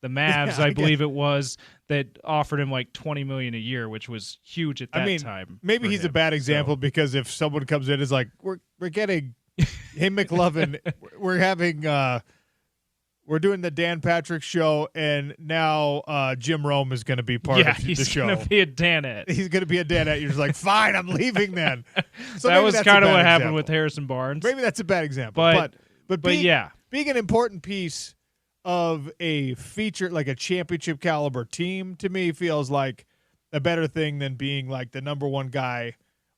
the Mavs, I believe it was, that offered him like $20 million a year, which was huge at that time. Maybe he's a bad example because if someone comes in and is like, we're getting, hey McLovin, we're having. We're doing the Dan Patrick show, and now Jim Rome is going to be part of the show. He's going to be a Danette. He's going to be a Danette. You're just like, fine, I'm leaving then. So that was kind of what happened with Harrison Barnes. Maybe that's a bad example. But being an important piece of a feature, like a championship caliber team, to me feels like a better thing than being like the number one guy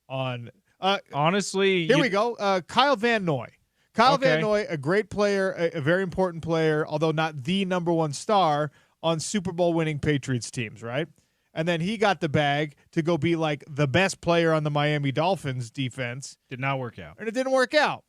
on. Honestly, here we go. Kyle Van Noy. Van Noy, a great player, a very important player, although not the number one star on Super Bowl winning Patriots teams, right? And then he got the bag to go be like the best player on the Miami Dolphins defense. Did not work out. And it didn't work out.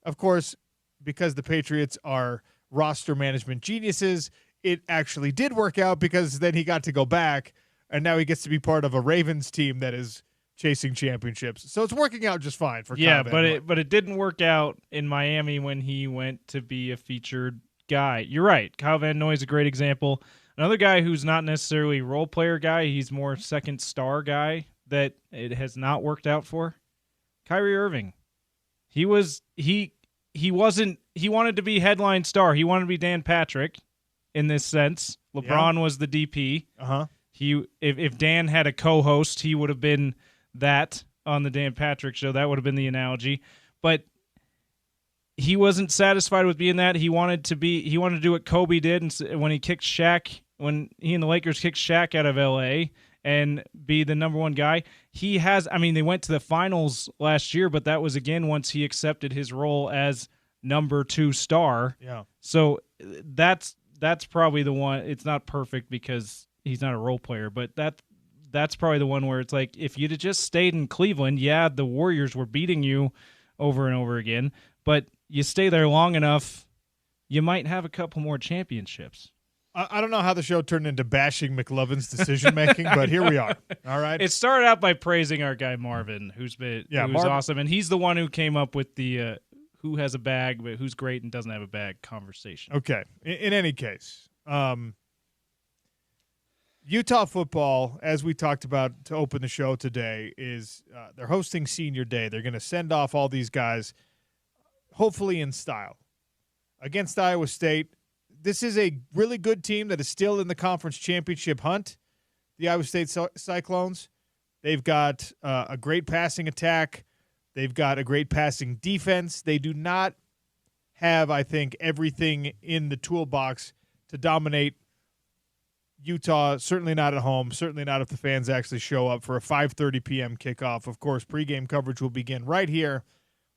Of course, because the Patriots are roster management geniuses, it actually did work out because then he got to go back, and now he gets to be part of a Ravens team that is chasing championships. So it's working out just fine for Kyle Van Noy. but it didn't work out in Miami when he went to be a featured guy. You're right. Kyle Van Noy is a great example. Another guy who's not necessarily a role player guy, he's more second star guy that it has not worked out for. Kyrie Irving. He wanted to be headline star. He wanted to be Dan Patrick in this sense. LeBron was the DP. If Dan had a co-host, he would have been that on the Dan Patrick show. That would have been the analogy. But he wasn't satisfied with being that. He wanted to do what Kobe did and when he kicked Shaq, when he and the Lakers kicked Shaq out of LA and be the number one guy. They went to the finals last year, but that was again once he accepted his role as number 2 star. Yeah. So that's probably the one. It's not perfect because he's not a role player, but that's probably the one where it's like, if you'd have just stayed in Cleveland, yeah, the Warriors were beating you over and over again, but you stay there long enough, you might have a couple more championships. I don't know how the show turned into bashing McLovin's decision-making, but here we are. All right. It started out by praising our guy Marvin, who's awesome, and he's the one who came up with the who has a bag, but who's great and doesn't have a bag conversation. Okay. In any case, Utah football, as we talked about to open the show today, is they're hosting senior day. They're going to send off all these guys, hopefully in style, against Iowa State. This is a really good team that is still in the conference championship hunt, the Iowa State Cyclones. They've got a great passing attack. They've got a great passing defense. They do not have, I think, everything in the toolbox to dominate Utah, certainly not at home, certainly not if the fans actually show up for a 5:30 p.m. kickoff. Of course, pregame coverage will begin right here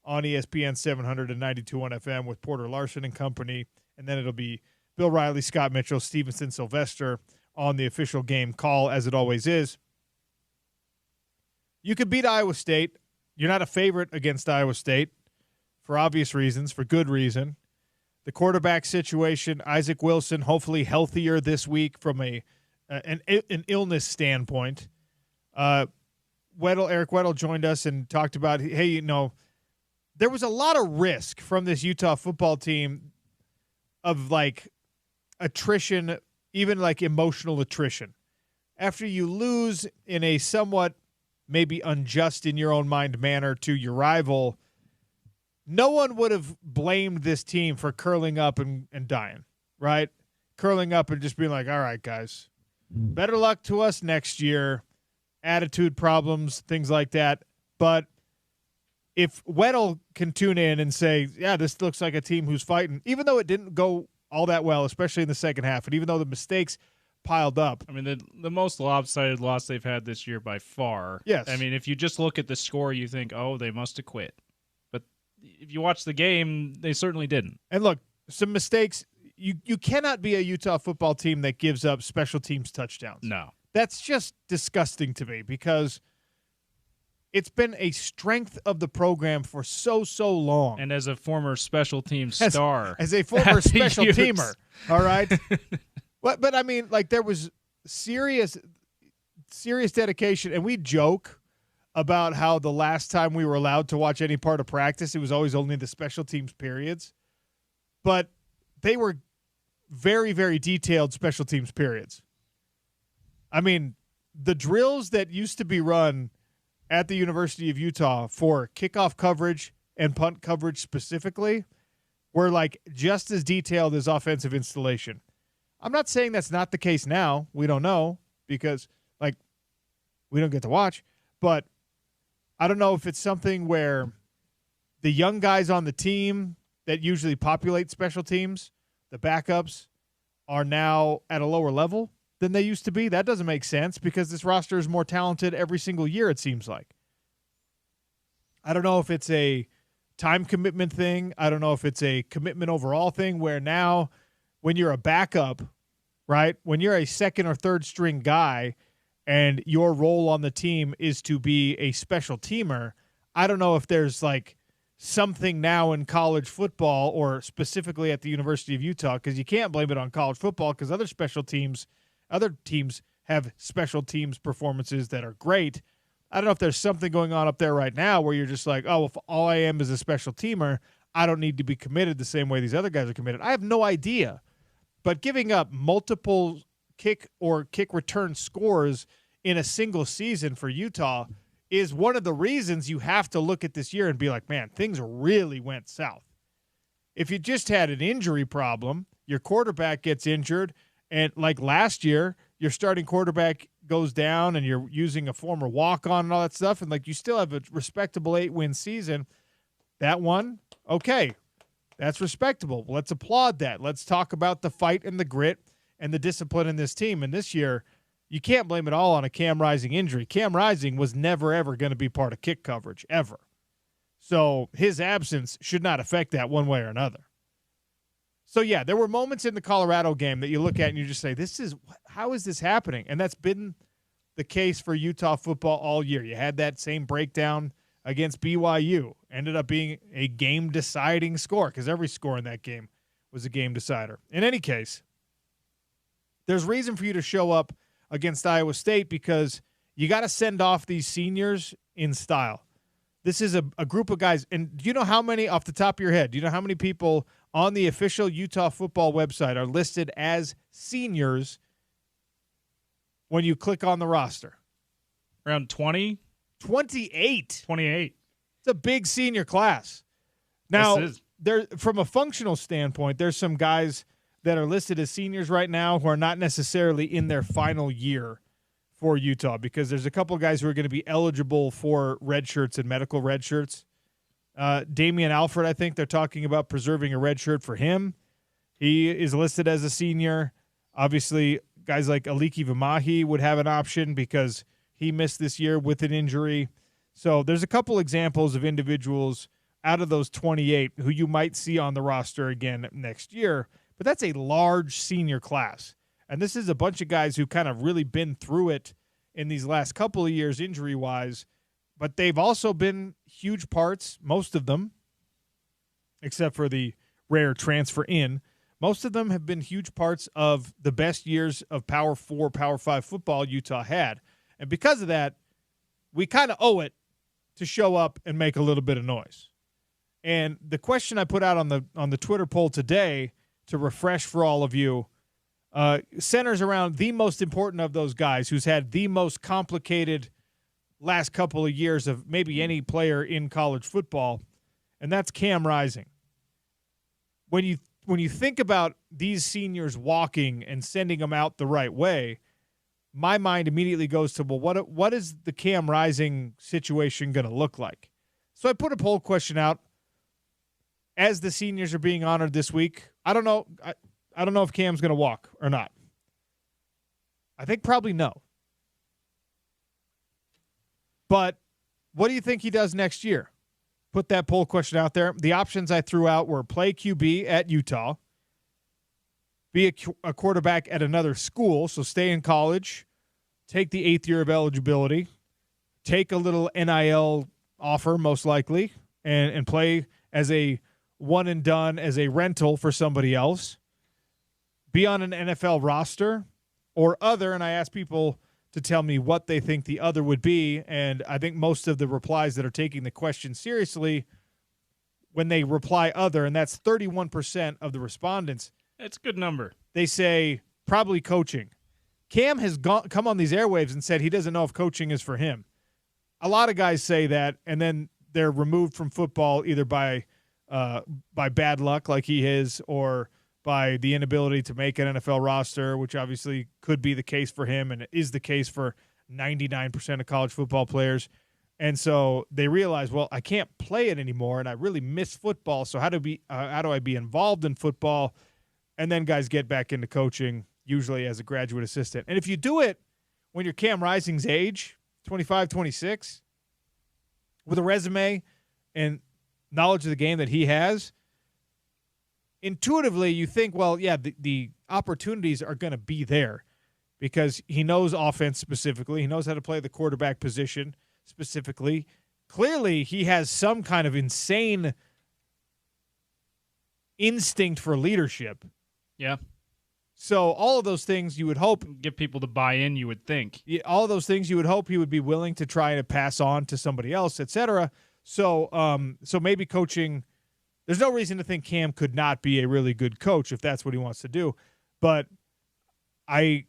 on ESPN 700 and 92.1 FM with Porter Larson and company, and then it'll be Bill Riley, Scott Mitchell, Stevenson, Sylvester on the official game call, as it always is. You could beat Iowa State. You're not a favorite against Iowa State for obvious reasons, for good reason. The quarterback situation, Isaac Wilson, hopefully healthier this week from an illness standpoint. Eric Weddle joined us and talked about, hey, there was a lot of risk from this Utah football team of like attrition, even like emotional attrition. After you lose in a somewhat maybe unjust in your own mind manner to your rival, no one would have blamed this team for curling up and dying, right? Curling up and just being like, all right, guys, better luck to us next year, attitude problems, things like that. But if Weddle can tune in and say, yeah, this looks like a team who's fighting, even though it didn't go all that well, especially in the second half, and even though the mistakes piled up. I mean, the most lopsided loss they've had this year by far. Yes. I mean, if you just look at the score, you think, oh, they must have quit. But if you watch the game, they certainly didn't. And look, some mistakes. You cannot be a Utah football team that gives up special teams touchdowns. No. That's just disgusting to me because it's been a strength of the program for so long. And as a former special team star. As a former special teamer, all right? But I mean, like, there was serious dedication, and we joke about how the last time we were allowed to watch any part of practice, it was always only the special teams periods. But they were very, very detailed special teams periods. I mean, the drills that used to be run at the University of Utah for kickoff coverage and punt coverage specifically were like just as detailed as offensive installation. I'm not saying that's not the case now. We don't know because, like, we don't get to watch. But I don't know if it's something where the young guys on the team that usually populate special teams, the backups, are now at a lower level than they used to be. That doesn't make sense because this roster is more talented every single year, it seems like. I don't know if it's a time commitment thing. I don't know if it's a commitment overall thing where now when you're a backup, right, when you're a second or third string guy and your role on the team is to be a special teamer, I don't know if there's like something now in college football or specifically at the University of Utah, because you can't blame it on college football because other teams have special teams performances that are great. I don't know if there's something going on up there right now where you're just like, oh, if all I am is a special teamer, I don't need to be committed the same way these other guys are committed. I have no idea. But giving up multiple kick return scores in a single season for Utah is one of the reasons you have to look at this year and be like, man, things really went south. If you just had an injury problem, your quarterback gets injured, and like last year, your starting quarterback goes down and you're using a former walk-on and all that stuff, and like you still have a respectable 8-win season, that one, okay, that's respectable. Let's applaud that. Let's talk about the fight and the grit and the discipline in this team. And this year, you can't blame it all on a Cam Rising injury. Cam Rising was never, ever going to be part of kick coverage, ever. So his absence should not affect that one way or another. So, yeah, there were moments in the Colorado game that you look at and you just say, how is this happening? And that's been the case for Utah football all year. You had that same breakdown against BYU. Ended up being a game-deciding score because every score in that game was a game decider. In any case, there's reason for you to show up against Iowa State because you got to send off these seniors in style. This is a group of guys. And do you know how many, off the top of your head, do you know how many people on the official Utah football website are listed as seniors when you click on the roster? Around 20? 28. 28. It's a big senior class. Now, Yes, there, from a functional standpoint, there's some guys that are listed as seniors right now who are not necessarily in their final year for Utah because there's a couple of guys who are going to be eligible for red shirts and medical red shirts. Damian Alfred, I think they're talking about preserving a red shirt for him. He is listed as a senior. Obviously, guys like Aliki Vimahi would have an option because he missed this year with an injury. So there's a couple examples of individuals out of those 28 who you might see on the roster again next year. But that's a large senior class. And this is a bunch of guys who kind of really been through it in these last couple of years injury-wise. But they've also been huge parts, most of them, except for the rare transfer in. Most of them have been huge parts of the best years of Power 4, Power 5 football Utah had. And because of that, we kind of owe it to show up and make a little bit of noise. And the question I put out on the Twitter poll today to refresh for all of you centers around the most important of those guys who's had the most complicated last couple of years of maybe any player in college football, and that's Cam Rising. When you think about these seniors walking and sending them out the right way, my mind immediately goes to, well, what is the Cam Rising situation going to look like? So I put a poll question out as the seniors are being honored this week. I don't know if Cam's going to walk or not. I think probably no. But what do you think he does next year? Put that poll question out there. The options I threw out were play QB at Utah, be a quarterback at another school, so stay in college, take the 8th year of eligibility, take a little NIL offer most likely, and play as a one and done, as a rental for somebody else, be on an NFL roster or other, and I asked people to tell me what they think the other would be, and I think most of the replies that are taking the question seriously, when they reply other, and that's 31% of the respondents. It's a good number. They say probably coaching. Cam has come on these airwaves and said he doesn't know if coaching is for him. A lot of guys say that, and then they're removed from football either by bad luck like he is or by the inability to make an NFL roster, which obviously could be the case for him and is the case for 99% of college football players. And so they realize, well, I can't play it anymore, and I really miss football, so how do I be involved in football? And then guys get back into coaching, usually as a graduate assistant. And if you do it when you're Cam Rising's age, 25, 26, with a resume and knowledge of the game that he has, intuitively you think, well, yeah, the opportunities are going to be there because he knows offense specifically. He knows how to play the quarterback position specifically. Clearly, he has some kind of insane instinct for leadership. Yeah. So all of those things you would hope. Get people to buy in, you would think. All of those things you would hope he would be willing to try to pass on to somebody else, etc. So maybe coaching, there's no reason to think Cam could not be a really good coach if that's what he wants to do. But I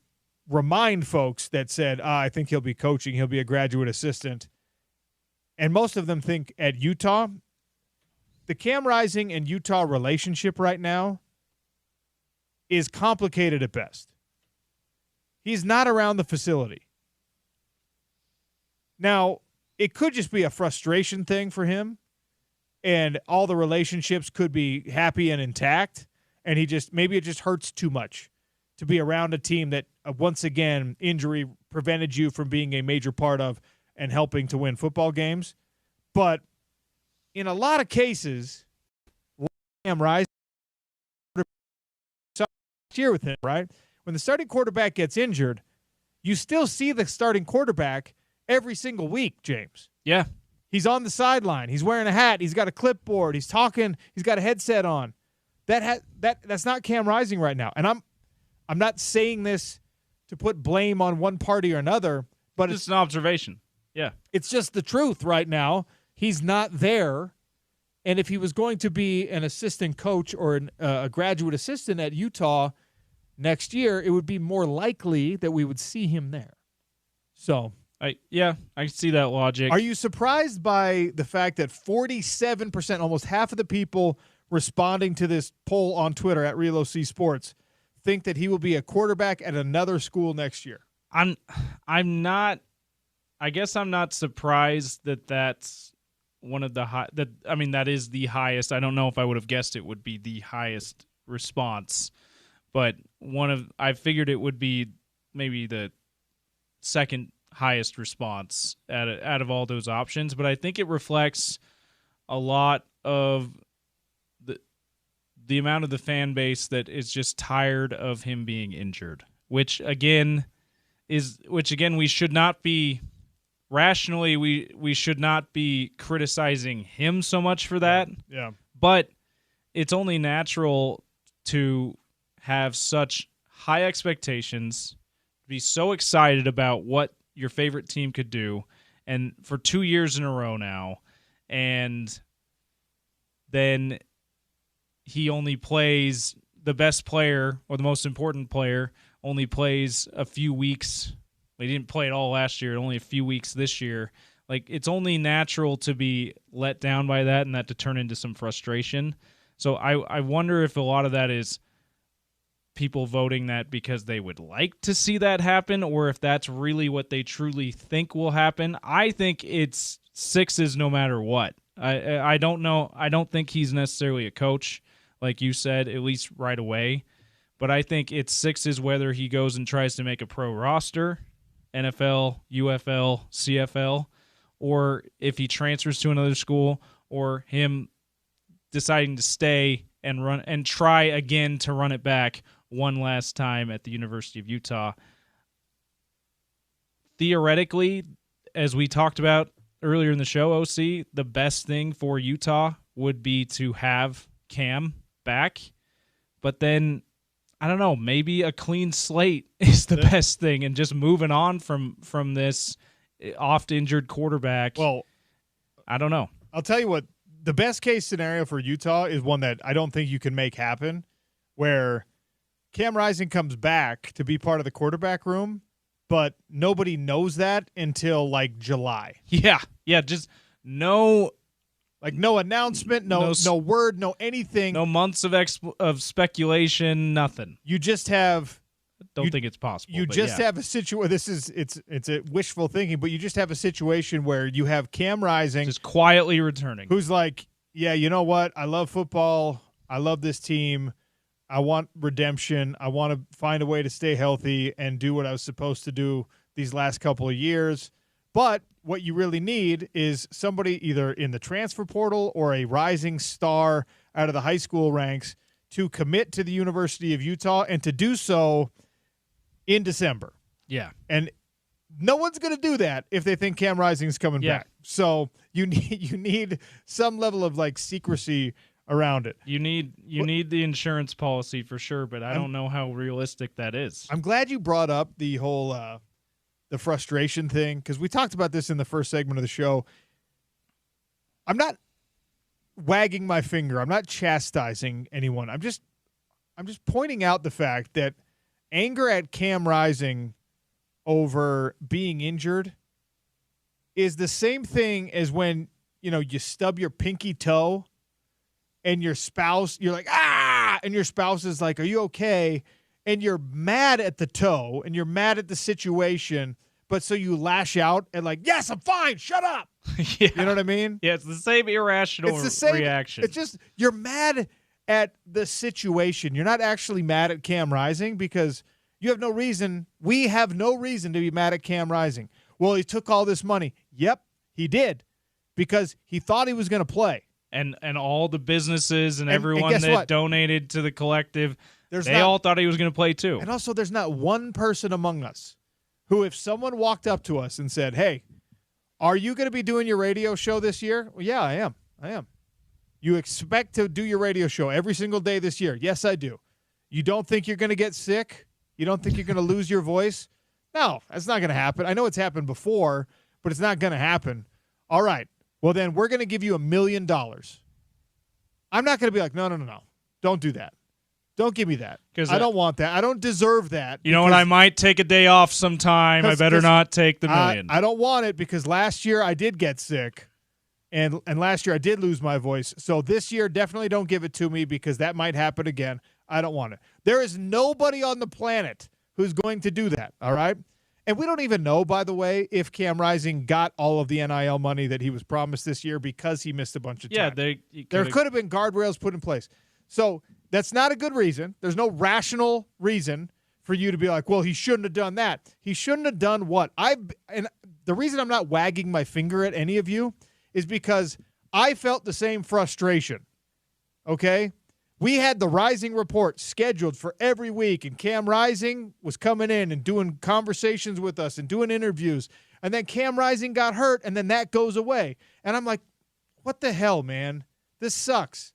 remind folks that said, I think he'll be coaching, he'll be a graduate assistant. And most of them think at Utah, the Cam Rising and Utah relationship right now is complicated at best. He's not around the facility. Now, it could just be a frustration thing for him, and all the relationships could be happy and intact, and maybe it just hurts too much to be around a team that, once again, injury prevented you from being a major part of and helping to win football games. But in a lot of cases, Cam Rising year with him, right? When the starting quarterback gets injured, you still see the starting quarterback every single week, James. Yeah. He's on the sideline. He's wearing a hat. He's got a clipboard. He's talking. He's got a headset on. That's not Cam Rising right now. And I'm not saying this to put blame on one party or another, but it's an observation. Yeah. It's just the truth right now. He's not there. And if he was going to be an assistant coach or a graduate assistant at Utah next year, it would be more likely that we would see him there. So, I see that logic. Are you surprised by the fact that 47%, almost half of the people responding to this poll on Twitter at Real OC Sports, think that he will be a quarterback at another school next year? I'm not. I guess I'm not surprised that that's one of the high. That is the highest. I don't know if I would have guessed it would be the highest response, but I figured it would be maybe the second highest response out of all those options. But I think it reflects a lot of the amount of the fan base that is just tired of him being injured, which again we should not be rationally, we should not be criticizing him so much for that. Yeah. But it's only natural to have such high expectations, be so excited about what your favorite team could do, and for 2 years in a row now, and then he only plays the best player or the most important player only plays a few weeks. He didn't play at all last year, only a few weeks this year. Like, it's only natural to be let down by that and that to turn into some frustration. So I wonder if a lot of that is people voting that because they would like to see that happen, or if that's really what they truly think will happen. I think it's sixes no matter what. I don't know. I don't think he's necessarily a coach, like you said, at least right away. But I think it's sixes whether he goes and tries to make a pro roster, NFL, UFL, CFL, or if he transfers to another school, or him deciding to stay and run and try again to run it back one last time at the University of Utah. Theoretically, as we talked about earlier in the show, OC, the best thing for Utah would be to have Cam back. But then, I don't know, maybe a clean slate is the best thing, and just moving on from this oft-injured quarterback. Well, I don't know. I'll tell you what, the best case scenario for Utah is one that I don't think you can make happen, where Cam Rising comes back to be part of the quarterback room, but nobody knows that until like July. Yeah, just no announcement, no word, no anything. No months of speculation, nothing. You just have don't think it's possible. You just have a situation. It's a wishful thinking, but you just have a situation where you have Cam Rising just quietly returning, who's like, yeah, you know what? I love football. I love this team. I want redemption. I want to find a way to stay healthy and do what I was supposed to do these last couple of years. But what you really need is somebody either in the transfer portal or a rising star out of the high school ranks to commit to the University of Utah, and to do so in December. Yeah. And no one's going to do that if they think Cam Rising is coming back. So you need some level of like secrecy around it. You need the insurance policy for sure, but I don't know how realistic that is. I'm glad you brought up the whole the frustration thing, because we talked about this in the first segment of the show. I'm not wagging my finger. I'm not chastising anyone. I'm just pointing out the fact that anger at Cam Rising over being injured is the same thing as when, you stub your pinky toe and your spouse, you're like, and your spouse is like, are you okay? And you're mad at the toe and you're mad at the situation, but so you lash out and like, yes, I'm fine, shut up. Yeah. You know what I mean? Yeah, it's the same irrational reaction. It's just, you're mad at the situation. You're not actually mad at Cam Rising, because you have no reason. We have no reason to be mad at Cam Rising. Well, he took all this money. Yep, he did. because he thought he was going to play. And all the businesses and And everyone guess that what? donated to the collective, There's they not- all thought he was going to play too. And also, there's not one person among us who, if someone walked up to us and said, hey, are you going to be doing your radio show this year? Well, yeah, I am. You expect to do your radio show every single day this year? Yes, I do. You don't think you're going to get sick? You don't think you're going to lose your voice? No, that's not going to happen. I know it's happened before, but it's not going to happen. All right. Well, then we're going to give you $1 million. I'm not going to be like, no. Don't do that. Don't give me that. I don't want that. I don't deserve that. You know what? I might take a day off sometime. I better not take the $1 million. I don't want it because last year I did get sick, and last year I did lose my voice. So this year, definitely don't give it to me because that might happen again. I don't want it. There is nobody on the planet who's going to do that, all right? And we don't even know, by the way, if Cam Rising got all of the NIL money that he was promised this year because he missed a bunch of time. There could have been guardrails put in place. So that's not a good reason. There's no rational reason for you to be like, well, he shouldn't have done that. He shouldn't have done what? And the reason I'm not wagging my finger at any of you is because I felt the same frustration, okay? We had the Rising Report scheduled for every week, and Cam Rising was coming in and doing conversations with us and doing interviews. And then Cam Rising got hurt, and then that goes away. And I'm like, what the hell, man? This sucks.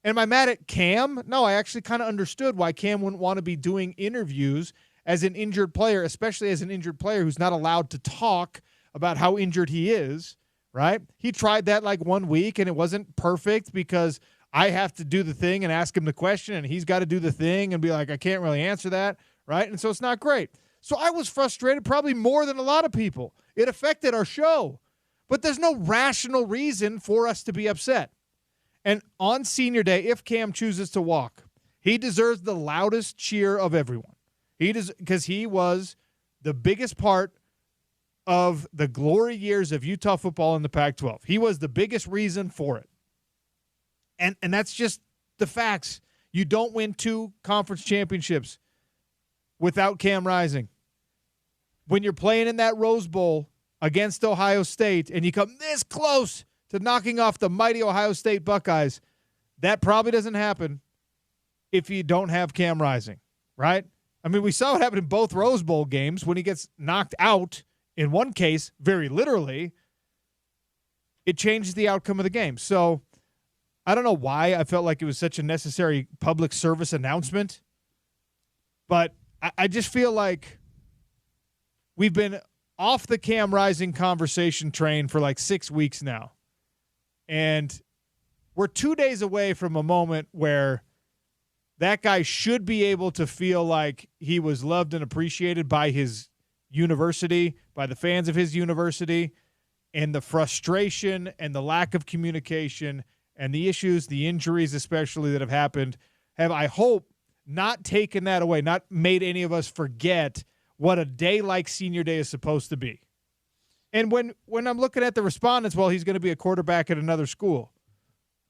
Am I mad at Cam? No, I actually kind of understood why Cam wouldn't want to be doing interviews as an injured player, especially as an injured player who's not allowed to talk about how injured he is, right? He tried that like 1 week, and it wasn't perfect because I have to do the thing and ask him the question, and he's got to do the thing and be like, I can't really answer that, right? And so it's not great. So I was frustrated probably more than a lot of people. It affected our show. But there's no rational reason for us to be upset. And on senior day, if Cam chooses to walk, he deserves the loudest cheer of everyone. Because he was the biggest part of the glory years of Utah football in the Pac-12. He was the biggest reason for it. And that's just the facts. You don't win 2 conference championships without Cam Rising. When you're playing in that Rose Bowl against Ohio State and you come this close to knocking off the mighty Ohio State Buckeyes, that probably doesn't happen if you don't have Cam Rising, right? I mean, we saw what happened in both Rose Bowl games when he gets knocked out. In one case, very literally, it changes the outcome of the game. So I don't know why I felt like it was such a necessary public service announcement, but I just feel like we've been off the Cam Rising conversation train for like 6 weeks now. And we're 2 days away from a moment where that guy should be able to feel like he was loved and appreciated by his university, by the fans of his university, and the frustration and the lack of communication and the issues, the injuries especially that have happened, have, I hope, not taken that away, not made any of us forget what a day like senior day is supposed to be. And when I'm looking at the respondents, well, he's going to be a quarterback at another school.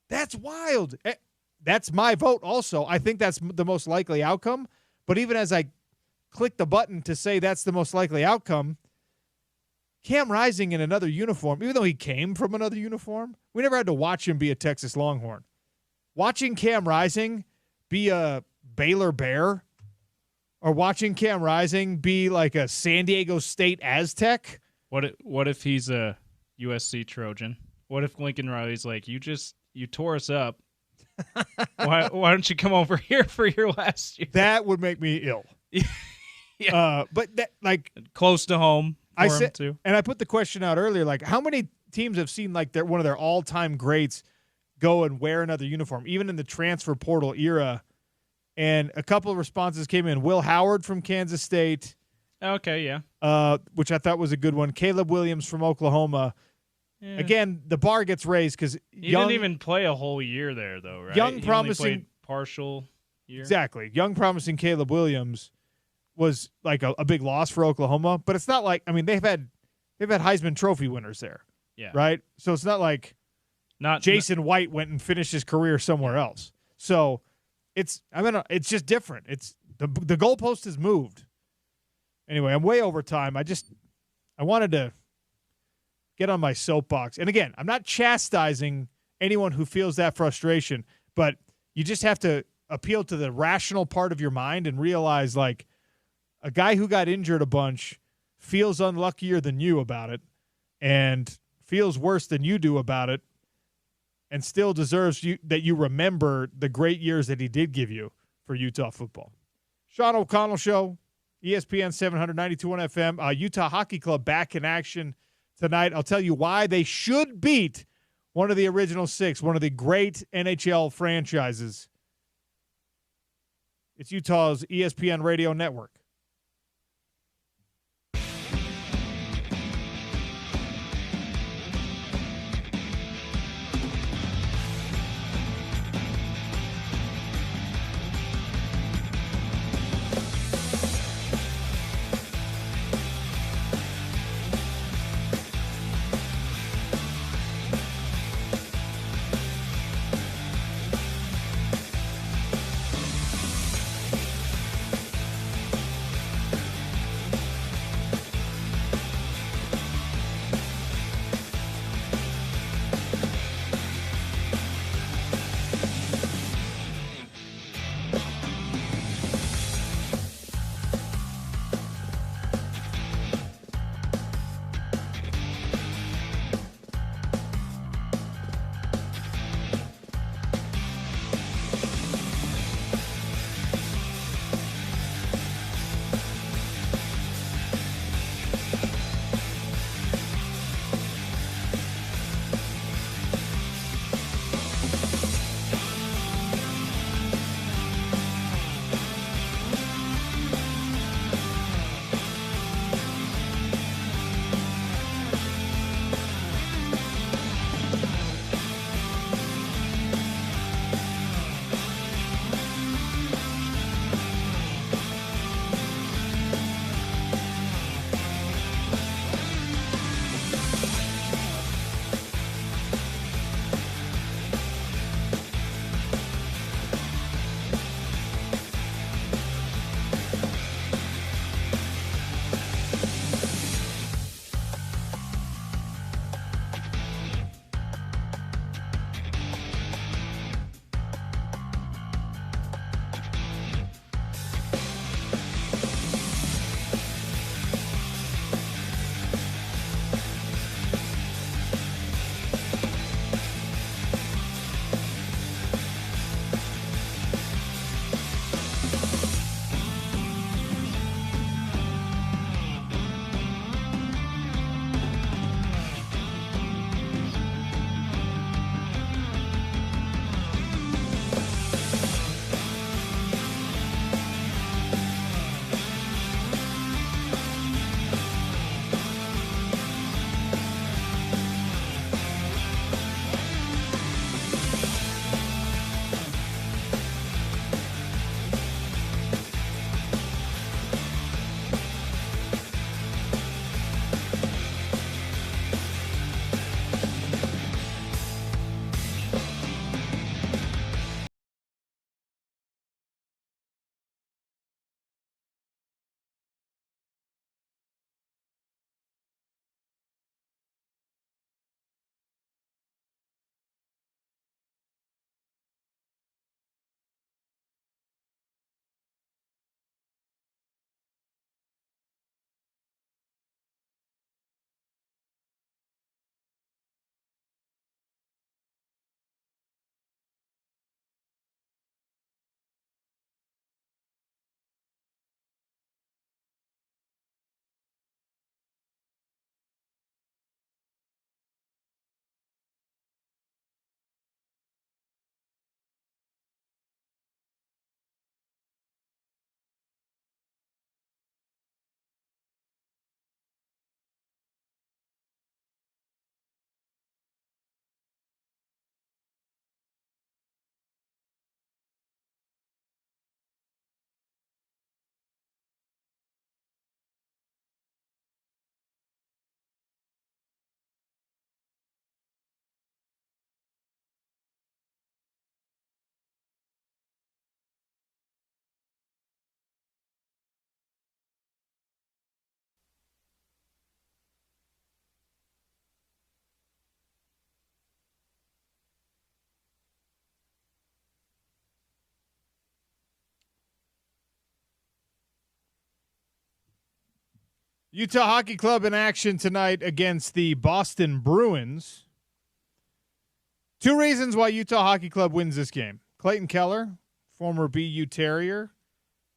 That's wild. That's my vote also. I think that's the most likely outcome. But even as I click the button to say that's the most likely outcome, Cam Rising in another uniform, even though he came from another uniform, we never had to watch him be a Texas Longhorn. Watching Cam Rising be a Baylor Bear or watching Cam Rising be like a San Diego State Aztec. What if he's a USC Trojan? What if Lincoln Riley's like, you tore us up. why don't you come over here for your last year? That would make me ill. Yeah. But that, like, close to home. I said, too. And I put the question out earlier, like, how many teams have seen like one of their all-time greats go and wear another uniform, even in the transfer portal era? And a couple of responses came in. Will Howard from Kansas State. Okay, yeah. Which I thought was a good one. Caleb Williams from Oklahoma. Yeah. Again, the bar gets raised because he didn't even play a whole year there, though, right? Young, he promising, only played partial year. Exactly. Young, promising Caleb Williams was like a big loss for Oklahoma, but it's not like, I mean, they've had Heisman Trophy winners there, yeah, right? So it's not like Jason White went and finished his career somewhere else. So it's just different. It's the goalpost has moved. Anyway, I'm way over time. I wanted to get on my soapbox. And again, I'm not chastising anyone who feels that frustration, but you just have to appeal to the rational part of your mind and realize, like, a guy who got injured a bunch feels unluckier than you about it and feels worse than you do about it and still deserves that you remember the great years that he did give you for Utah football. Sean O'Connell Show, ESPN 792.1 FM. Utah Hockey Club back in action tonight. I'll tell you why they should beat one of the original six, one of the great NHL franchises. It's Utah's ESPN radio network. Utah Hockey Club in action tonight against the Boston Bruins. 2 reasons why Utah Hockey Club wins this game. Clayton Keller, former BU Terrier,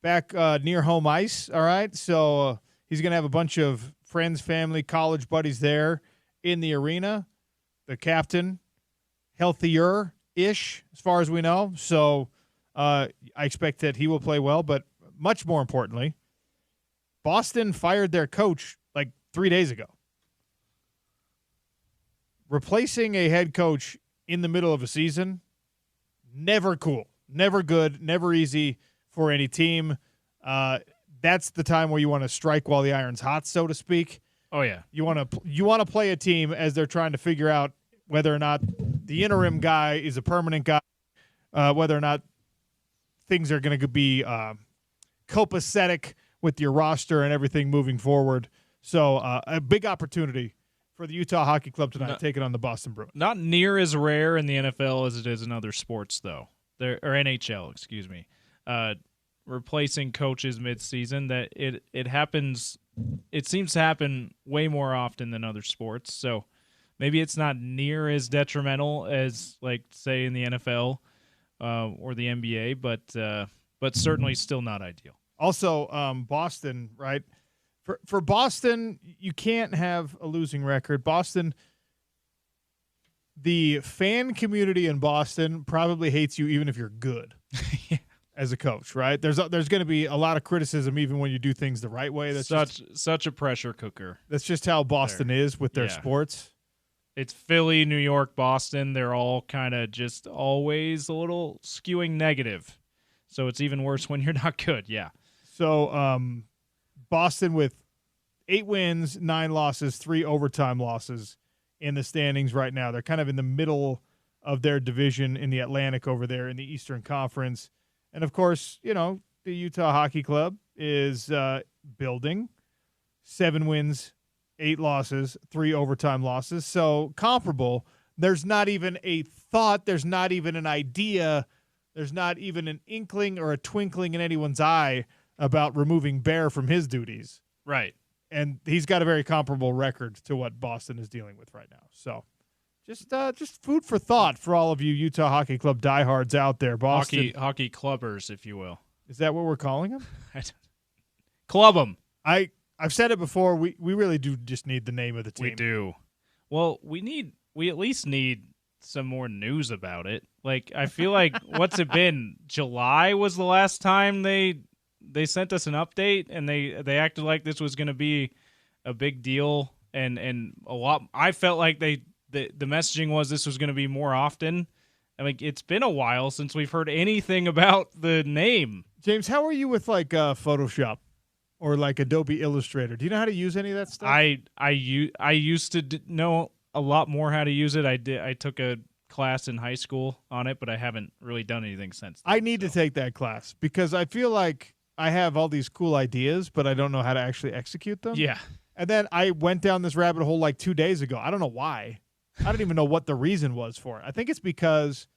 back near home ice, all right? So he's going to have a bunch of friends, family, college buddies there in the arena. The captain, healthier-ish as far as we know. So I expect that he will play well, but much more importantly, Boston fired their coach like 3 days ago. Replacing a head coach in the middle of a season, never cool, never good, never easy for any team. That's the time where you want to strike while the iron's hot, so to speak. Oh, yeah. You want to play a team as they're trying to figure out whether or not the interim guy is a permanent guy, whether or not things are going to be copacetic with your roster and everything moving forward. So a big opportunity for the Utah Hockey Club tonight, taking on the Boston Bruins. Not near as rare in the NFL as it is in other sports, though. Or NHL, excuse me. Replacing coaches mid-season, that it happens. It seems to happen way more often than other sports. So maybe it's not near as detrimental as, like, say, in the NFL or the NBA, but certainly still not ideal. Also, Boston, right? For Boston, you can't have a losing record. Boston, the fan community in Boston probably hates you even if you're good as a coach, right? There's going to be a lot of criticism even when you do things the right way. That's such a pressure cooker. That's just how Boston is with their sports. It's Philly, New York, Boston. They're all kind of just always a little skewing negative. So it's even worse when you're not good, yeah. So Boston with 8 wins, 9 losses, 3 overtime losses in the standings right now. They're kind of in the middle of their division in the Atlantic over there in the Eastern Conference. And, of course, you know, the Utah Hockey Club is building 7 wins, 8 losses, 3 overtime losses. So comparable. There's not even a thought. There's not even an idea. There's not even an inkling or a twinkling in anyone's eye about removing Bear from his duties. Right. And he's got a very comparable record to what Boston is dealing with right now. So just food for thought for all of you Utah Hockey Club diehards out there. Boston Hockey clubbers, if you will. Is that what we're calling them? Club them. I've said it before. We really do just need the name of the team. We do. Well, we at least need some more news about it. Like, I feel like what's it been? July was the last time they sent us an update, and they acted like this was going to be a big deal, and a lot. I felt like the messaging was this was going to be more often. I mean, it's been a while since we've heard anything about the name. James, how are you with like Photoshop or like Adobe Illustrator? Do you know how to use any of that stuff? I used to know a lot more how to use it. I took a class in high school on it, but I haven't really done anything since then. I need to take that class because I feel like I have all these cool ideas, but I don't know how to actually execute them. Yeah. And then I went down this rabbit hole like 2 days ago. I don't know why. I don't even know what the reason was for it. I think it's because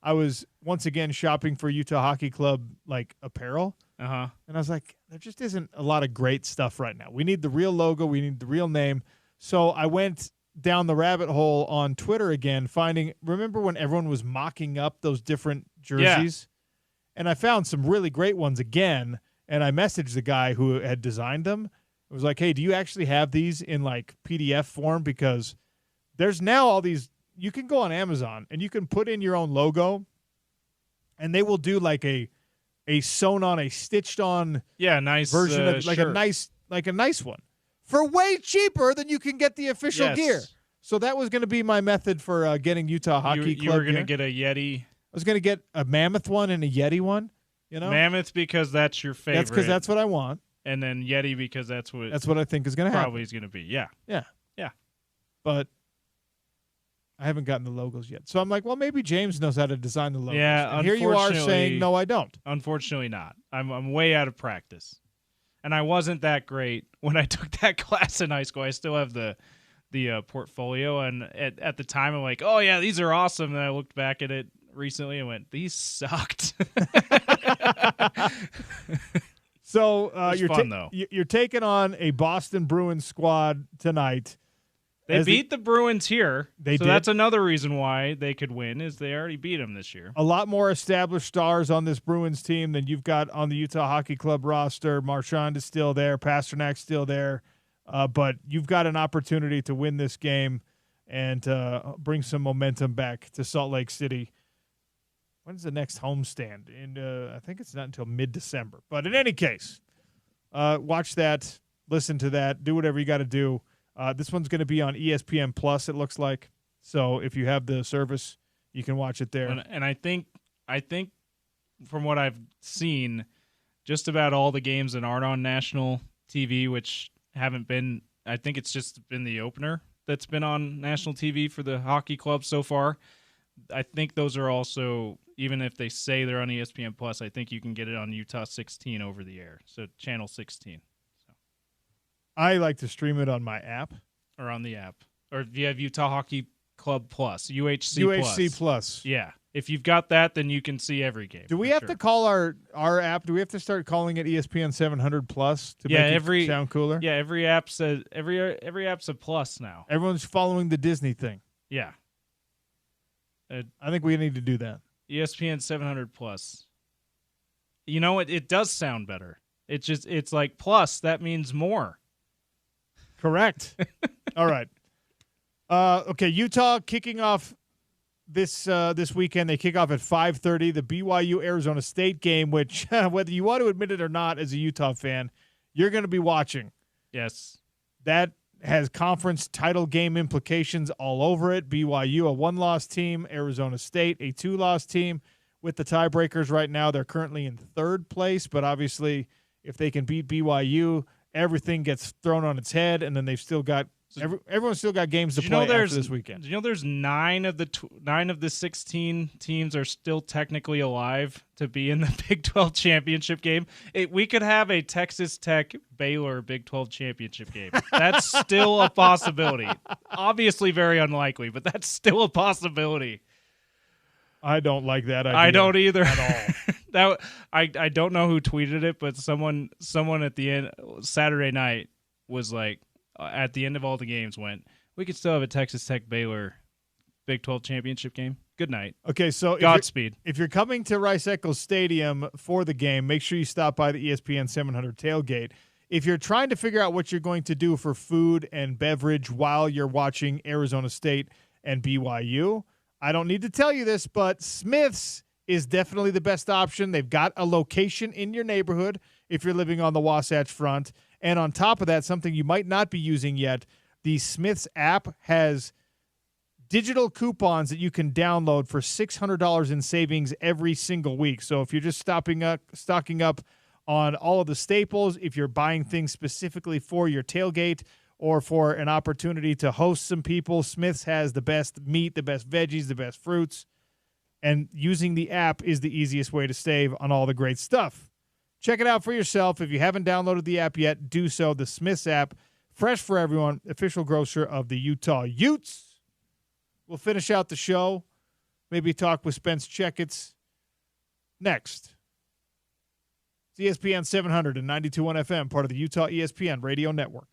I was once again shopping for Utah Hockey Club like apparel. Uh-huh. And I was like, there just isn't a lot of great stuff right now. We need the real logo. We need the real name. So I went down the rabbit hole on Twitter again, remember when everyone was mocking up those different jerseys? Yeah. And I found some really great ones again, and I messaged the guy who had designed them. It was like, hey, do you actually have these in like PDF form? Because there's now all these, you can go on Amazon and you can put in your own logo, and they will do like a sewn on, a stitched on nice version of like shirt. a nice one. For way cheaper than you can get the official gear. So that was going to be my method for getting Utah Hockey Club. You were going to get a Yeti. I was going to get a Mammoth one and a Yeti one. You know, Mammoth because that's your favorite. That's because that's what I want. And then Yeti because that's what I think is going to happen. Probably is going to be. Yeah. But I haven't gotten the logos yet. So I'm like, well, maybe James knows how to design the logos. Yeah. And here you are saying, no, I don't. Unfortunately not. I'm way out of practice. And I wasn't that great when I took that class in high school. I still have the portfolio, and at the time I'm like, oh yeah, these are awesome. And I looked back at it recently and went, these sucked. So It's fun, though. You're taking on a Boston Bruins squad tonight. They beat the Bruins here. They did. That's another reason why they could win is they already beat them this year. A lot more established stars on this Bruins team than you've got on the Utah Hockey Club roster. Marchand is still there. Pasternak's still there. But you've got an opportunity to win this game and bring some momentum back to Salt Lake City. When's the next homestand? I think it's not until mid-December. But in any case, watch that, listen to that, do whatever you got to do. This one's going to be on ESPN Plus, it looks like. So if you have the service, you can watch it there. And I think from what I've seen, just about all the games that aren't on national TV, which haven't been, I think it's just been the opener that's been on national TV for the hockey club so far. I think those are also, even if they say they're on ESPN Plus, I think you can get it on Utah 16 over the air. So channel 16. I like to stream it on my app. Or on the app. Or if you have Utah Hockey Club Plus, UHC Plus. Yeah. If you've got that, then you can see every game. Do we have to call our app? Do we have to start calling it ESPN 700 Plus to make it sound cooler? Yeah, every app says every app's a plus now. Everyone's following the Disney thing. Yeah. I think we need to do that. ESPN 700 Plus. You know what? It does sound better. It's like plus. That means more. Correct. All right. Okay, Utah kicking off this weekend. They kick off at 5:30. The BYU Arizona State game, which whether you want to admit it or not, as a Utah fan, you're going to be watching. Yes. That has conference title game implications all over it. BYU, a 1-loss team. Arizona State, a 2-loss team. With the tiebreakers right now, they're currently in 3rd place. But obviously, if they can beat BYU, everything gets thrown on its head, and then they've still got everyone's still got games to play after this weekend. Did you know there's 9 of the 16 teams are still technically alive to be in the Big 12 championship game? We could have a Texas Tech Baylor Big 12 championship game. That's still a possibility. Obviously very unlikely, but that's still a possibility. I don't like that idea. I don't either at all. I don't know who tweeted it, but someone at the end Saturday night was like, at the end of all the games went, we could still have a Texas Tech Baylor Big 12 championship game. Good night. Okay, so Godspeed. If you're coming to Rice-Eccles Stadium for the game, make sure you stop by the ESPN 700 tailgate. If you're trying to figure out what you're going to do for food and beverage while you're watching Arizona State and BYU, I don't need to tell you this, but Smith's is definitely the best option. They've got a location in your neighborhood if you're living on the Wasatch Front. And on top of that, something you might not be using yet, the Smith's app has digital coupons that you can download for $600 in savings every single week. So if you're just stocking up on all of the staples, if you're buying things specifically for your tailgate or for an opportunity to host some people, Smith's has the best meat, the best veggies, the best fruits. And using the app is the easiest way to save on all the great stuff. Check it out for yourself. If you haven't downloaded the app yet, do so. The Smith's app, fresh for everyone, official grocer of the Utah Utes. We'll finish out the show. Maybe talk with Spence Checketts next. It's ESPN 700 and 92.1 FM, part of the Utah ESPN Radio Network.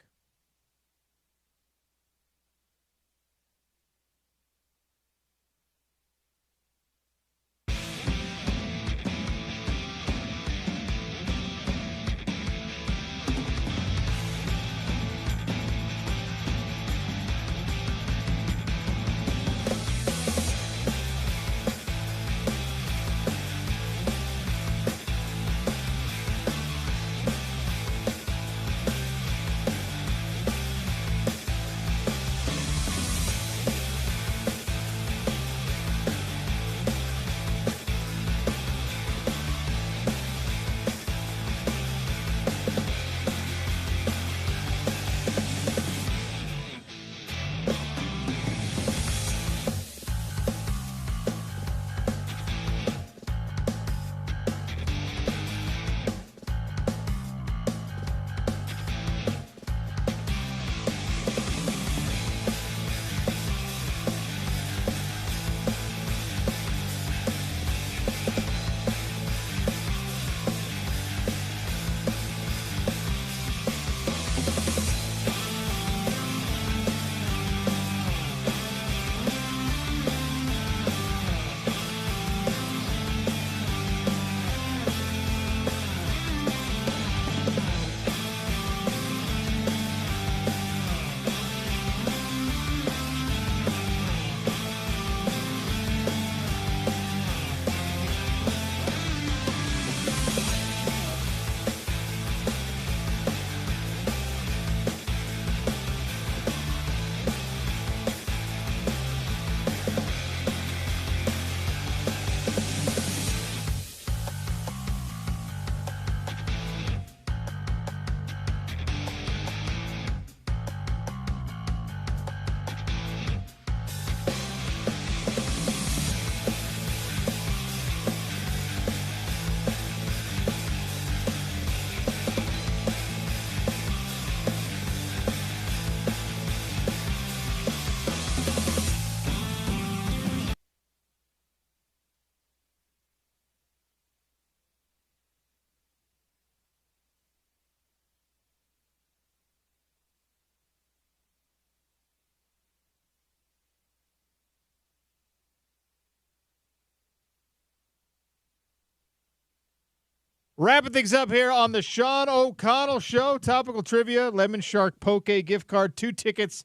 Wrapping things up here on the Sean O'Connell Show. Topical trivia, Lemon Shark Poke gift card, 2 tickets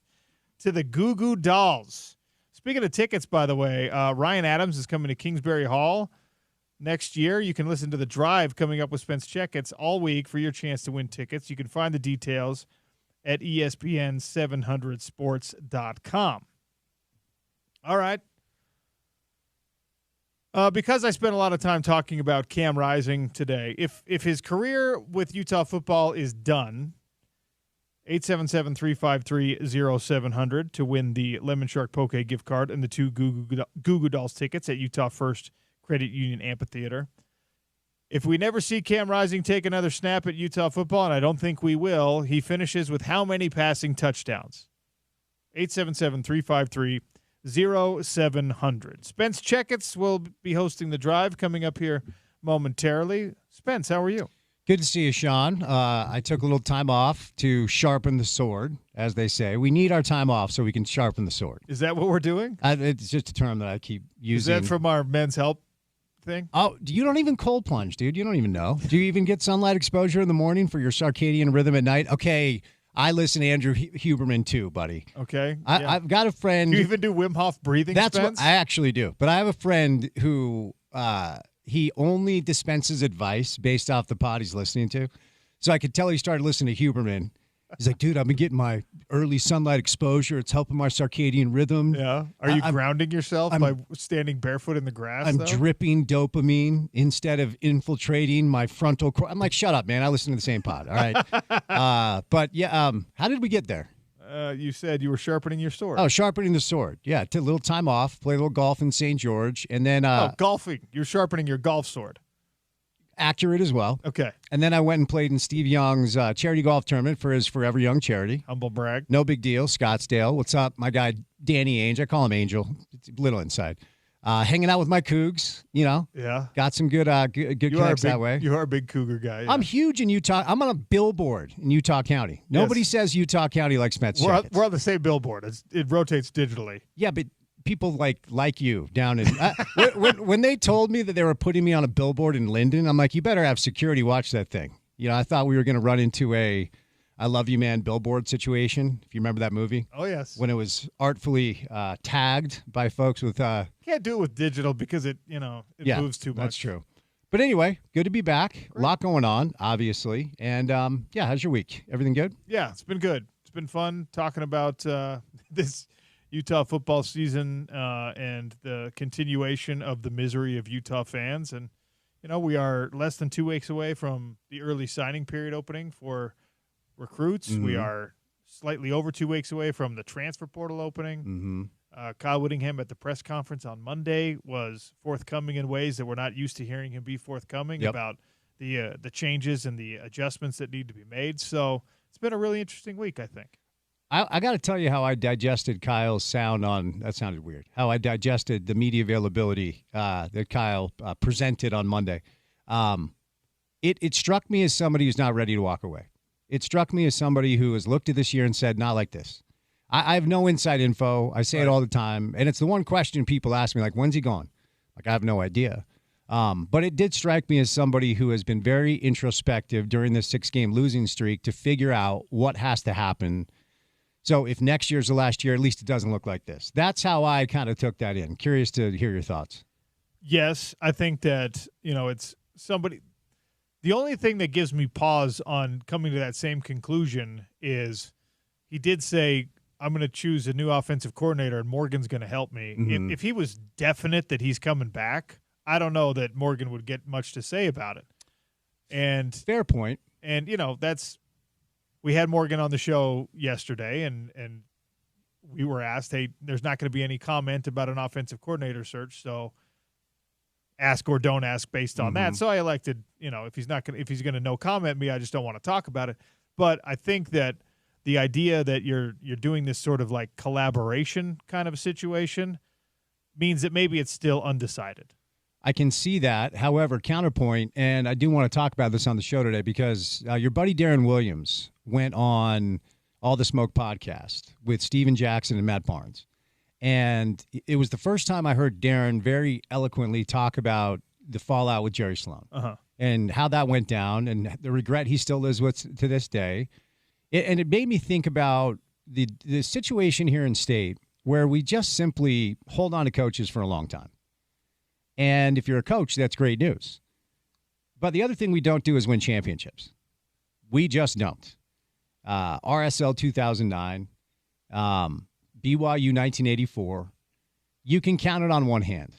to the Goo Goo Dolls. Speaking of tickets, by the way, Ryan Adams is coming to Kingsbury Hall next year. You can listen to The Drive coming up with Spence Checketts all week for your chance to win tickets. You can find the details at ESPN700sports.com. All right. Because I spent a lot of time talking about Cam Rising today, if his career with Utah football is done, 877-353-0700 to win the Lemon Shark Poke gift card and the 2 Goo Goo Dolls tickets at Utah First Credit Union Amphitheater. If we never see Cam Rising take another snap at Utah football, and I don't think we will, he finishes with how many passing touchdowns? 877-353-0700. Spence Checketts will be hosting The Drive coming up here momentarily. Spence, how are you? Good to see you, Sean. I took a little time off to sharpen the sword, as they say. We need our time off so we can sharpen the sword. Is that what we're doing? It's just a term that I keep using. Is that from our Men's Help thing? Oh, you don't even cold plunge, dude. You don't even know. Do you even get sunlight exposure in the morning for your circadian rhythm at night? Okay, I listen to Andrew Huberman too, buddy. Okay. Yeah. I've got a friend. Do you even do Wim Hof breathing, That's Spence? what I actually do. But I have a friend who he only dispenses advice based off the pod he's listening to. So I could tell he started listening to Huberman. He's like, dude, I've been getting my early sunlight exposure. It's helping my circadian rhythm. Yeah. Are you grounding yourself by standing barefoot in the grass? I'm dripping dopamine instead of infiltrating my frontal core. I'm like, shut up, man. I listen to the same pod. All right. But yeah, how did we get there? You said you were sharpening your sword. Oh, sharpening the sword. Yeah, took a little time off, played a little golf in St. George, and then golfing. You're sharpening your golf sword. Accurate as well. Okay. And then I went and played in Steve Young's charity golf tournament for his Forever Young charity. Humble brag. No big deal. Scottsdale. What's up? My guy, Danny Ainge. I call him Angel. It's a little inside. Hanging out with my Cougs, you know. Yeah. Got some good connects that way. You are a big Cougar guy. Yeah. I'm huge in Utah. I'm on a billboard in Utah County. Nobody says Utah County like Spence Checketts. We're on the same billboard. It rotates digitally. Yeah, but people like you down in when they told me that they were putting me on a billboard in Linden, I'm like, you better have security watch that thing. You know, I thought we were going to run into a I Love You Man billboard situation, if you remember that movie. Oh, yes. When it was artfully tagged by folks with can't do it with digital because it moves too much. That's true. But anyway, good to be back. Great. A lot going on, obviously. And how's your week? Everything good? Yeah, it's been good. It's been fun talking about this Utah football season and the continuation of the misery of Utah fans. And, we are less than 2 weeks away from the early signing period opening for recruits. Mm-hmm. We are slightly over 2 weeks away from the transfer portal opening. Mm-hmm. Kyle Whittingham at the press conference on Monday was forthcoming in ways that we're not used to hearing him be forthcoming about the changes and the adjustments that need to be made. So it's been a really interesting week, I think. I got to tell you how I digested Kyle's sound on – that sounded weird. How I digested the media availability that Kyle presented on Monday. It struck me as somebody who's not ready to walk away. It struck me as somebody who has looked at this year and said, not like this. I have no inside info. I say it all the time. And it's the one question people ask me, like, when's he gone? Like, I have no idea. But it did strike me as somebody who has been very introspective during this 6-game losing streak to figure out what has to happen. So if next year's the last year, at least it doesn't look like this. That's how I kind of took that in. Curious to hear your thoughts. Yes, I think that, it's somebody – the only thing that gives me pause on coming to that same conclusion is he did say, I'm going to choose a new offensive coordinator and Morgan's going to help me. Mm-hmm. If he was definite that he's coming back, I don't know that Morgan would get much to say about it. And fair point. And, we had Morgan on the show yesterday, and we were asked, hey, there's not going to be any comment about an offensive coordinator search, so ask or don't ask based on that. So I elected, if he's going to no comment me, I just don't want to talk about it. But I think that the idea that you're doing this sort of like collaboration kind of a situation means that maybe it's still undecided. I can see that. However, counterpoint, and I do want to talk about this on the show today because your buddy Darren Williams went on All the Smoke podcast with Steven Jackson and Matt Barnes. And it was the first time I heard Darren very eloquently talk about the fallout with Jerry Sloan. Uh-huh. and how that went down and the regret he still lives with to this day. And it made me think about the situation here in state where we just simply hold on to coaches for a long time. And if you're a coach, that's great news. But the other thing we don't do is win championships. We just don't. RSL 2009, BYU 1984, you can count it on one hand.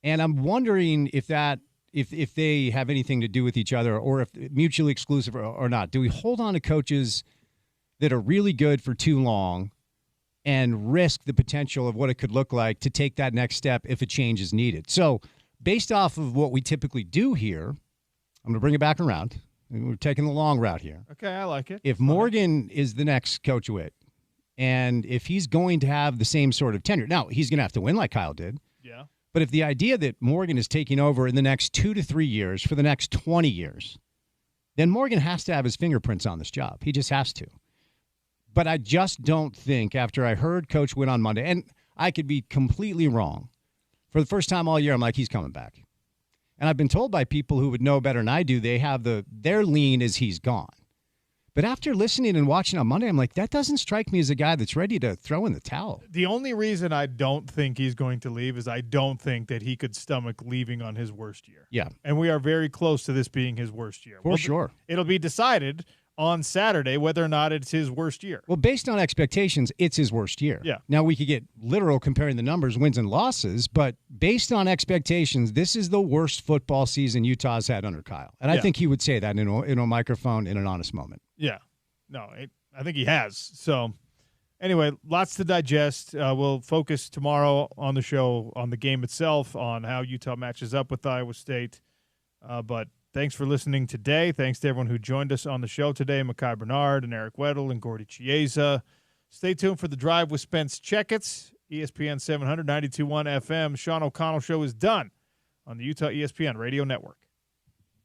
And I'm wondering if they have anything to do with each other or if mutually exclusive or not. Do we hold on to coaches that are really good for too long and risk the potential of what it could look like to take that next step if a change is needed? So based off of what we typically do here, I'm going to bring it back around. We're taking the long route here. Okay, I like it. If Morgan is the next Coach Witt, and if he's going to have the same sort of tenure, now he's going to have to win like Kyle did. Yeah. But if the idea that Morgan is taking over in the next 2 to 3 years for the next 20 years, then Morgan has to have his fingerprints on this job. He just has to. But I just don't think, after I heard Coach Witt on Monday, and I could be completely wrong, for the first time all year, I'm like, he's coming back. And I've been told by people who would know better than I do, they have their lean is he's gone. But after listening and watching on Monday, I'm like, that doesn't strike me as a guy that's ready to throw in the towel. The only reason I don't think he's going to leave is I don't think that he could stomach leaving on his worst year. Yeah. And we are very close to this being his worst year. For sure. It'll be decided on Saturday whether or not it's his worst year. Well, based on expectations, it's his worst year. Yeah. Now, we could get literal comparing the numbers, wins and losses, but based on expectations, this is the worst football season Utah's had under Kyle. And I think he would say that in a microphone in an honest moment. Yeah. No, I think he has. So, anyway, lots to digest. We'll focus tomorrow on the show on the game itself, on how Utah matches up with Iowa State. But thanks for listening today. Thanks to everyone who joined us on the show today, Mekhi Bernard and Eric Weddle and Gordy Chiesa. Stay tuned for The Drive with Spence Checketts, ESPN 700, 92.1 FM. Sean O'Connell Show is done on the Utah ESPN Radio Network.